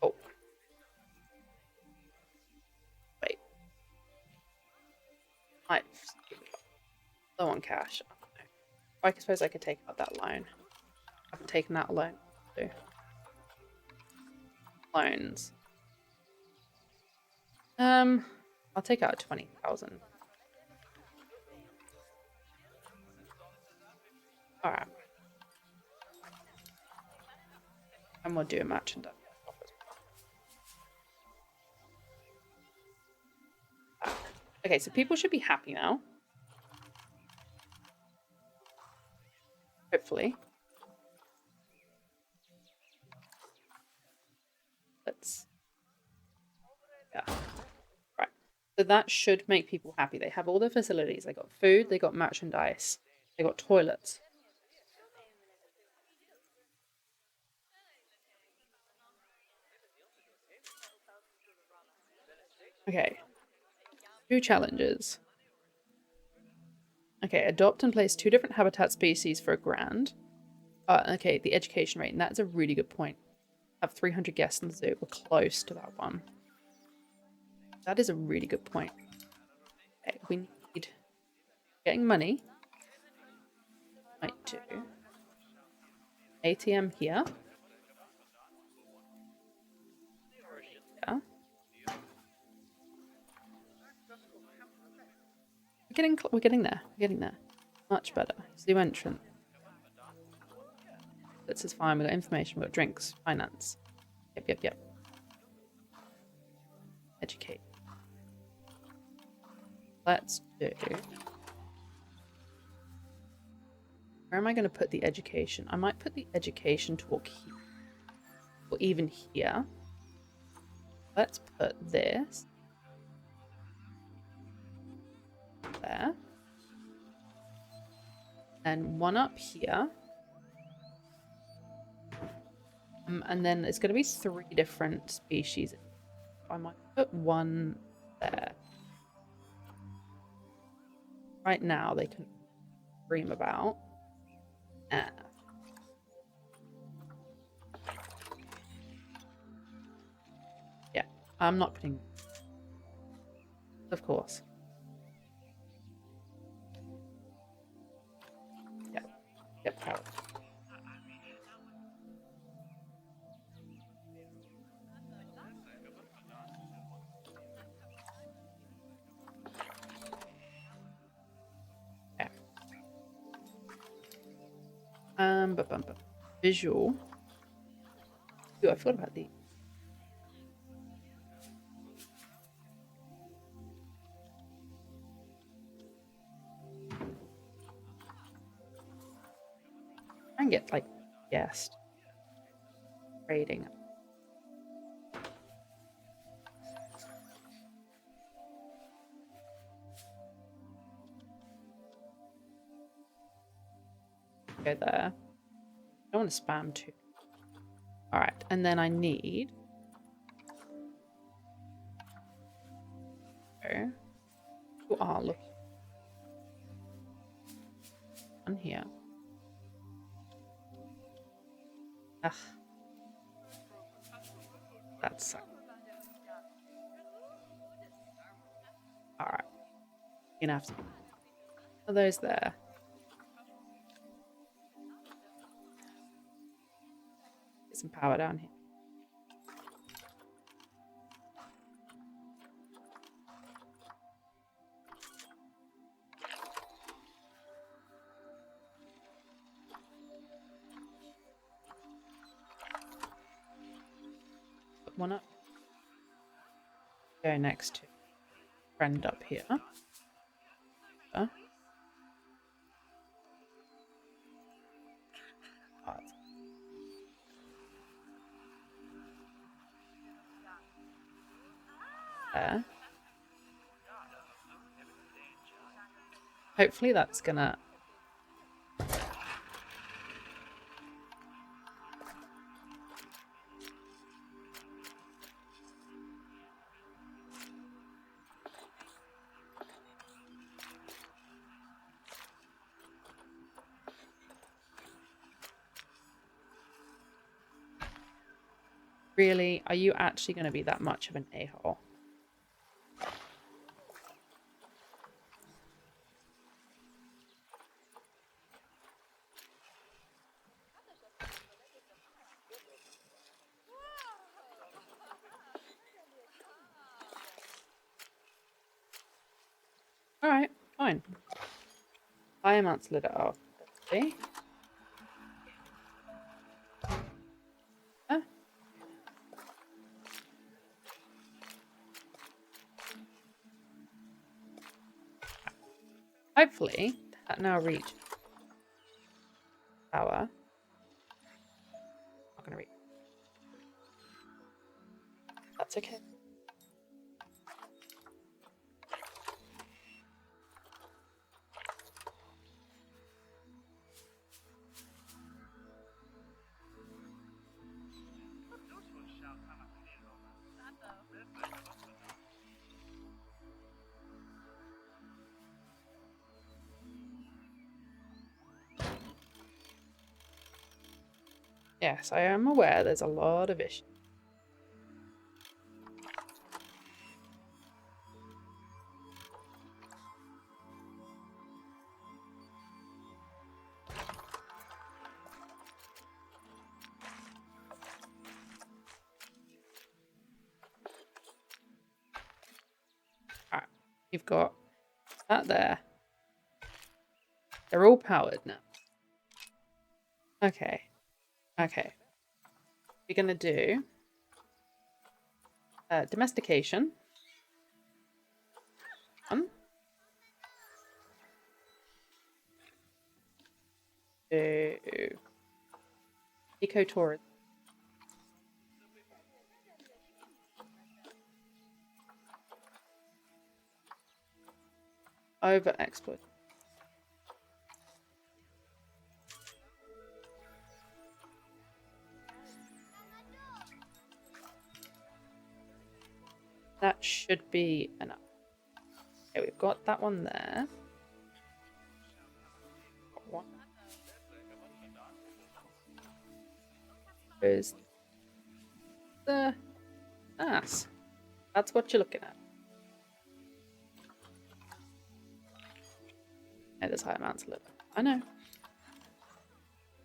Oh. Wait. Low on cash. I suppose I could take out that loan. I haven't taken out a loan. So. Loans. I'll take out 20,000. Alright. And we'll do a merchandise. Okay, so people should be happy now. Hopefully. Yeah. Right. So that should make people happy. They have all the facilities. They got food, they got merchandise, they got toilets. Okay. 2 challenges. Okay, adopt and place 2 different habitat species for £1,000. Okay, the education rate, and that's a really good point. Have 300 guests in the zoo. We're close to that one. That is a really good point. Okay, we need getting money. Might do. ATM here. Yeah. We're getting there. We're getting there. Much better. Zoo entrance. This is fine. We've got information. We've got drinks. Finance. Yep. Educate. Let's do... Where am I going to put the education? I might put the education talk here. Or even here. Let's put this there. And one up here. And then it's going to be 3 different species. I might put one there. Right now, they can scream about. Yeah, I'm not putting... Of course. Yep, power. Yeah. But visual. Ooh, I forgot about these. And get like guest rating. Go there. I don't want to spam too. All right, and then I need. Oh, look. On here. Ugh. That sucks. Alright. You're gonna have to. Are those there? Get some power down here. Put one up. Go next to friend up here. Oh, there. Hopefully that's gonna... Really? Are you actually going to be that much of an a-hole? Alright, fine. I am answered it off. Let's see. Huh? Hopefully, that now reach power. Not gonna reach. That's okay. Yes, I am aware there's a lot of issues. Alright, you've got that there. They're all powered now. Okay. Okay. We're gonna do domestication. Do ecotourism. Over exploit. That should be enough. Okay, we've got that one there. Got one. There's the ass. That's what you're looking at. Yeah, there's high amounts of liver. I know.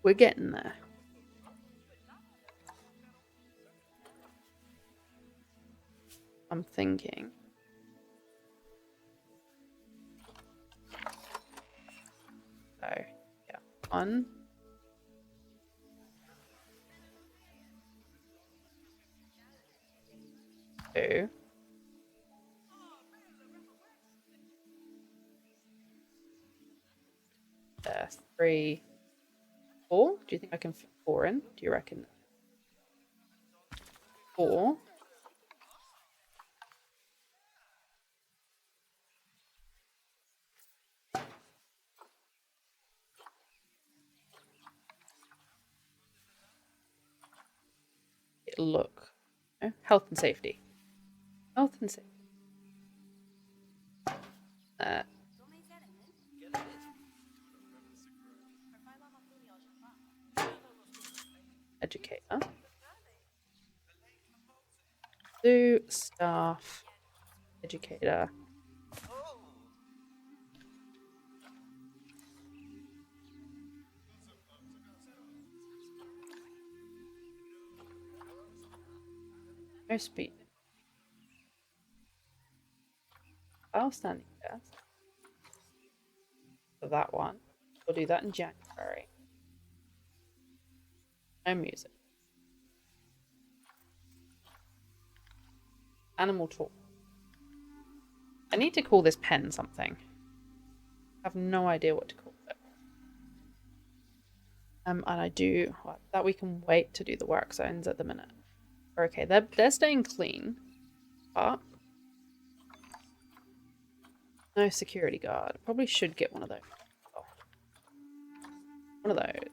We're getting there. I'm thinking. So, yeah. 1. 2. 3. 4. Do you think I can fit 4 in? Do you reckon? 4. Look. No? Health and safety. Health and safety. Educator. Zoo, staff, educator. No speed. Outstanding desk. For that one. We'll do that in January. No music. Animal talk. I need to call this pen something. I have no idea what to call it. And I do that we can wait to do the work zones at the minute. Okay, they're staying clean, but no security guard. Probably should get one of those. Oh. One of those.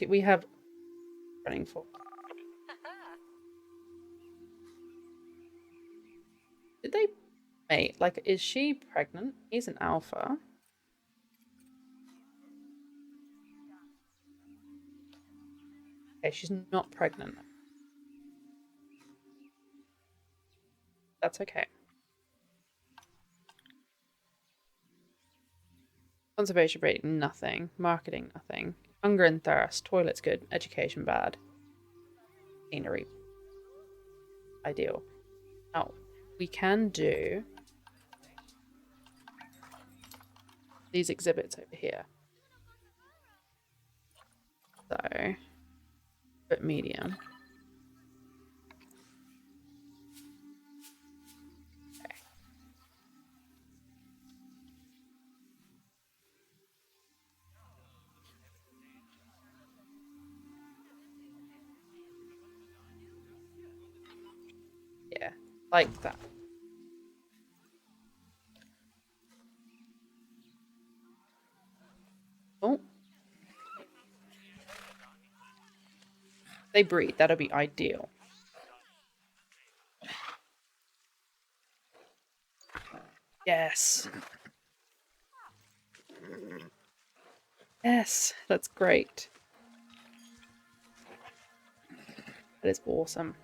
We have running for. Did they mate? Like, is she pregnant? He's an alpha. Okay, she's not pregnant. That's okay. Conservation rating, nothing. Marketing, nothing. Hunger and thirst. Toilets, good. Education, bad. Scenery, ideal. Now, we can do these exhibits over here. So, put medium. Okay. Yeah, like that. Oh. They breed. That'll be ideal. Yes. Yes, that's great. That is awesome.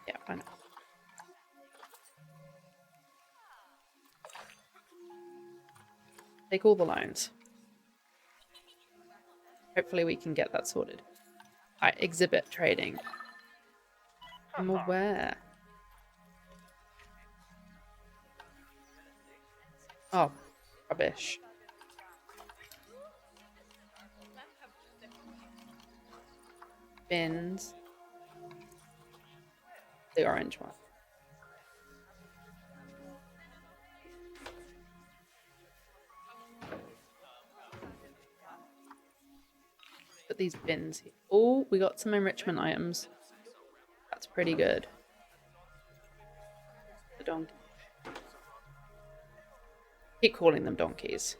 Yeah, I know. Take all the loans. Hopefully we can get that sorted. Alright, exhibit trading. I'm aware. Oh, rubbish. Bins. The orange one. Put these bins here. Oh, we got some enrichment items. That's pretty good. The donkey. Keep calling them donkeys.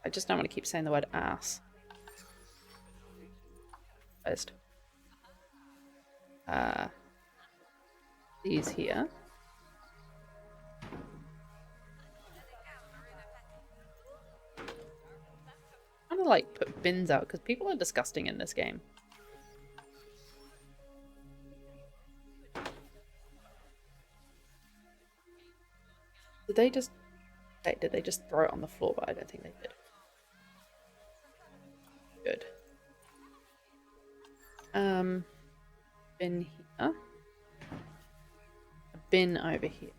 I just don't want to keep saying the word ass. First. These here. I'm gonna like put bins out because people are disgusting in this game. Did they just throw it on the floor? But I don't think they did. Good. Bin here. A bin over here.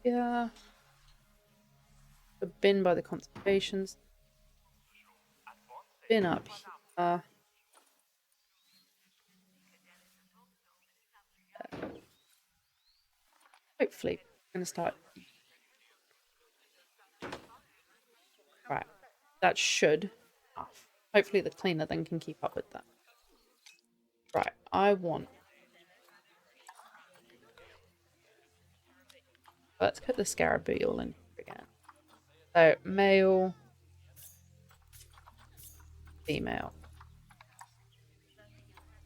Yeah. A bin by the conservations. Bin up here. Hopefully, we're gonna start. Right. That should. Hopefully the cleaner then can keep up with that. Right, I want... Let's put the scarabeel in here again. So, male, female.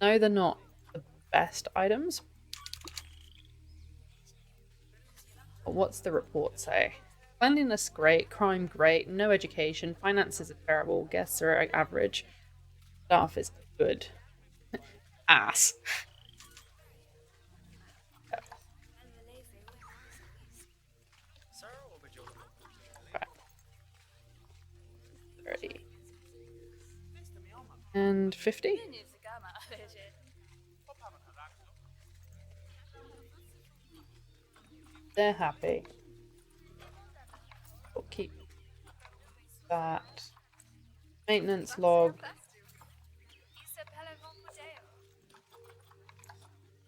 No, they're not the best items. But what's the report say? Cleanliness great, crime great, no education, finances are terrible, guests are average, staff is good. Ass. Right. 30. And 50? They're happy. We'll keep that. Maintenance log.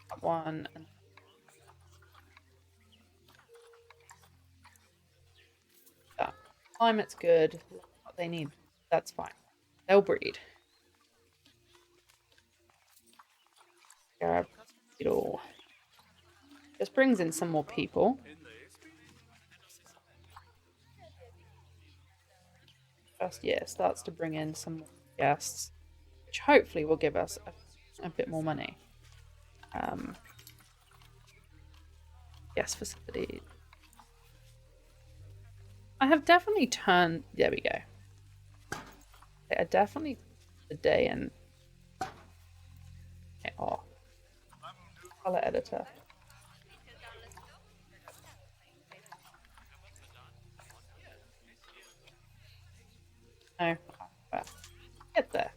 That one. And that. Climate's good. What they need. That's fine. They'll breed. Grab it all. Just brings in some more people. Yeah, starts to bring in some more guests, which hopefully will give us a bit more money. Guest facility. I have definitely turned. There we go. I definitely the day in. Oh, color editor. No, get there.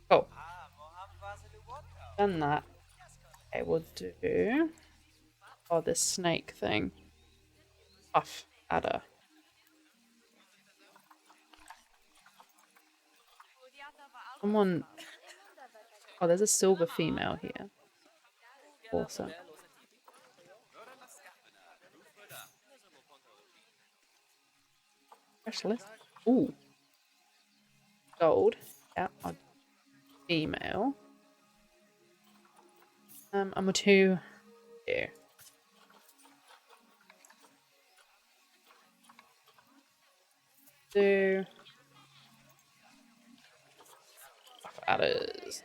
Cool. Done that. Okay, we'll do. Oh, this snake thing. Puff adder. Someone. Oh, there's a silver female here. Awesome. Specialist. Ooh. Gold. Yeah. Female. I'm a 2 here. Do. Adders.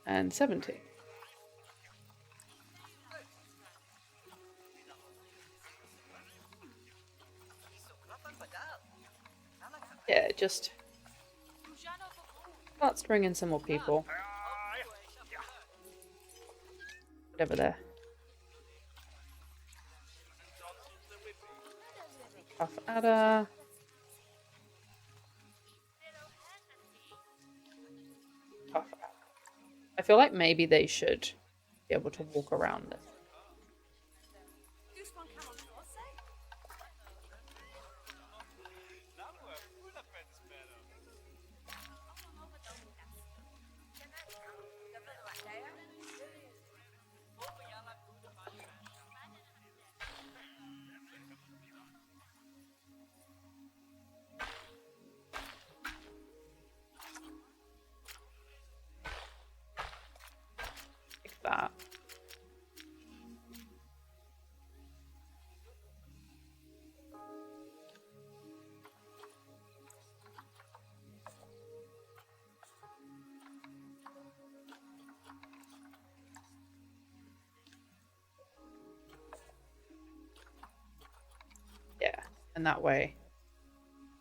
And 70. Yeah, just starts to bring in some more people. Over there. Puff adder. Puff adder. I feel like maybe they should be able to walk around this. And that way,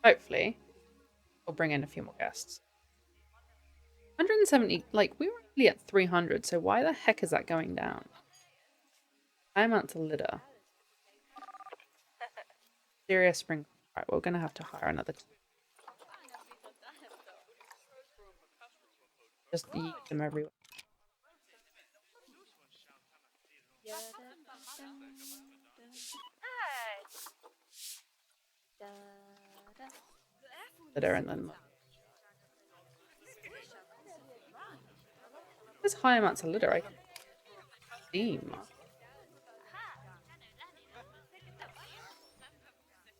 hopefully, we'll bring in a few more guests. 170, like, we were only at 300, so why the heck is that going down? High amounts of litter. Serious spring. Right, we're going to have to hire another. Just eat them everywhere. Litter and then there's high amounts of litter. I can steam.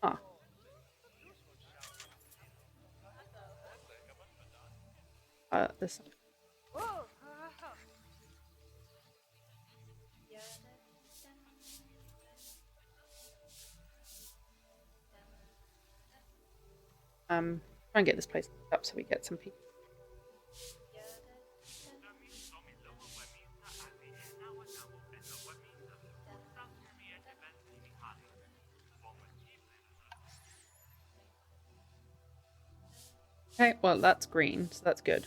Huh. This. Try and get this place up so we get some people. Okay, well that's green, so that's good.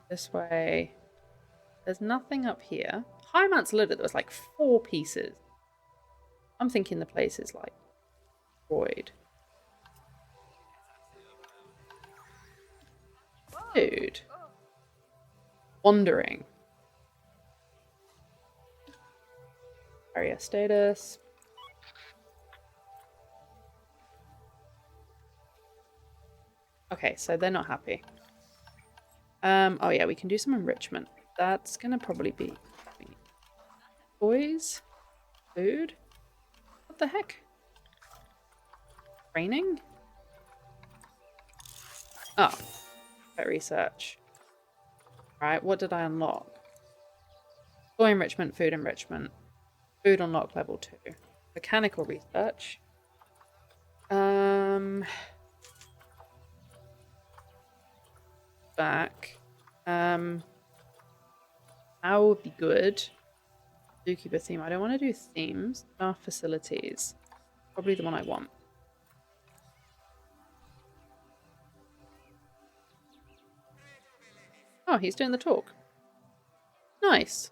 This way. There's nothing up here. High amounts of litter, there was like 4 pieces. I'm thinking the place is like destroyed. Dude. Wandering. Area status. Okay, so they're not happy. Oh yeah, we can do some enrichment. That's gonna probably be toys, food. What the heck? Training? Oh, pet research. Right, what did I unlock? Toy enrichment, food enrichment. Food unlock level 2. Mechanical research. Back. That would be good. Zookeeper theme. I don't want to do themes. Staff facilities. Probably the one I want. Oh, he's doing the talk. Nice.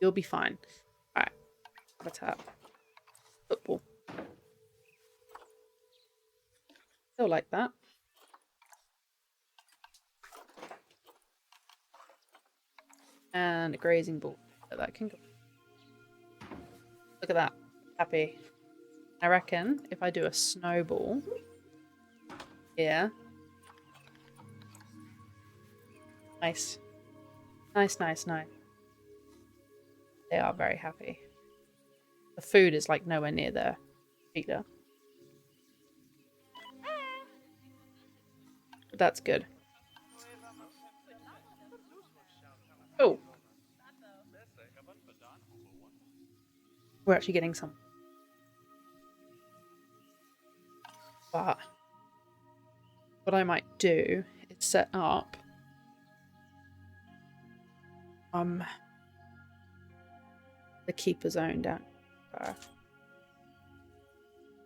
You'll be fine. Alright. Habitat. Football. Still like that. And a grazing ball. So that can go. Look at that. Happy. I reckon if I do a snowball here. Nice. Nice, nice, nice. They are very happy. The food is like nowhere near their feeder. But that's good. Oh. We're actually getting some. But what I might do is set up the keeper zone down.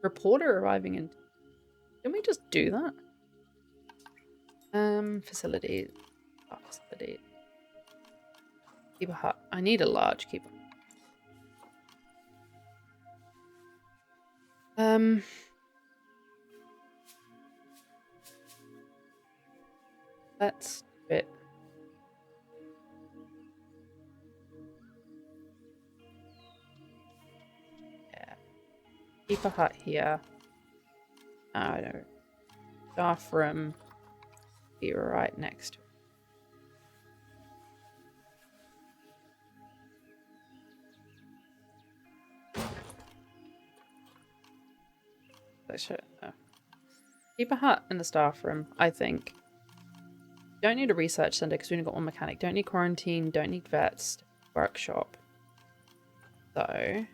Reporter arriving in. Didn't we just do that? Facilities. Oh, facilities. Keeper hut. I need a large keeper. Let's do it. Yeah. Keeper hut here. I don't know. Staff room. Be right next to it. Let's show it. Oh. Keep a hut in the staff room, I think. Don't need a research center because we only got one mechanic. Don't need quarantine. Don't need vets. Workshop. So.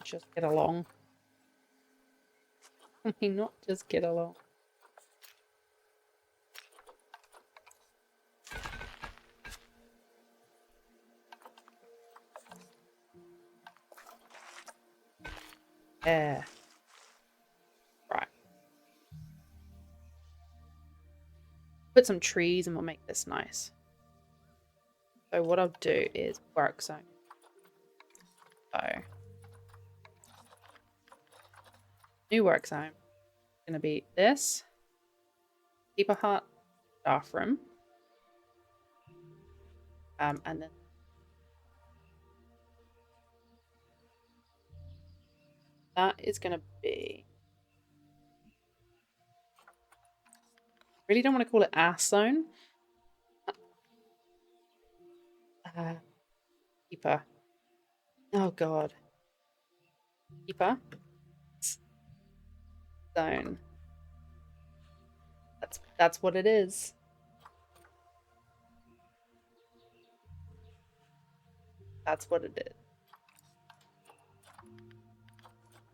just get along? Can we not just get along? Yeah. Right. Put some trees and we'll make this nice. So what I'll do is work zone. So new work zone. Gonna be this. Keeper hut, staff room. And then that is gonna be, really don't want to call it ass zone. Keeper. Oh god. Keeper zone. That's what it is. That's what it is.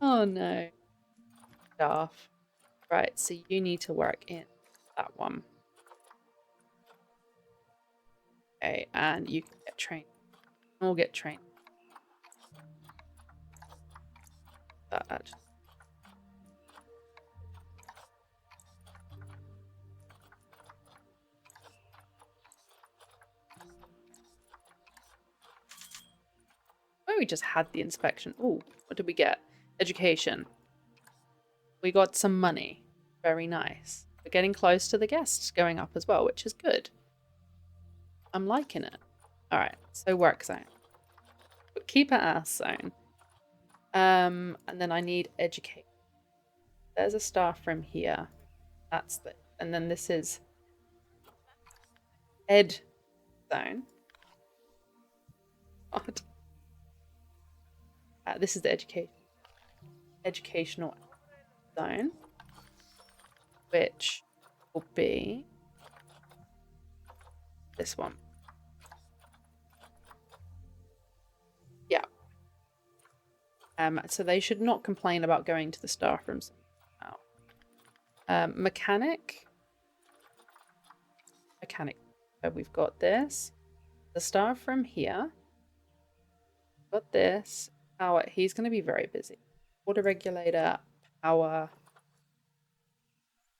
Oh no. Staff. Right, so you need to work in that one. Okay, and you can get trained. We'll get trained. That. Oh, we just had the inspection. Oh, what did we get? Education. We got some money. Very nice. We're getting close to the guests going up as well, which is good. I'm liking it. Alright, so work zone. Keep at ass zone. And then I need educate. There's a staff room here. That's the, and then this is ed zone. God. This is the educational zone, which will be this one. Yeah. So they should not complain about going to the staff rooms now. Mechanic. So we've got this. The staff room here. Got this. Power. He's going to be very busy. Water regulator. Power.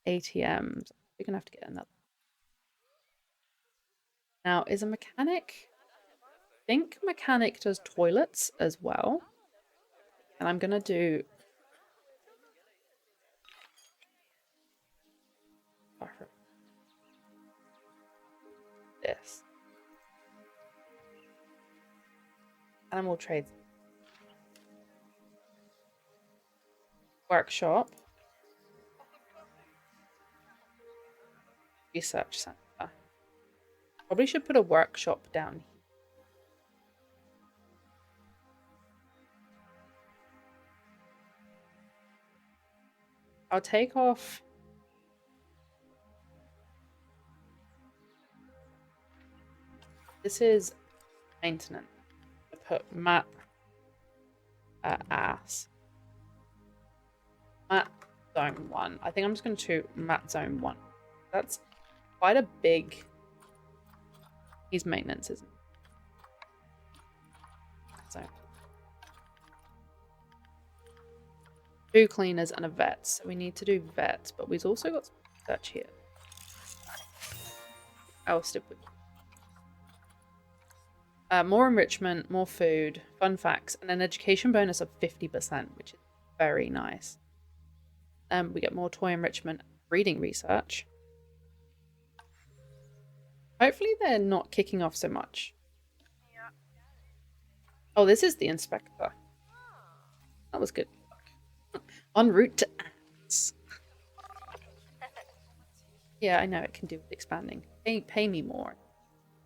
ATMs. We're going to have to get another. Now, is a mechanic? I think mechanic does toilets as well. And I'm going to do this. Animal trades. Workshop. Research center. Probably should put a workshop down here. I'll take off. This is maintenance. I'll put map ass. Map zone 1. I think I'm just going to map zone 1. That's quite a big. He's maintenance, isn't it? So 2 cleaners and a vet. So we need to do vets, but we've also got some research here. Else did we? More enrichment, more food, fun facts, and an education bonus of 50%, which is very nice. We get more toy enrichment, breeding research. Hopefully they're not kicking off so much. Oh, this is the inspector. That was good. En route to ants. Yeah, I know it can do with expanding. Pay me more.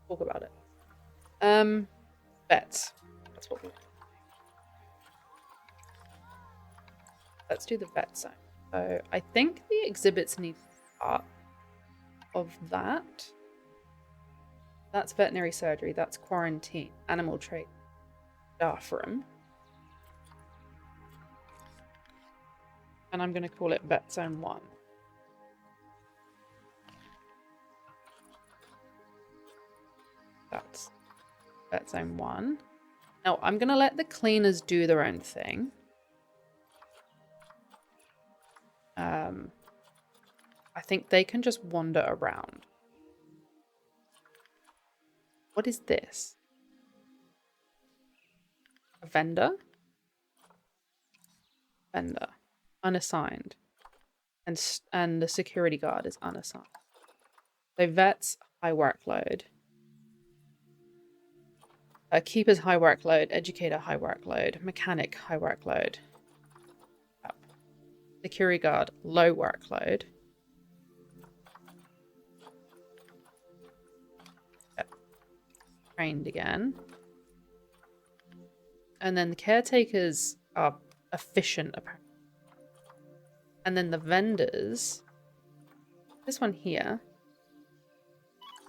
Talk about it. Vets. That's what we want. Let's do the vet zone. So I think the exhibits need part of that. That's veterinary surgery. That's quarantine. Animal trade. Staff room. And I'm going to call it Vet Zone 1. That's Vet Zone 1. Now, I'm going to let the cleaners do their own thing. I think they can just wander around. What is this? A vendor? Vendor. Unassigned. And the security guard is unassigned. So vets, high workload. Keeper's high workload. Educator, high workload. Mechanic, high workload. Security guard, low workload. Trained again. And then the caretakers are efficient, apparently. And then the vendors. This one here.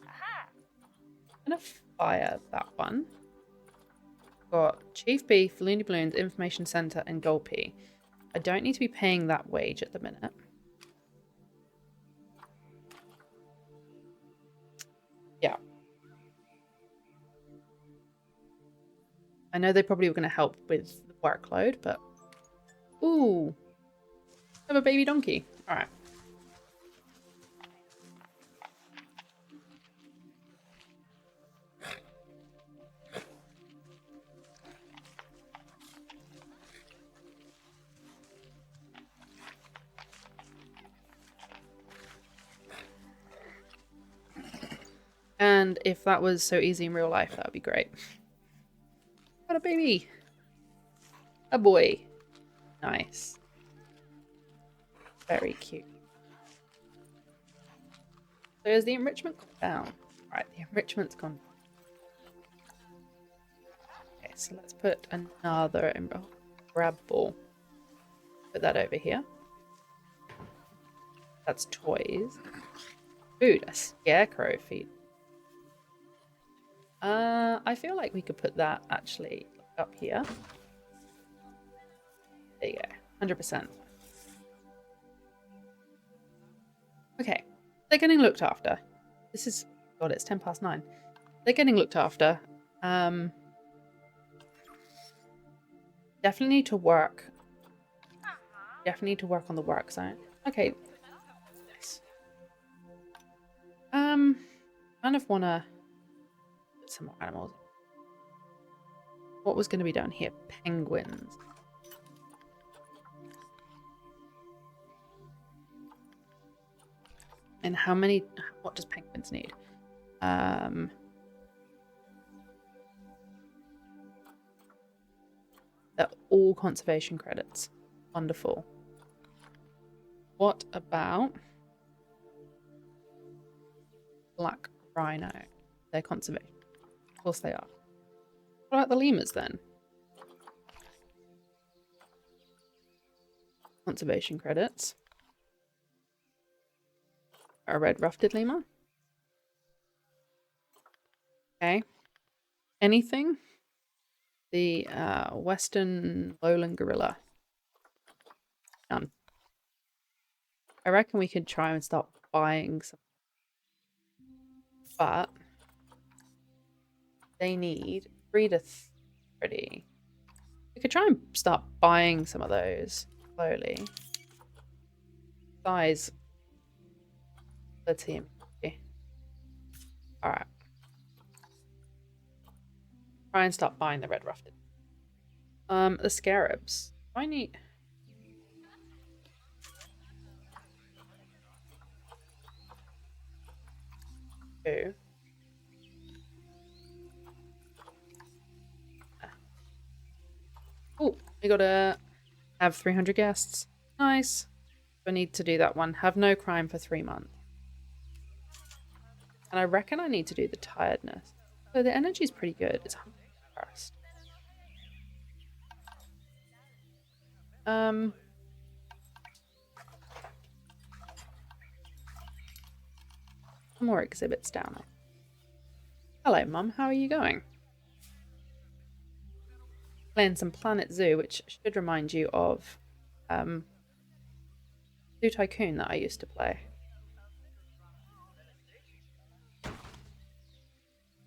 I'm gonna fire that one. Got Chief Beef, Looney Balloons, Information Center, and Gulpy. I don't need to be paying that wage at the minute. Yeah. I know they probably were going to help with the workload, but... Ooh. I have a baby donkey. Alright. And if that was so easy in real life, that would be great. Got a baby. A boy. Nice. Very cute. So is the enrichment gone down? Right, the enrichment's gone. Okay, so let's put another grab ball. Put that over here. That's toys. Food, a scarecrow feed. I feel like we could put that actually up here. There you go. 100%. Okay. They're getting looked after. This is... God, it's 9:10. They're getting looked after. Definitely need to work. Definitely need to work on the work zone. Okay. Nice. Kind of want to... some more animals. What was going to be down here? Penguins. And how many... What does penguins need? They're all conservation credits. Wonderful. What about... black rhino? They're conservation. Of course they are. What about the lemurs then? Conservation credits. A red rufted lemur. Okay. Anything? The western lowland gorilla. None. I reckon we could try and start buying some. But they need 3 to 30. We could try and start buying some of those slowly. Size. Let's see. Alright. Try and start buying the red rufted. The scarabs. Do I need... Two. Oh, we gotta have 300 guests. Nice. I need to do that one. Have no crime for 3 months. And I reckon I need to do the tiredness. So the energy is pretty good. It's first. More exhibits down. Hello, Mum. How are you going? Playing some Planet Zoo, which should remind you of Zoo Tycoon that I used to play.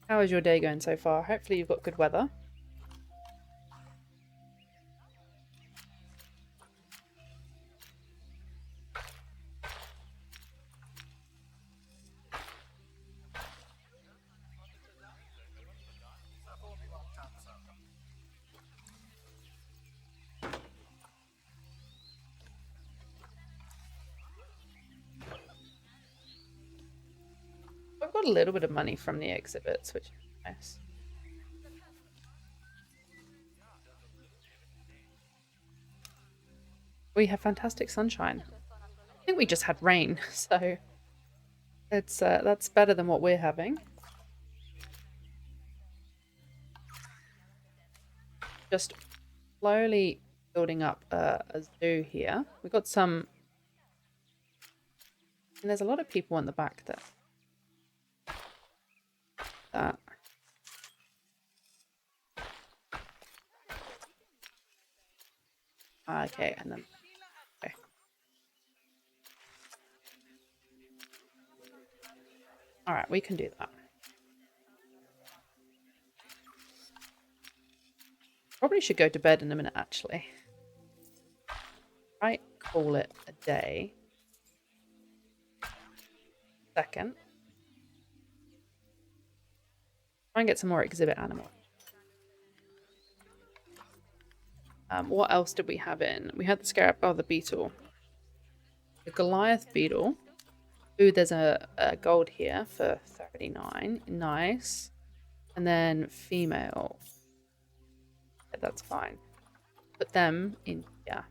How is your day going so far? Hopefully you've got good weather. I've got a little bit of money from the exhibits, which is nice. We have fantastic sunshine. I think we just had rain, so it's that's better than what we're having. Just slowly building up a zoo here. We've got some, and there's a lot of people in the back there. That. Okay, and then okay. All right, we can do that. Probably should go to bed in a minute, actually. Right, call it a day. Second. Try and get some more exhibit animals. What else did we have in? We had the scarab, oh, the beetle. The Goliath beetle. Ooh, there's a gold here for 39. Nice. And then female. Yeah, that's fine. Put them in here.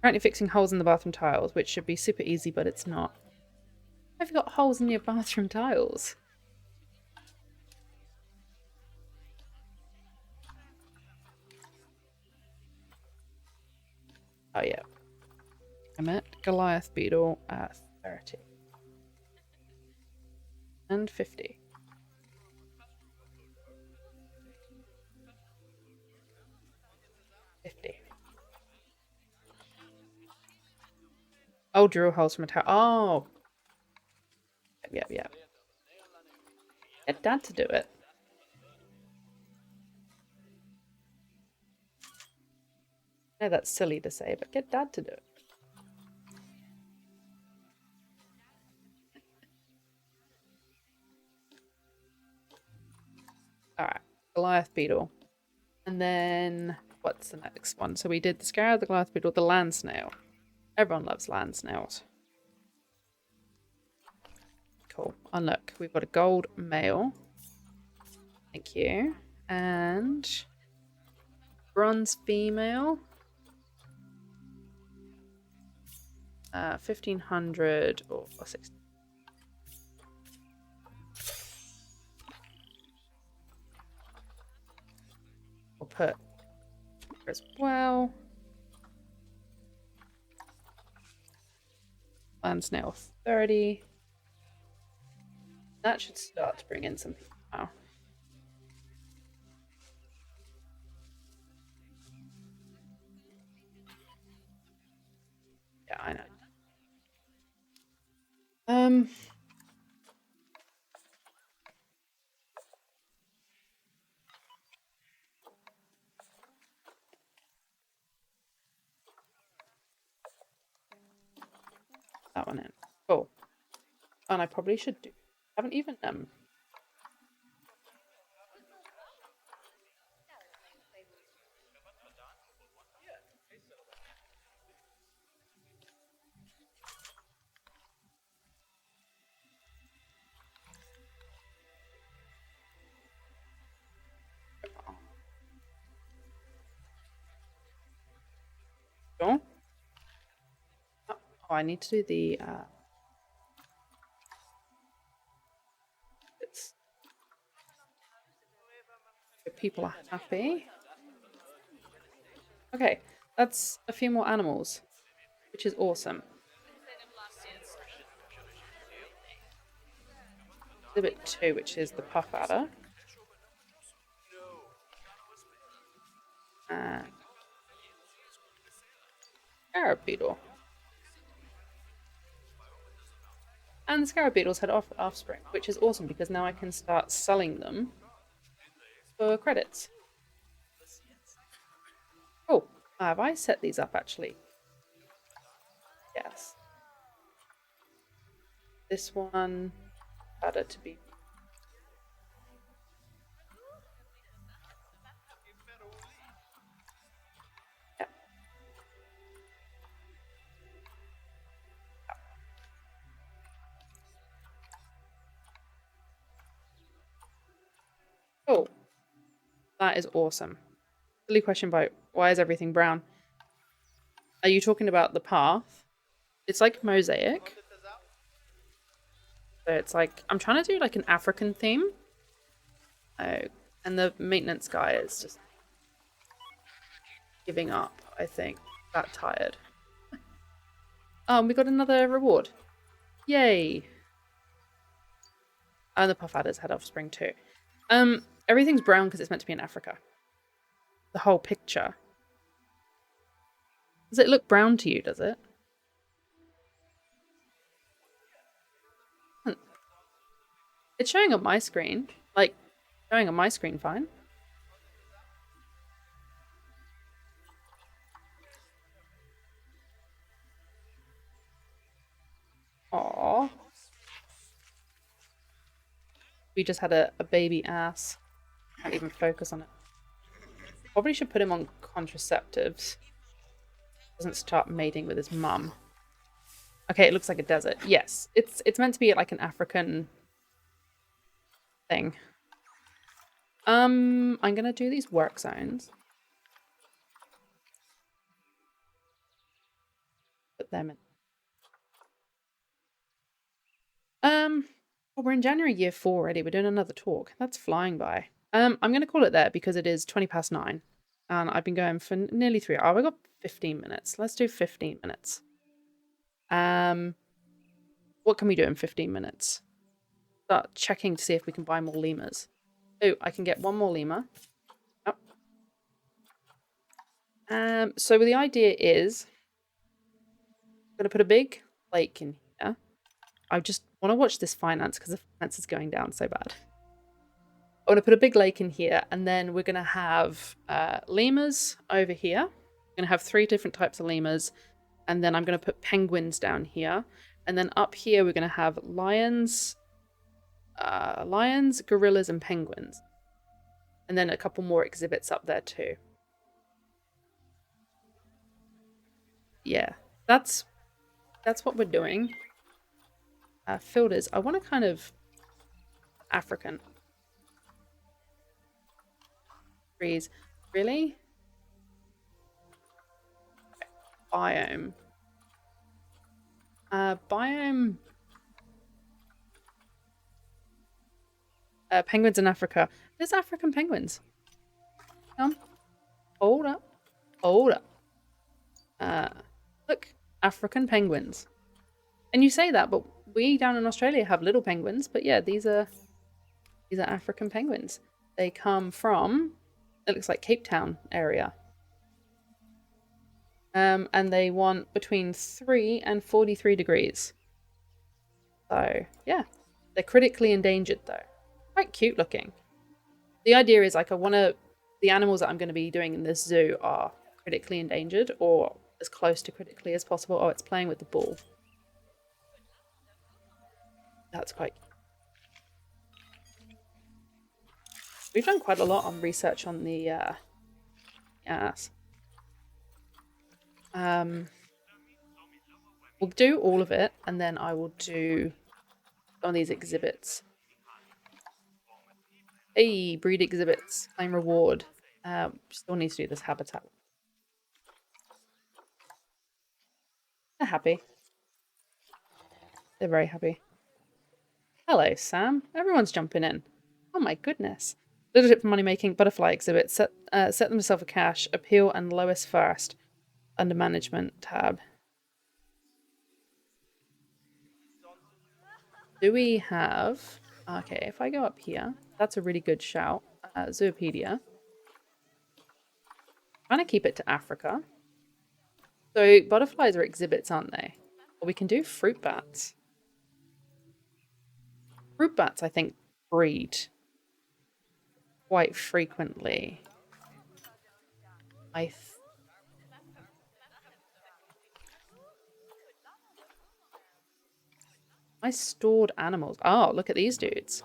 Currently fixing holes in the bathroom tiles, which should be super easy, but it's not. Have you got holes in your bathroom tiles? Oh, yeah. I met Goliath beetle at 30. And 50. Oh, drill holes from a tile. Oh. Yep. Get Dad to do it. No, that's silly to say, but get Dad to do it. Alright, Goliath beetle. And then, what's the next one? So we did the scarab, the Goliath beetle, the land snail. Everyone loves land snails. Cool. And look, we've got a gold male. Thank you. And bronze female. 1500 or 60. We'll put as well. Land snail 30. That should start to bring in some people now. Yeah, I know. That one in. Cool. And I probably should do. Haven't even sure. Oh, I need to do the it's people are happy. Okay, that's a few more animals, which is awesome. Exhibit 2, which is the puff adder. And scarab beetle. And the scarab beetles had offspring, which is awesome because now I can start selling them for credits. Oh, have I set these up actually? Yes. This one better to be. Yeah. Oh, that is awesome. Silly question about why is everything brown? Are you talking about the path? It's like mosaic. So it's like, I'm trying to do like an African theme. Oh, and the maintenance guy is just giving up, I think. That tired. Oh, we got another reward. Yay. And the puff adders had offspring too. Everything's brown because it's meant to be in Africa. The whole picture. Does it look brown to you, does it? It's showing on my screen. Like, showing on my screen fine. Aww. We just had a baby ass. Can't even focus on it. Probably should put him on contraceptives. Doesn't start mating with his mum. Okay, it looks like a desert. Yes, it's meant to be like an African thing. I'm gonna do these work zones. Put them in. Well, we're in January year 4 already. We're doing another talk. That's flying by. I'm gonna call it there because it is 9:20, and I've been going for nearly 3 hours. Oh, I got 15 minutes. Let's do 15 minutes. What can we do in 15 minutes? Start checking to see if we can buy more lemurs. Oh, I can get one more lemur. Oh. So the idea is I'm gonna put a big lake in here. I just want to watch this finance because the finance is going down so bad. I want to put a big lake in here, and then we're going to have lemurs over here. We're going to have 3 different types of lemurs, and then I'm going to put penguins down here. And then up here, we're going to have lions, gorillas, and penguins. And then a couple more exhibits up there too. Yeah, that's what we're doing. Filters. I want to kind of African. Trees. Really? Biome. Biome. Penguins in Africa. There's African penguins. Come. Hold up. Hold up. Look. African penguins. And you say that, but we down in Australia have little penguins. But yeah, these are African penguins. They come from, it looks like Cape Town area. And they want between 3 and 43 degrees. So, yeah. They're critically endangered, though. Quite cute looking. The idea is, like, the animals that I'm going to be doing in this zoo are critically endangered or as close to critically as possible. Oh, it's playing with the ball. That's quite cute. We've done quite a lot on research on the ass. We'll do all of it, and then I will do some of these exhibits. Hey, breed exhibits, claim reward. Still need to do this habitat. They're happy. They're very happy. Hello, Sam. Everyone's jumping in. Oh my goodness. Little tip for money making, butterfly exhibit. Set themselves a cash, appeal and lowest first. Under management tab. Do we have... Okay, if I go up here, that's a really good shout. Zoopedia. I'm trying to keep it to Africa. So butterflies are exhibits, aren't they? Or we can do fruit bats. Fruit bats, I think, breed quite frequently. I stored animals. Oh, look at these dudes.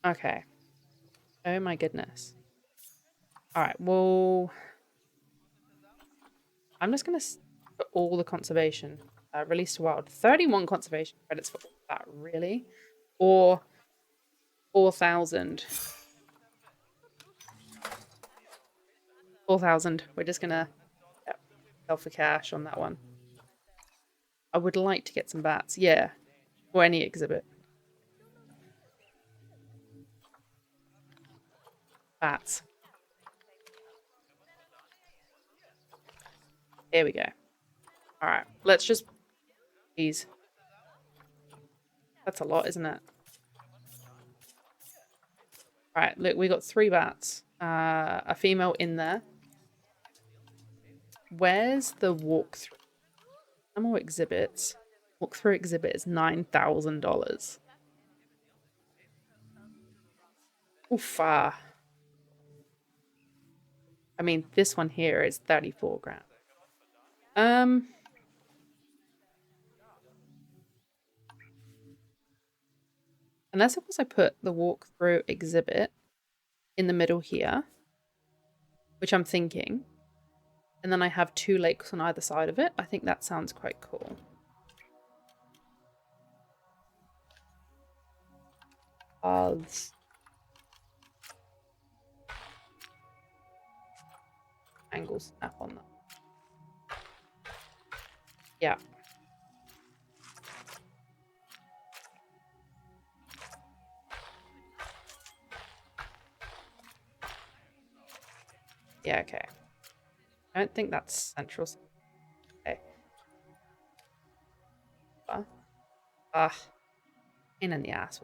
Okay. Oh my goodness. All right, well, I'm just going to put all the conservation. Release to wild. 31 conservation credits for all that, really? Or 4,000. 4,000. We're just going to sell for cash on that one. I would like to get some bats. Yeah. Or any exhibit. Bats. Here we go. All right. Let's just... Please. That's a lot, isn't it? All right. Look, we got 3 bats. A female in there. Where's the walkthrough? Animal exhibits. Walkthrough exhibit is $9,000. Oof. I mean, this one here is 34 grand. Unless of course I put the walkthrough exhibit in the middle here, which I'm thinking, and then I have 2 lakes on either side of it. I think that sounds quite cool. Paths. Angle snap on that. Yeah. Yeah, okay. I don't think that's central. Okay. Pain in the ass.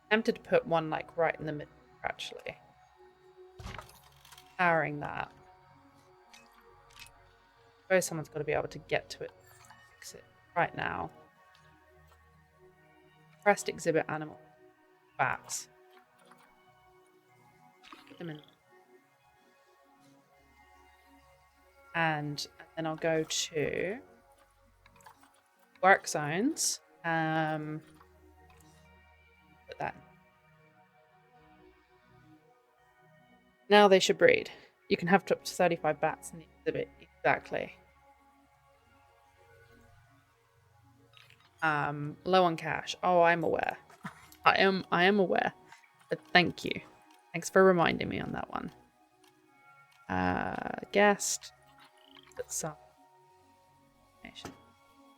Tempted to put one like right in the middle, actually. Powering that. I suppose someone's got to be able to get to it. Fix it right now. Pressed exhibit animal. Bats. Put them in. And then I'll go to work zones. Put that in. Now they should breed. You can have up to 35 bats in the exhibit. Exactly. Low on cash. Oh, I'm aware. I am aware. But thank you. Thanks for reminding me on that one. Guest. Put some information.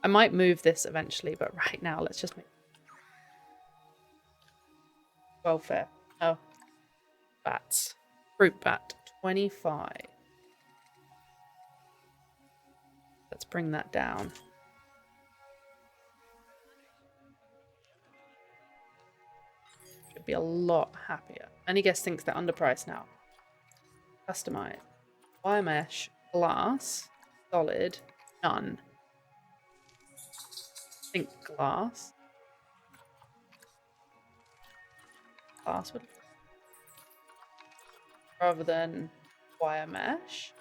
I might move this eventually, but right now let's just make welfare. Oh. Bats. Fruit bat. 25. Let's bring that down. Should be a lot happier. Any guest thinks they're underpriced now. Customize. Wire mesh. Glass. Solid. None. Think glass. Glass would rather than wire mesh.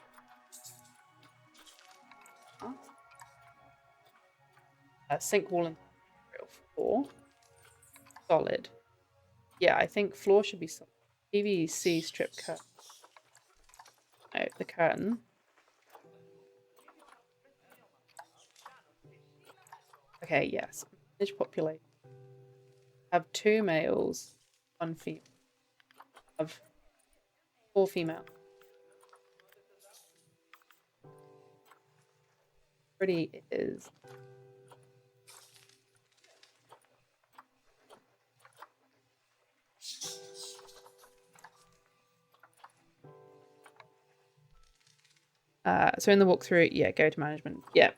Sink wall and 4. Solid. Yeah, I think floor should be solid. PVC strip curtain. No, the curtain. Okay, yes. Manage population. Have 2 males, 1 female. Have 4 female. Pretty is. So in the walkthrough, yeah, go to management. Yeah.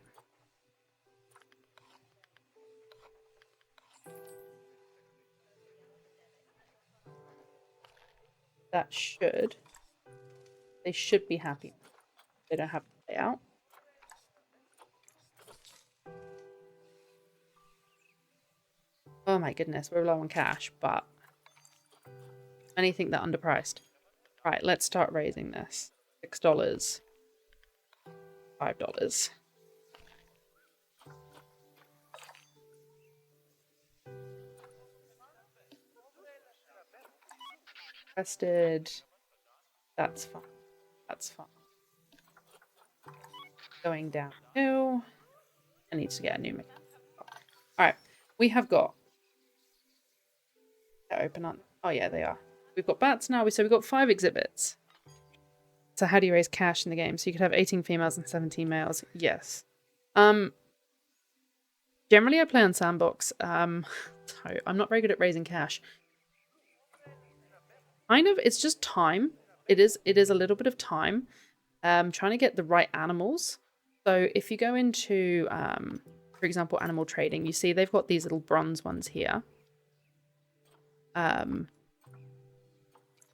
That they should be happy. They don't have to pay out. Oh my goodness, we're low on cash, but anything that underpriced. Right, let's start raising this. $6. $5. Rested. That's fine. That's fine. Going down 2. I need to get a new mechanic. Alright, we have got... They're open on... Oh yeah, they are. We've got bats now, so we've got 5 exhibits. So how do you raise cash in the game? So you could have 18 females and 17 males. Yes. Generally I play on Sandbox. So I'm not very good at raising cash. Kind of, it's just time. It is a little bit of time. Trying to get the right animals. So if you go into, for example, animal trading, you see they've got these little bronze ones here.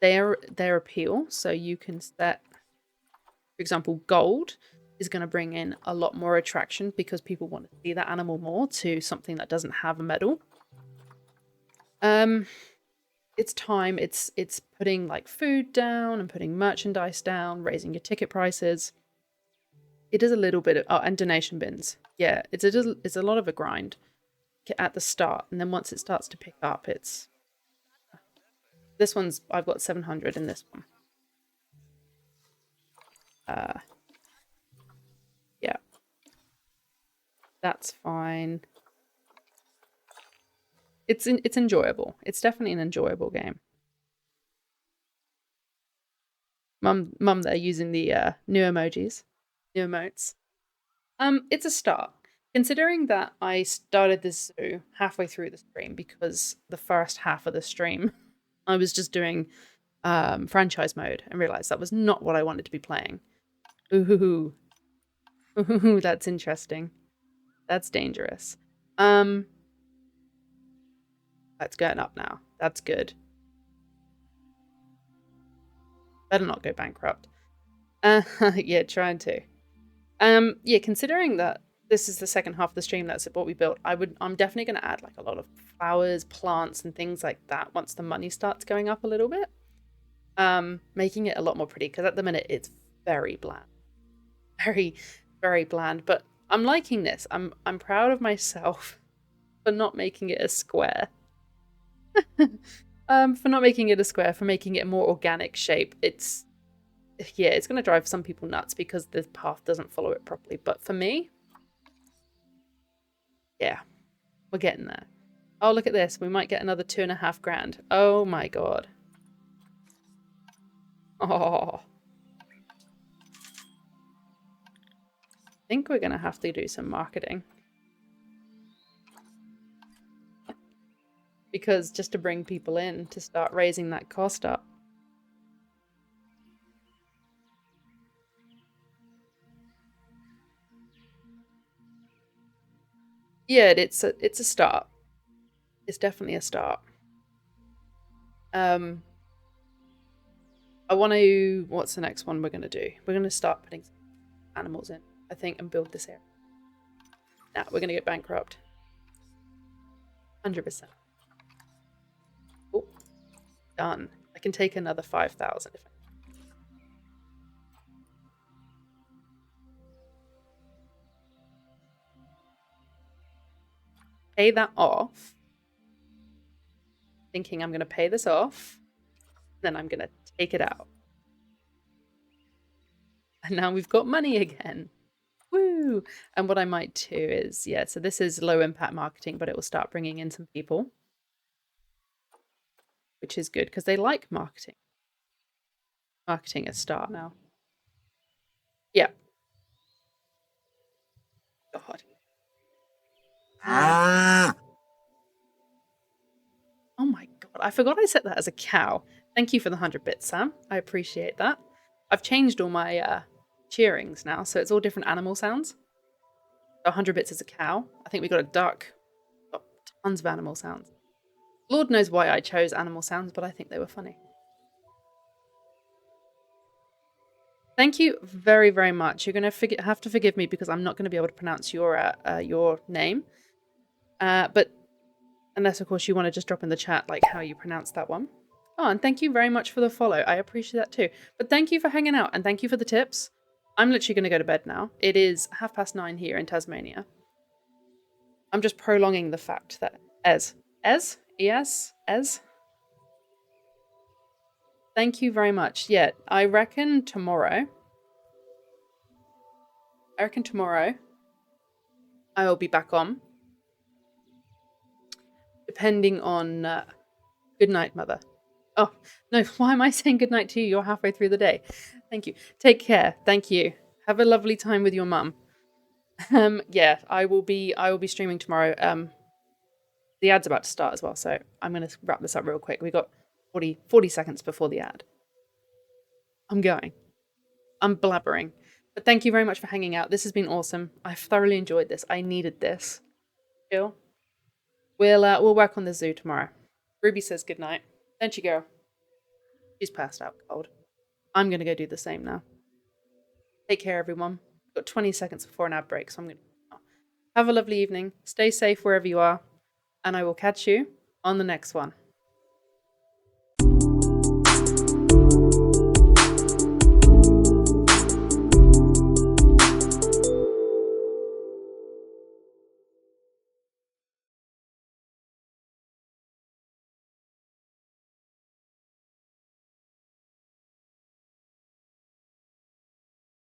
Their appeal. So you can set, for example, gold is going to bring in a lot more attraction because people want to see that animal more to something that doesn't have a medal. It's time. It's putting like food down and putting merchandise down, raising your ticket prices. It is a little bit of, oh, and donation bins. Yeah, it's a lot of a grind at the start, and then once it starts to pick up, it's... This one's, I've got 700 in this one. Yeah. That's fine. It's enjoyable. It's definitely an enjoyable game. Mum, they're using the new emojis, new emotes. It's a start. Considering that I started this zoo halfway through the stream because the first half of the stream I was just doing franchise mode and realized that was not what I wanted to be playing. Ooh, ooh, that's interesting. That's dangerous. That's going up now. That's good. Better not go bankrupt. Yeah, trying to. Yeah, considering that this is the second half of the stream, that's what we built, I'm definitely going to add like a lot of flowers, plants, and things like that once the money starts going up a little bit. Making it a lot more pretty, because at the minute it's very bland. Very, very bland. But I'm liking this. I'm proud of myself for not making it a square. For not making it a square, for making it a more organic shape. It's going to drive some people nuts because the path doesn't follow it properly. But for me, yeah, we're getting there. Oh, look at this. We might get another 2.5 grand. Oh my god. Oh. I think we're going to have to do some marketing. Because just to bring people in to start raising that cost up. Yeah, it's a start. It's definitely a start. I want to... What's the next one we're going to do? We're going to start putting animals in, I think, and build this area. Now, we're going to get bankrupt. 100%. Oh, done. I can take another 5,000 if I... Pay that off. Thinking I'm going to pay this off. Then I'm going to take it out. And now we've got money again. Woo! And what I might do is, yeah, so this is low impact marketing, but it will start bringing in some people. Which is good, because they like marketing. Marketing a start now. Yeah. God. Oh my god, I forgot I set that as a cow. Thank you for the 100 bits, Sam. I appreciate that. I've changed all my cheerings now, so it's all different animal sounds. 100 bits is a cow. I think we got a duck. Got tons of animal sounds. Lord knows why I chose animal sounds, but I think they were funny. Thank you very, very much. You're going to have to forgive me because I'm not going to be able to pronounce your name. But unless, of course, you want to just drop in the chat like how you pronounce that one. Oh, and thank you very much for the follow. I appreciate that too. But thank you for hanging out and thank you for the tips. I'm literally going to go to bed now. It is 9:30 here in Tasmania. I'm just prolonging the fact that Ez. Thank you very much. Yeah, I reckon tomorrow I will be back on. Depending on good night, mother. Oh, no, why am I saying good night to you? You're halfway through the day. Thank you. Take care. Thank you. Have a lovely time with your mum. Yeah, I will be streaming tomorrow. The ad's about to start as well, so I'm going to wrap this up real quick. We got 40 seconds before the ad. I'm blabbering. But thank you very much for hanging out. This has been awesome. I've thoroughly enjoyed this. I needed this. Chill. We'll work on the zoo tomorrow. Ruby says good night. Don't you, girl? She's passed out cold. I'm going to go do the same now. Take care, everyone. We've got 20 seconds before an ad break, so I'm going to have a lovely evening. Stay safe wherever you are, and I will catch you on the next one.